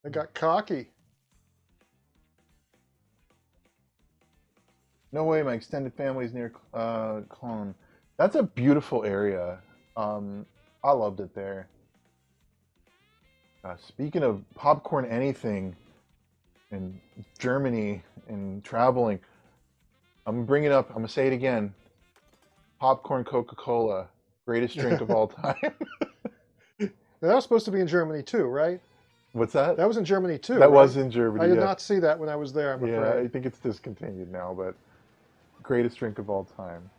I got cocky. No way, my extended family's near Cologne. That's a beautiful area. I loved it there. Speaking of popcorn anything in Germany and traveling, I'm going to say it again. Popcorn Coca-Cola, greatest drink of all time. Now, that was supposed to be in Germany too, right? What's that? That was in Germany too. That right? was in Germany. I did yeah. not see that when I was there, I'm Yeah, I afraid. think it's discontinued now, but greatest drink of all time.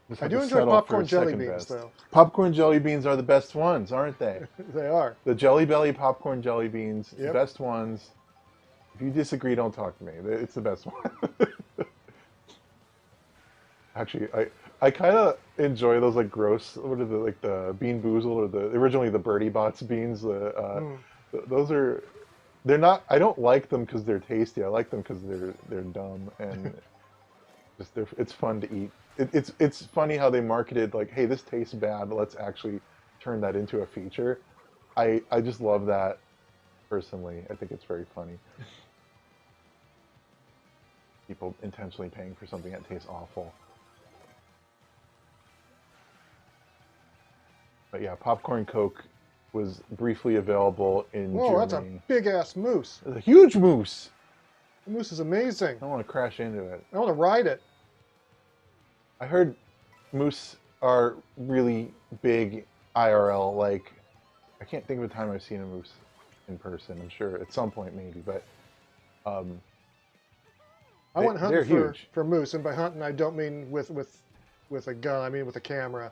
Just I have do to enjoy settle for popcorn jelly second beans, best. though. Popcorn jelly beans are the best ones, aren't they? They are. The Jelly Belly popcorn jelly beans, the Yep. best ones. If you disagree, don't talk to me. It's the best one. Actually, I kind of enjoy those like gross. What are the Bean Boozled or originally the Birdie Bots beans? Those are. They're not. I don't like them because they're tasty. I like them because they're dumb and it's fun to eat. It's funny how they marketed like, hey, this tastes bad. Let's actually turn that into a feature. I just love that personally. I think it's very funny. People intentionally paying for something that tastes awful. But yeah, Popcorn Coke was briefly available in Whoa, that's a Germany. big-ass moose. It's a huge moose. The moose is amazing. I want to crash into it. I want to ride it. I heard moose are really big IRL. Like, I can't think of a time I've seen a moose in person. I'm sure at some point maybe, but I went they're hunting huge. for moose, and by hunting I don't mean with a gun. I mean with a camera.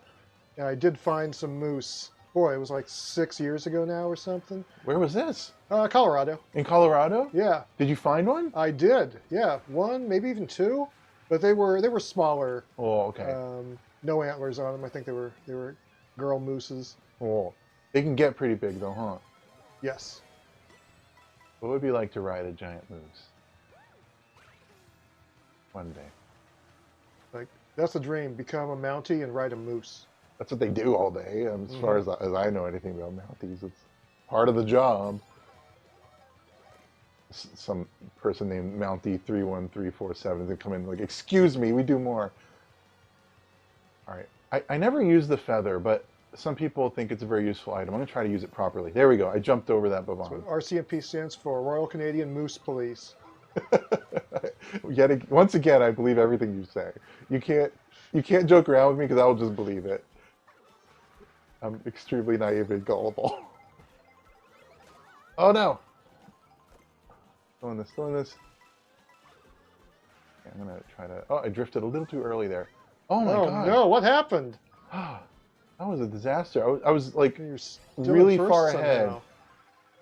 And I did find some moose. Boy, it was like 6 years ago now or something. Where was this? Colorado. In Colorado? Yeah, Did you find one? I did. Yeah, one, maybe even two, but they were smaller. Oh, okay. No antlers on them. I think they were girl mooses. Oh, they can get pretty big though, huh? Yes. What would it be like to ride a giant moose? One day. Like, that's the dream. Become a Mountie and ride a moose. That's what they do all day. As far as I know anything about Mounties, it's part of the job. Some person named Mountie 31347 is gonna come in like, excuse me, we do more. All right, I never use the feather, but some people think it's a very useful item. I'm gonna try to use it properly. There we go. I jumped over that That's Bavon. what RCMP stands for, Royal Canadian Moose Police. Once again, I believe everything you say. You can't joke around with me because I'll just believe it. I'm extremely naive and gullible. Oh no! Still in this. Okay, I'm gonna try to. Oh, I drifted a little too early there. Oh my god! No! What happened? That was a disaster. I was like You're still really in first far somehow. ahead.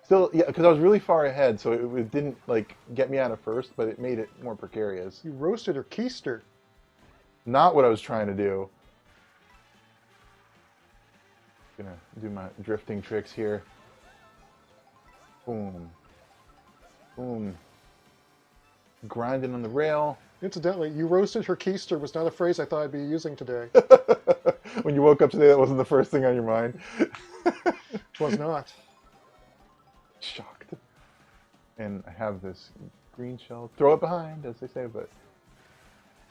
Still, yeah, because I was really far ahead, so it didn't like get me out of first, but it made it more precarious. You roasted her keister. Not what I was trying to do. Gonna do my drifting tricks here. Boom. Boom. Grinding on the rail. Incidentally, you roasted her keister was not a phrase I thought I'd be using today. When you woke up today, that wasn't the first thing on your mind. It was not. Shocked. And I have this green shell. Throw it behind, as they say, but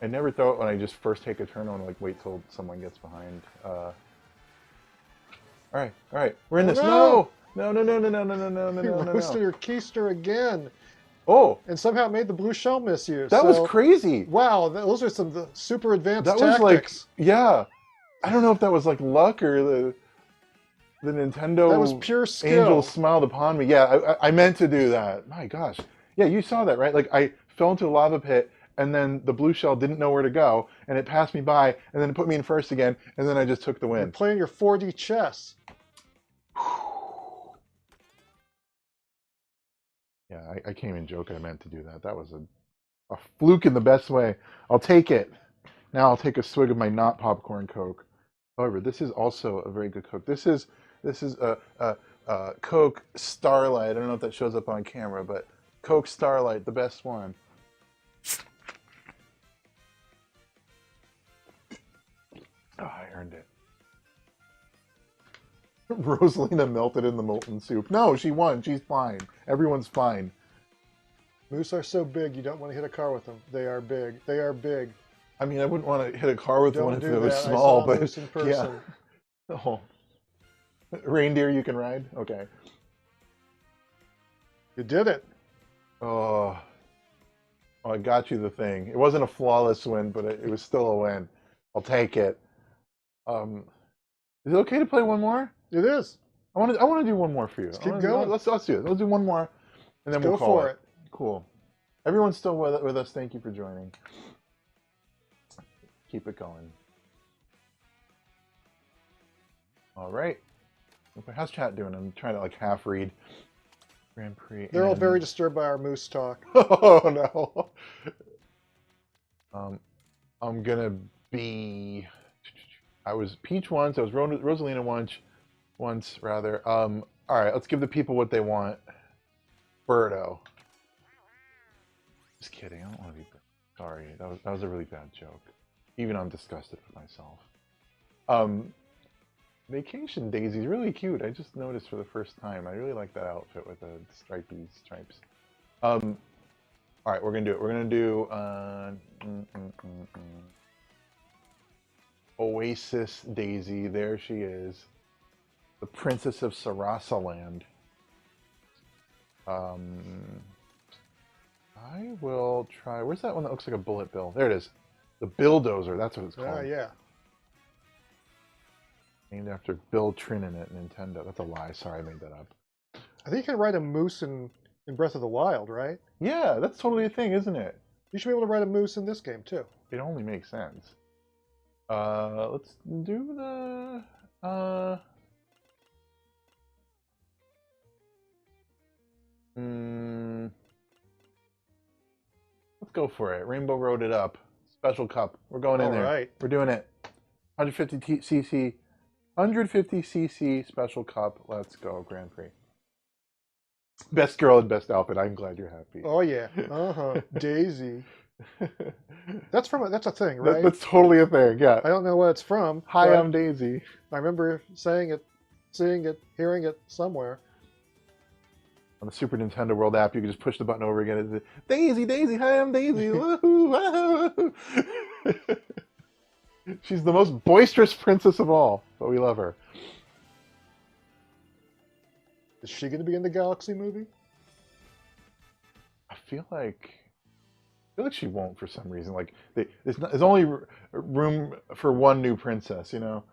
I never throw it when I just first take a turn. I want to like wait till someone gets behind. All right, we're in this. no! No. You roasted her keister again. Oh, And somehow it made the blue shell miss you. that was crazy. Wow, those are some super advanced That tactics. was like, yeah. I don't know if that was like luck or the Nintendo That was pure skill. angel smiled upon me. Yeah, I meant to do that. My gosh. Yeah, you saw that, right? Like I fell into a lava pit and then the blue shell didn't know where to go and it passed me by and then it put me in first again and then I just took the You're win. playing your 4D chess. Yeah, I can't even joke I meant to do that. That was a fluke in the best way. I'll take it. Now I'll take a swig of my not popcorn Coke. However, this is also a very good Coke. This is a Coke Starlight. I don't know if that shows up on camera, but Coke Starlight, the best one. Oh, I earned it. Rosalina melted in the molten soup. No, she won. She's fine. Everyone's fine. Moose are so big, you don't want to hit a car with them. They are big. They are big. I mean, I wouldn't want to hit a car with one Don't if do it was that. small, I saw a but moose in yeah. person. Oh. Reindeer you can ride? Okay. You did it. Oh, I got you the thing. It wasn't a flawless win, but it was still a win. I'll take it. Is it okay to play one more? It is. I want to do one more for you. Let's keep going. Let's do it. Let's do one more, and then Go we'll call for it. Cool. Everyone's still with us. Thank you for joining. Keep it going. All right. How's chat doing? I'm trying to like half read. Grand Prix. They're all and- very disturbed by our moose talk. Oh no. I'm gonna be. I was Peach once. I was Rosalina once rather. All right. Let's give the people what they want. Birdo. Just kidding. I don't want to be. Sorry. That was a really bad joke. Even I'm disgusted with myself. Vacation Daisy's really cute. I just noticed for the first time. I really like that outfit with the stripes. All right, we're gonna do it. We're gonna do Oasis Daisy. There she is, the Princess of Sarasaland. I will try. Where's that one that looks like a bullet bill? There it is. The Bulldozer. That's what it's called. Yeah. Named after Bill Trinan at Nintendo. That's a lie. Sorry, I made that up. I think you can ride a moose in Breath of the Wild, right? Yeah, that's totally a thing, isn't it? You should be able to ride a moose in this game too. It only makes sense. Let's do the let's go for it. Rainbow Road it up. Special cup. We're going in there. Alright. We're doing it. 150cc 150cc special cup. Let's go, Grand Prix. Best girl and best outfit. I'm glad you're happy. Oh yeah. Daisy. That's a thing, right? That's totally a thing. Yeah. I don't know what it's from. Hi, but I'm Daisy. I remember saying it, seeing it, hearing it somewhere. On the Super Nintendo World app, you can just push the button over again. It's Daisy, Daisy, hi, I'm Daisy. Woohoo, woohoo. She's the most boisterous princess of all, but we love her. Is she going to be in the Galaxy movie? I feel like she won't for some reason. Like there's only room for one new princess, you know.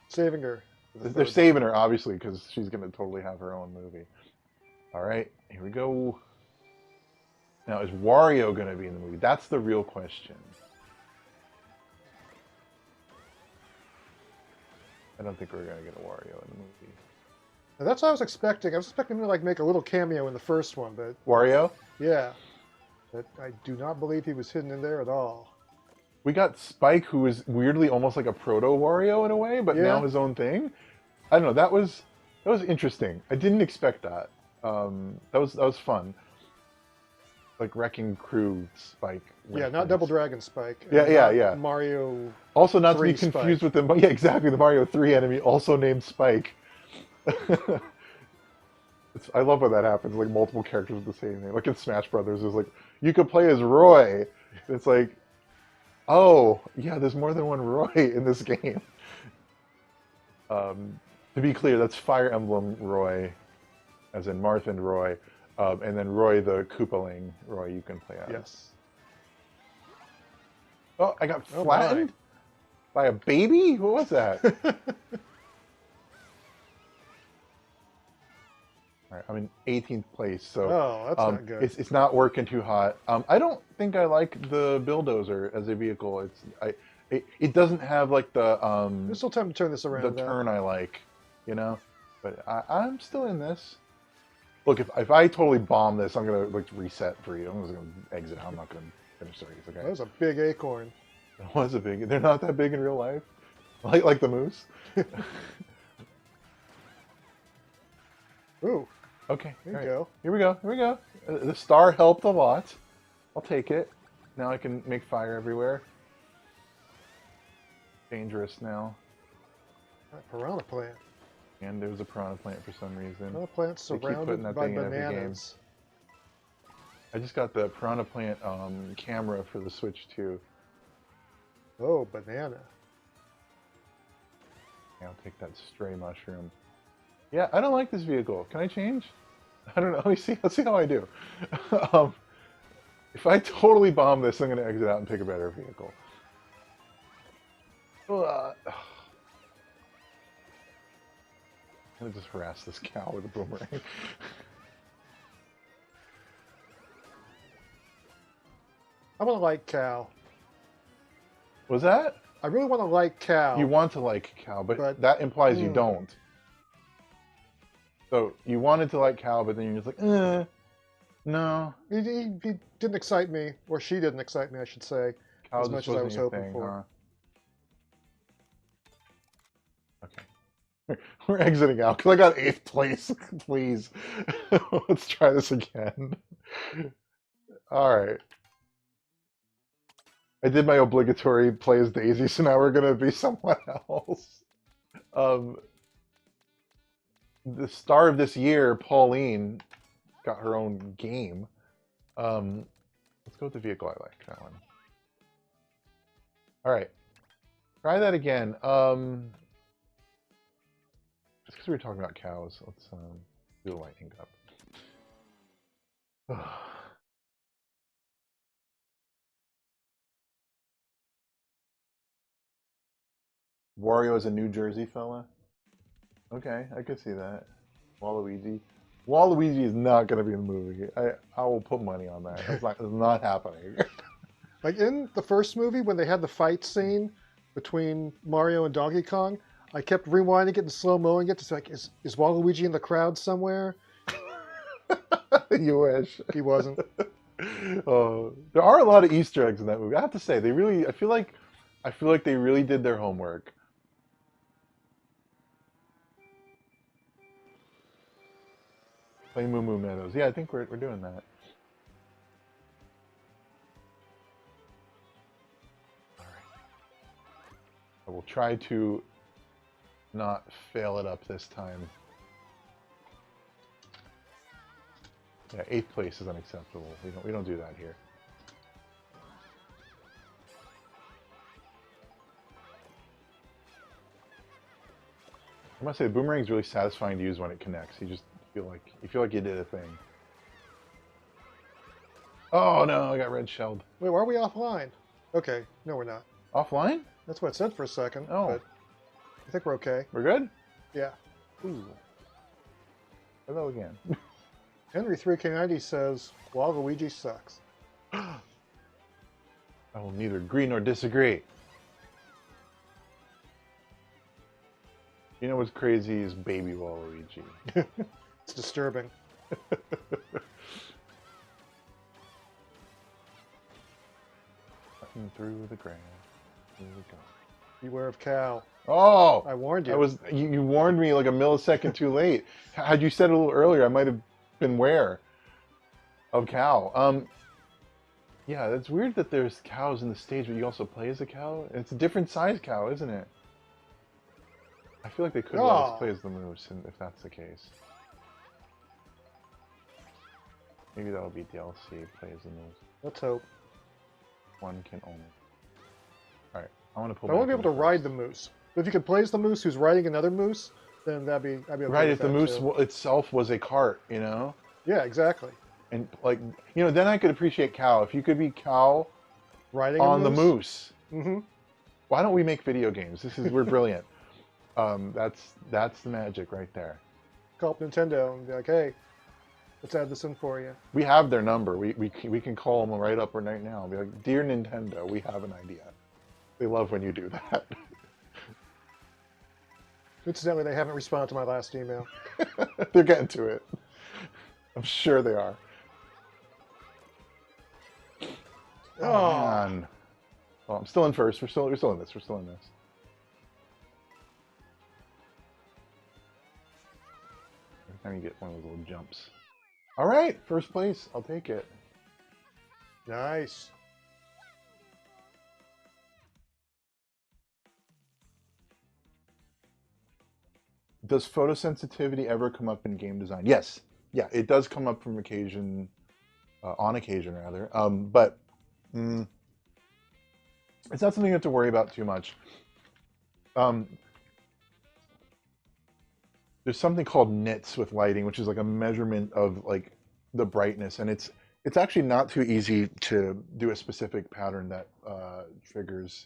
Saving her. They're saving her, obviously, because she's going to totally have her own movie. All right, here we go. Now, is Wario going to be in the movie? That's the real question. I don't think we're going to get a Wario in the movie. Now, that's what I was expecting. I was expecting him to like make a little cameo in the first one, but Wario? yeah. But I do not believe he was hidden in there at all. We got Spike, who was weirdly almost like a proto-Wario in a way, but Yeah. now his own thing. I don't know. That was interesting. I didn't expect that. That was fun. Like Wrecking Crew Spike. Yeah, not reference. Double Dragon Spike. Yeah, and yeah, not yeah. Mario. Also, not to be 3 confused Spike. with them, but yeah, exactly. The Mario 3 enemy, also named Spike. I love when that happens. Like multiple characters with the same name. Like in Smash Brothers, there's like you could play as Roy. It's like, oh yeah, there's more than one Roy in this game. To be clear, that's Fire Emblem Roy, as in Martha Roy, and then Roy the Koopaling Roy you can play as. Yes. Oh, I got Oh, flattened by a baby. What was that? All right, I'm in 18th place, so Oh, that's not good. it's not working too hot. I don't think I like the Bulldozer as a vehicle. It doesn't have like the There's still time to turn this around. though. turn I like, you know. But I'm still in this. Look, if I totally bomb this, I'm gonna like reset for you. I'm just gonna exit. I'm not gonna finish the race. Okay. That was a big acorn. That was a big. They're not that big in real life. Like the moose. Ooh, Okay. there you all right. go. Here we go. Here we go. The star helped a lot. I'll take it. Now I can make fire everywhere. Dangerous now. That piranha plant. And there's a piranha plant for some reason. Piranha plant's They keep surrounded putting that by thing in every game. bananas. I just got the piranha plant camera for the Switch too. Oh, banana. Yeah, I'll take that stray mushroom. Yeah, I don't like this vehicle. Can I change? I don't know. Let me see. Let's see how I do. If I totally bomb this, I'm going to exit out and pick a better vehicle. I'm going to just harass this cow with a boomerang. I want to like cow. Was that? I really want to like cow. You want to like cow, but But- that implies you don't. So you wanted to like cow, but then you're just like, no. He didn't excite me, or she didn't excite me, I should say, Cow as just much as I wasn't was your hoping thing, for. huh? Okay. We're exiting out because I got 8th place. Please. Let's try this again. All right. I did my obligatory play as Daisy, so now we're going to be someone else. The star of this year, Pauline, got her own game. Let's go with the vehicle I like, that one. All right. Try that again. Just because we were talking about cows, let's do the lightning cup. Wario is a New Jersey fella. Okay, I could see that. Waluigi. Waluigi is not going to be in the movie. I will put money on that. It's not happening. Like in the first movie, when they had the fight scene between Mario and Donkey Kong, I kept rewinding it and slow-moing it to say, like, is Waluigi in the crowd somewhere? You wish. He wasn't. There are a lot of Easter eggs in that movie. I have to say, I feel like they really did their homework. Play Moo Moo Meadows. Yeah, I think we're doing that. I will try to not fail it up this time. Yeah, 8th place is unacceptable. We don't do that here. I must say, the boomerang is really satisfying to use when it connects. You feel like you did a thing. Oh no, I got red shelled. Wait, why are we offline? Okay, no, we're not. Offline? That's what it said for a second. Oh. But I think we're okay. We're good? Yeah. Ooh. Hello again. Henry 3K90 says, Waluigi sucks. I will neither agree nor disagree. You know what's crazy is baby Waluigi. It's disturbing. Cutting through the grass. Here we go. Beware of Cal. Oh! I warned you. You warned me like a millisecond too late. Had you said it a little earlier, I might have been aware of cow. Yeah, it's weird that there's cows in the stage, but you also play as a cow. It's a different size cow, isn't it? I feel like they could let us play as the moose, if that's the case. Maybe that'll be DLC, play as the moose. Let's hope. One can only. Alright, I want to pull I want to be able to ride the moose. But if you could play as the moose who's riding another moose, then I'd be okay right, with if the that moose too. itself was a cart, you know? Yeah, exactly. And like, then I could appreciate cow. If you could be cow Riding on a the moose. Mm-hmm. Why don't we make video games? We're brilliant. That's the magic right there. Call up Nintendo and be like, hey, let's add this in for you. We have their number. We can call them right up right now and be like, dear Nintendo, we have an idea. They love when you do that. Incidentally, they haven't responded to my last email. They're getting to it. I'm sure they are. Oh, man. Well, I'm still in first. We're still in this. We're still in this. Every time you get one of those little jumps. All right, first place. I'll take it. Nice. Does photosensitivity ever come up in game design? Yes. Yeah, it does come up from occasion, on occasion rather. But it's not something you have to worry about too much. There's something called nits with lighting, which is like a measurement of like the brightness, and it's actually not too easy to do a specific pattern that triggers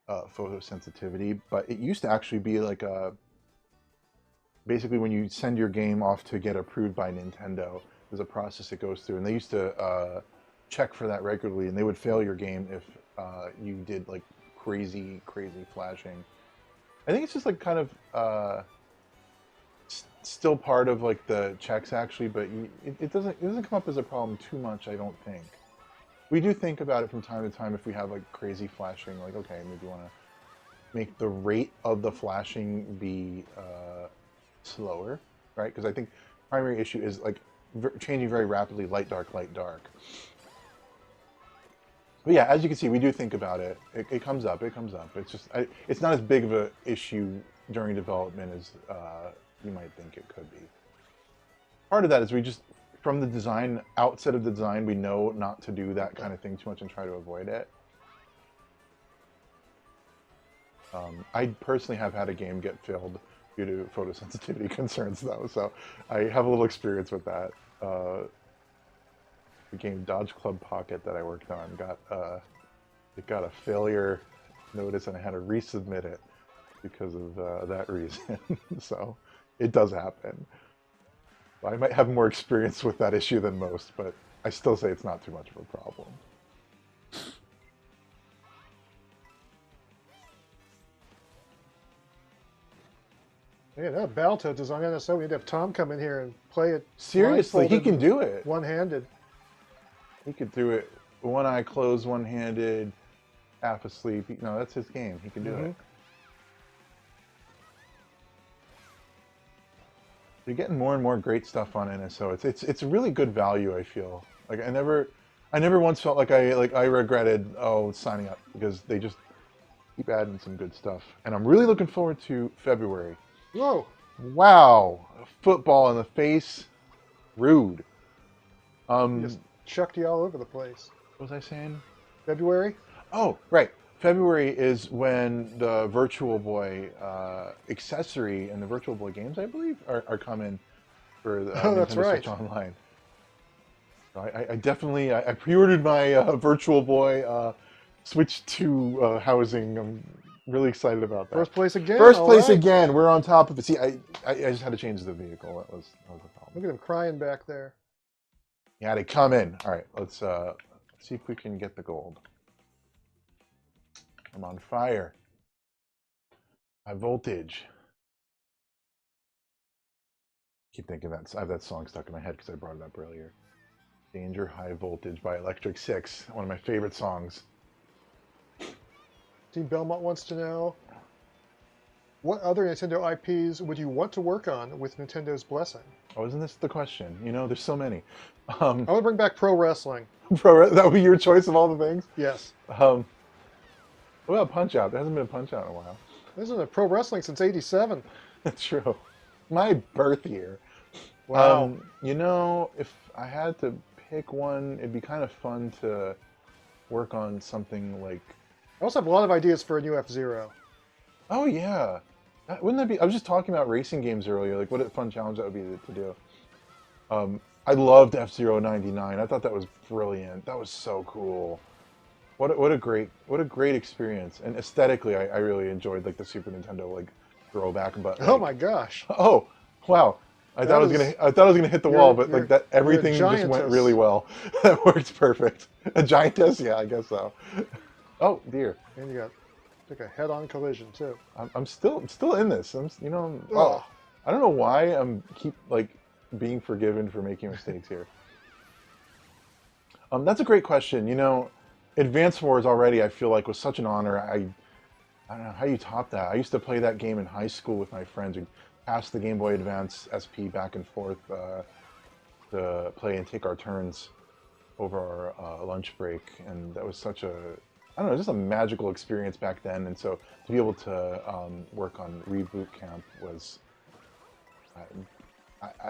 photosensitivity. But it used to actually be like a basically, when you send your game off to get approved by Nintendo, there's a process it goes through, and they used to check for that regularly, and they would fail your game if you did like crazy flashing. I think it's just like kind of still part of like the checks actually, but it doesn't come up as a problem too much, I don't think. We do think about it from time to time if we have like crazy flashing, like okay, maybe you want to make the rate of the flashing be slower, right? Because I think primary issue is like changing very rapidly, light dark. But yeah, as you can see, we do think about it. It comes up. It's just it's not as big of an issue during development as you might think it could be. Part of that is we just, from the design, outset of the design, we know not to do that kind of thing too much and try to avoid it. I personally have had a game get failed due to photosensitivity concerns, though, so I have a little experience with that. The game Dodge Club Pocket that I worked on got a failure notice, and I had to resubmit it. because of that reason. So it does happen. I might have more experience with that issue than most, but I still say it's not too much of a problem. Yeah, that Battletoads is on NSO. We need to have Tom come in here and play it. Seriously, he can blindfolded, do it. one-handed. He could do it one eye closed, one-handed, half asleep. No, that's his game. He can do it. You're getting more and more great stuff on NSO. It's a really good value. I feel like I never once felt like I regretted signing up, because they just keep adding some good stuff, and I'm really looking forward to February. Whoa! Wow, football in the face, rude. Just chucked you all over the place. What was I saying? February? Oh, right. February is when the Virtual Boy accessory and the Virtual Boy games, I believe, are coming for the that's Nintendo right. Switch Online. So I definitely I pre-ordered my Virtual Boy Switch 2 housing. I'm really excited about that. First place again. First all place right. again. We're on top of it. See, I just had to change the vehicle. That was the problem. Look at him crying back there. Yeah, they come in. All right, let's see if we can get the gold. I'm on fire. High voltage. Keep thinking that I have that song stuck in my head because I brought it up earlier. Danger High Voltage by Electric Six, one of my favorite songs. Team Belmont wants to know, what other Nintendo IPs would you want to work on with Nintendo's blessing? Oh, isn't this the question? You know, there's so many. I would bring back pro wrestling. That would be your choice of all the things? Yes. What about Punch-Out? There hasn't been a Punch-Out in a while. There isn't a pro wrestling since '87. That's true. My birth year. Wow. You know, if I had to pick one, it'd be kind of fun to work on something like... I also have a lot of ideas for a new F-Zero. Oh, yeah. Wouldn't that be... I was just talking about racing games earlier, like what a fun challenge that would be to do. I loved F-Zero 99. I thought that was brilliant. That was so cool. What a great experience. And aesthetically, I really enjoyed like the Super Nintendo like throwback. But like, Oh my gosh. oh wow! I thought I was gonna hit the wall, but like that everything just went giantess. really well. That worked perfect. A giantess, yeah, I guess so. Oh dear. And you got took a head-on collision too. I'm still in this. I don't know why I'm keep like being forgiven for making mistakes here. That's a great question. You know, Advance Wars already I feel like was such an honor. I don't know how you top that. I used to play that game in high school with my friends. We'd pass the Game Boy Advance SP back and forth to play and take our turns over our lunch break, and that was such a just a magical experience back then. And so to be able to work on Reboot Camp was,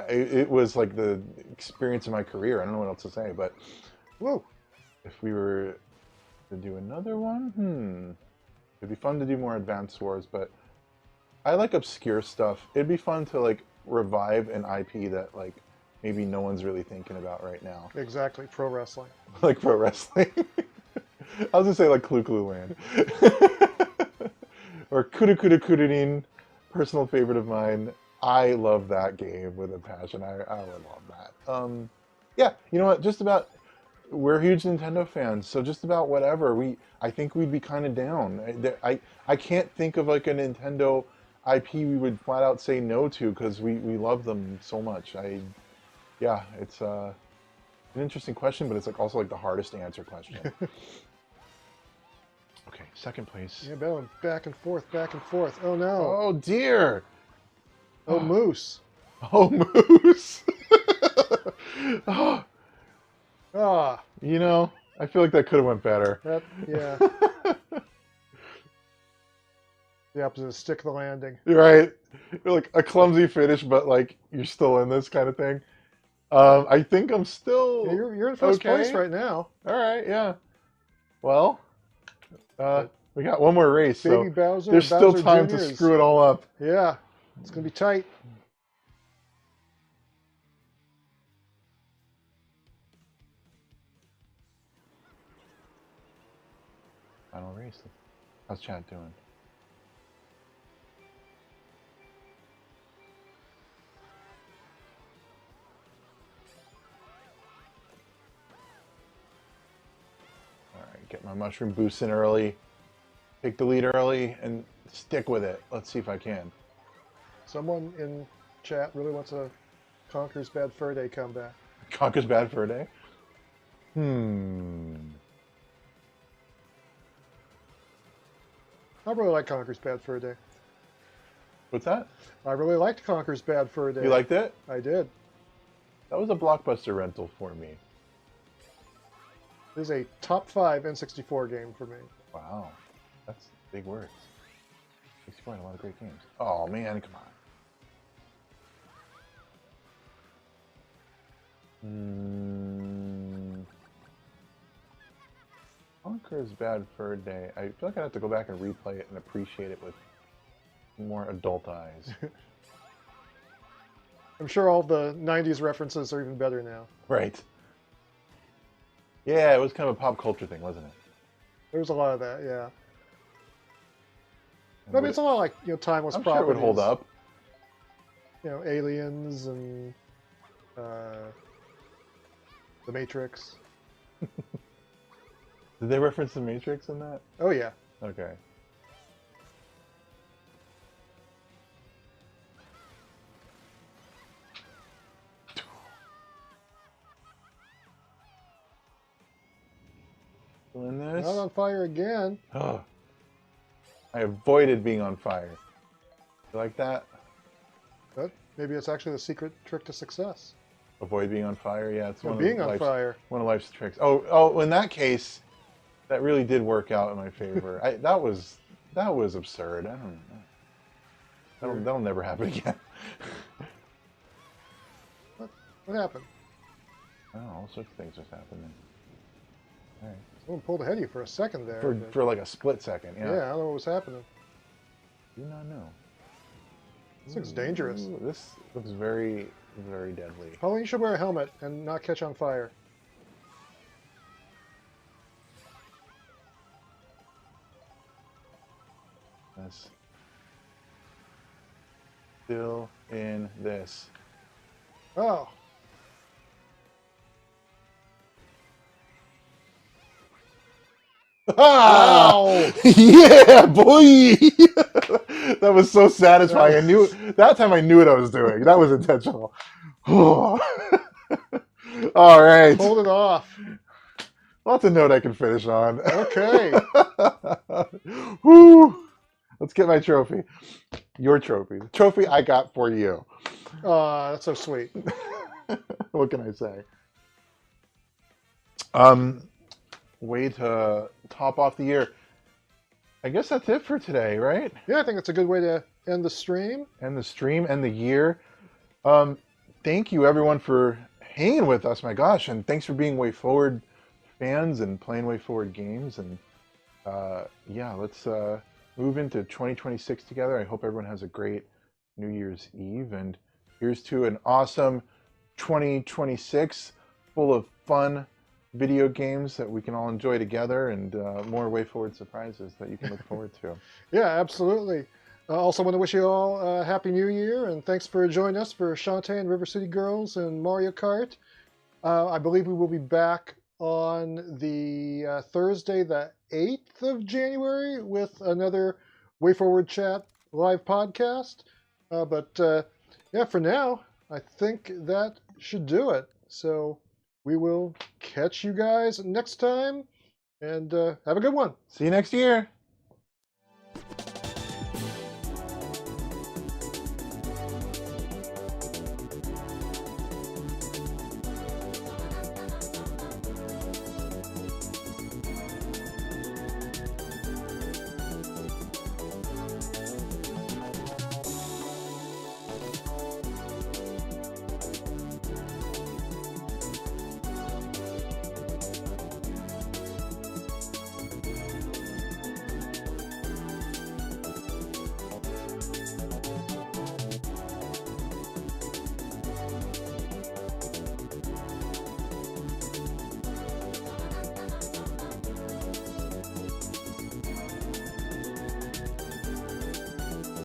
it was like the experience of my career. I don't know what else to say, but Whoa. if we were to do another one, it'd be fun to do more Advance Wars, but I like obscure stuff. It'd be fun to like revive an IP that like maybe no one's really thinking about right now. Exactly, pro wrestling. Like pro wrestling. I was gonna say like Clue Clue Land. Or Kuda Kuda Kudarin, personal favorite of mine. I love that game with a passion. I would love that. Yeah, you know what? Just about, we're huge Nintendo fans, so just about whatever. I think we'd be kind of down. I can't think of like a Nintendo IP we would flat out say no to because we love them so much. Yeah, it's an interesting question, but it's like also like the hardest to answer question. Okay, second place. Yeah, going back and forth, back and forth. Oh no. Oh dear. Oh, Moose. Oh, Moose. Oh, Ah, you know, I feel like that could have went better. that, yeah. The opposite of stick the landing. You're right. You're like a clumsy finish, but like you're still in this kind of thing. I think I'm still. Yeah, you're in first okay. place right now. All right, yeah. Well, we got one more race, Baby so Bowser. there's and still Bowser time Jr. to is- screw it all up. Yeah, it's gonna be tight. Final race. How's chat doing? my mushroom boosts in early. Take the lead early and stick with it. Let's see if I can. Someone in chat really wants a Conker's Bad Fur Day comeback. Conker's Bad Fur Day? I really like Conker's Bad Fur Day. What's that? I really liked Conker's Bad Fur Day. You liked it? I did. That was a blockbuster rental for me. It is a top 5 N64 game for me. Wow. That's big words. 64 had a lot of great games. Oh, man, come on. Conker's Bad Fur Day. I feel like I'd have to go back and replay it and appreciate it with more adult eyes. I'm sure all the 90s references are even better now. Right. Yeah, it was kind of a pop culture thing, wasn't it? There was a lot of that, yeah. I mean, it's a lot like, timeless I'm sure properties. it would hold up. Aliens and The Matrix. Did they reference The Matrix in that? Oh, yeah. Okay. Doing this. Not on fire again. Oh. I avoided being on fire. You like that? But maybe it's actually the secret trick to success. Avoid being on fire? Yeah, it's Being on fire. One of life's tricks. Oh, in that case, that really did work out in my favor. That was absurd. I don't know. That'll never happen again. What happened? I don't know, all sorts of things just happening. All right. Someone pulled ahead of you for a second there. For like a split second, yeah. Yeah, I don't know what was happening. Do not know. This looks dangerous. Ooh, this looks very, very deadly. Pauline, you should wear a helmet and not catch on fire. This. Still in this. Oh. Wow! Yeah, boy! That was so satisfying. I knew that time. I knew what I was doing. That was intentional. All right. Hold it off. Well, that's a note I can finish on. Okay. Woo! Let's get my trophy. Your trophy. The trophy I got for you. That's so sweet. What can I say? Way to top off the year. I guess that's it for today, right? Yeah, I think it's a good way to end the stream. And the stream and the year. Thank you everyone for hanging with us, my gosh, and thanks for being WayForward fans and playing WayForward games. And yeah, let's move into 2026 together. I hope everyone has a great New Year's Eve, and here's to an awesome 2026 full of fun video games that we can all enjoy together, and more WayForward surprises that you can look forward to. Yeah, absolutely. Also want to wish you all a Happy New Year, and thanks for joining us for Shantae and River City Girls and Mario Kart. I believe we will be back on the Thursday, the 8th of January, with another WayForward Chat live podcast. But yeah, for now, I think that should do it. So we will catch you guys next time, and have a good one. See you next year.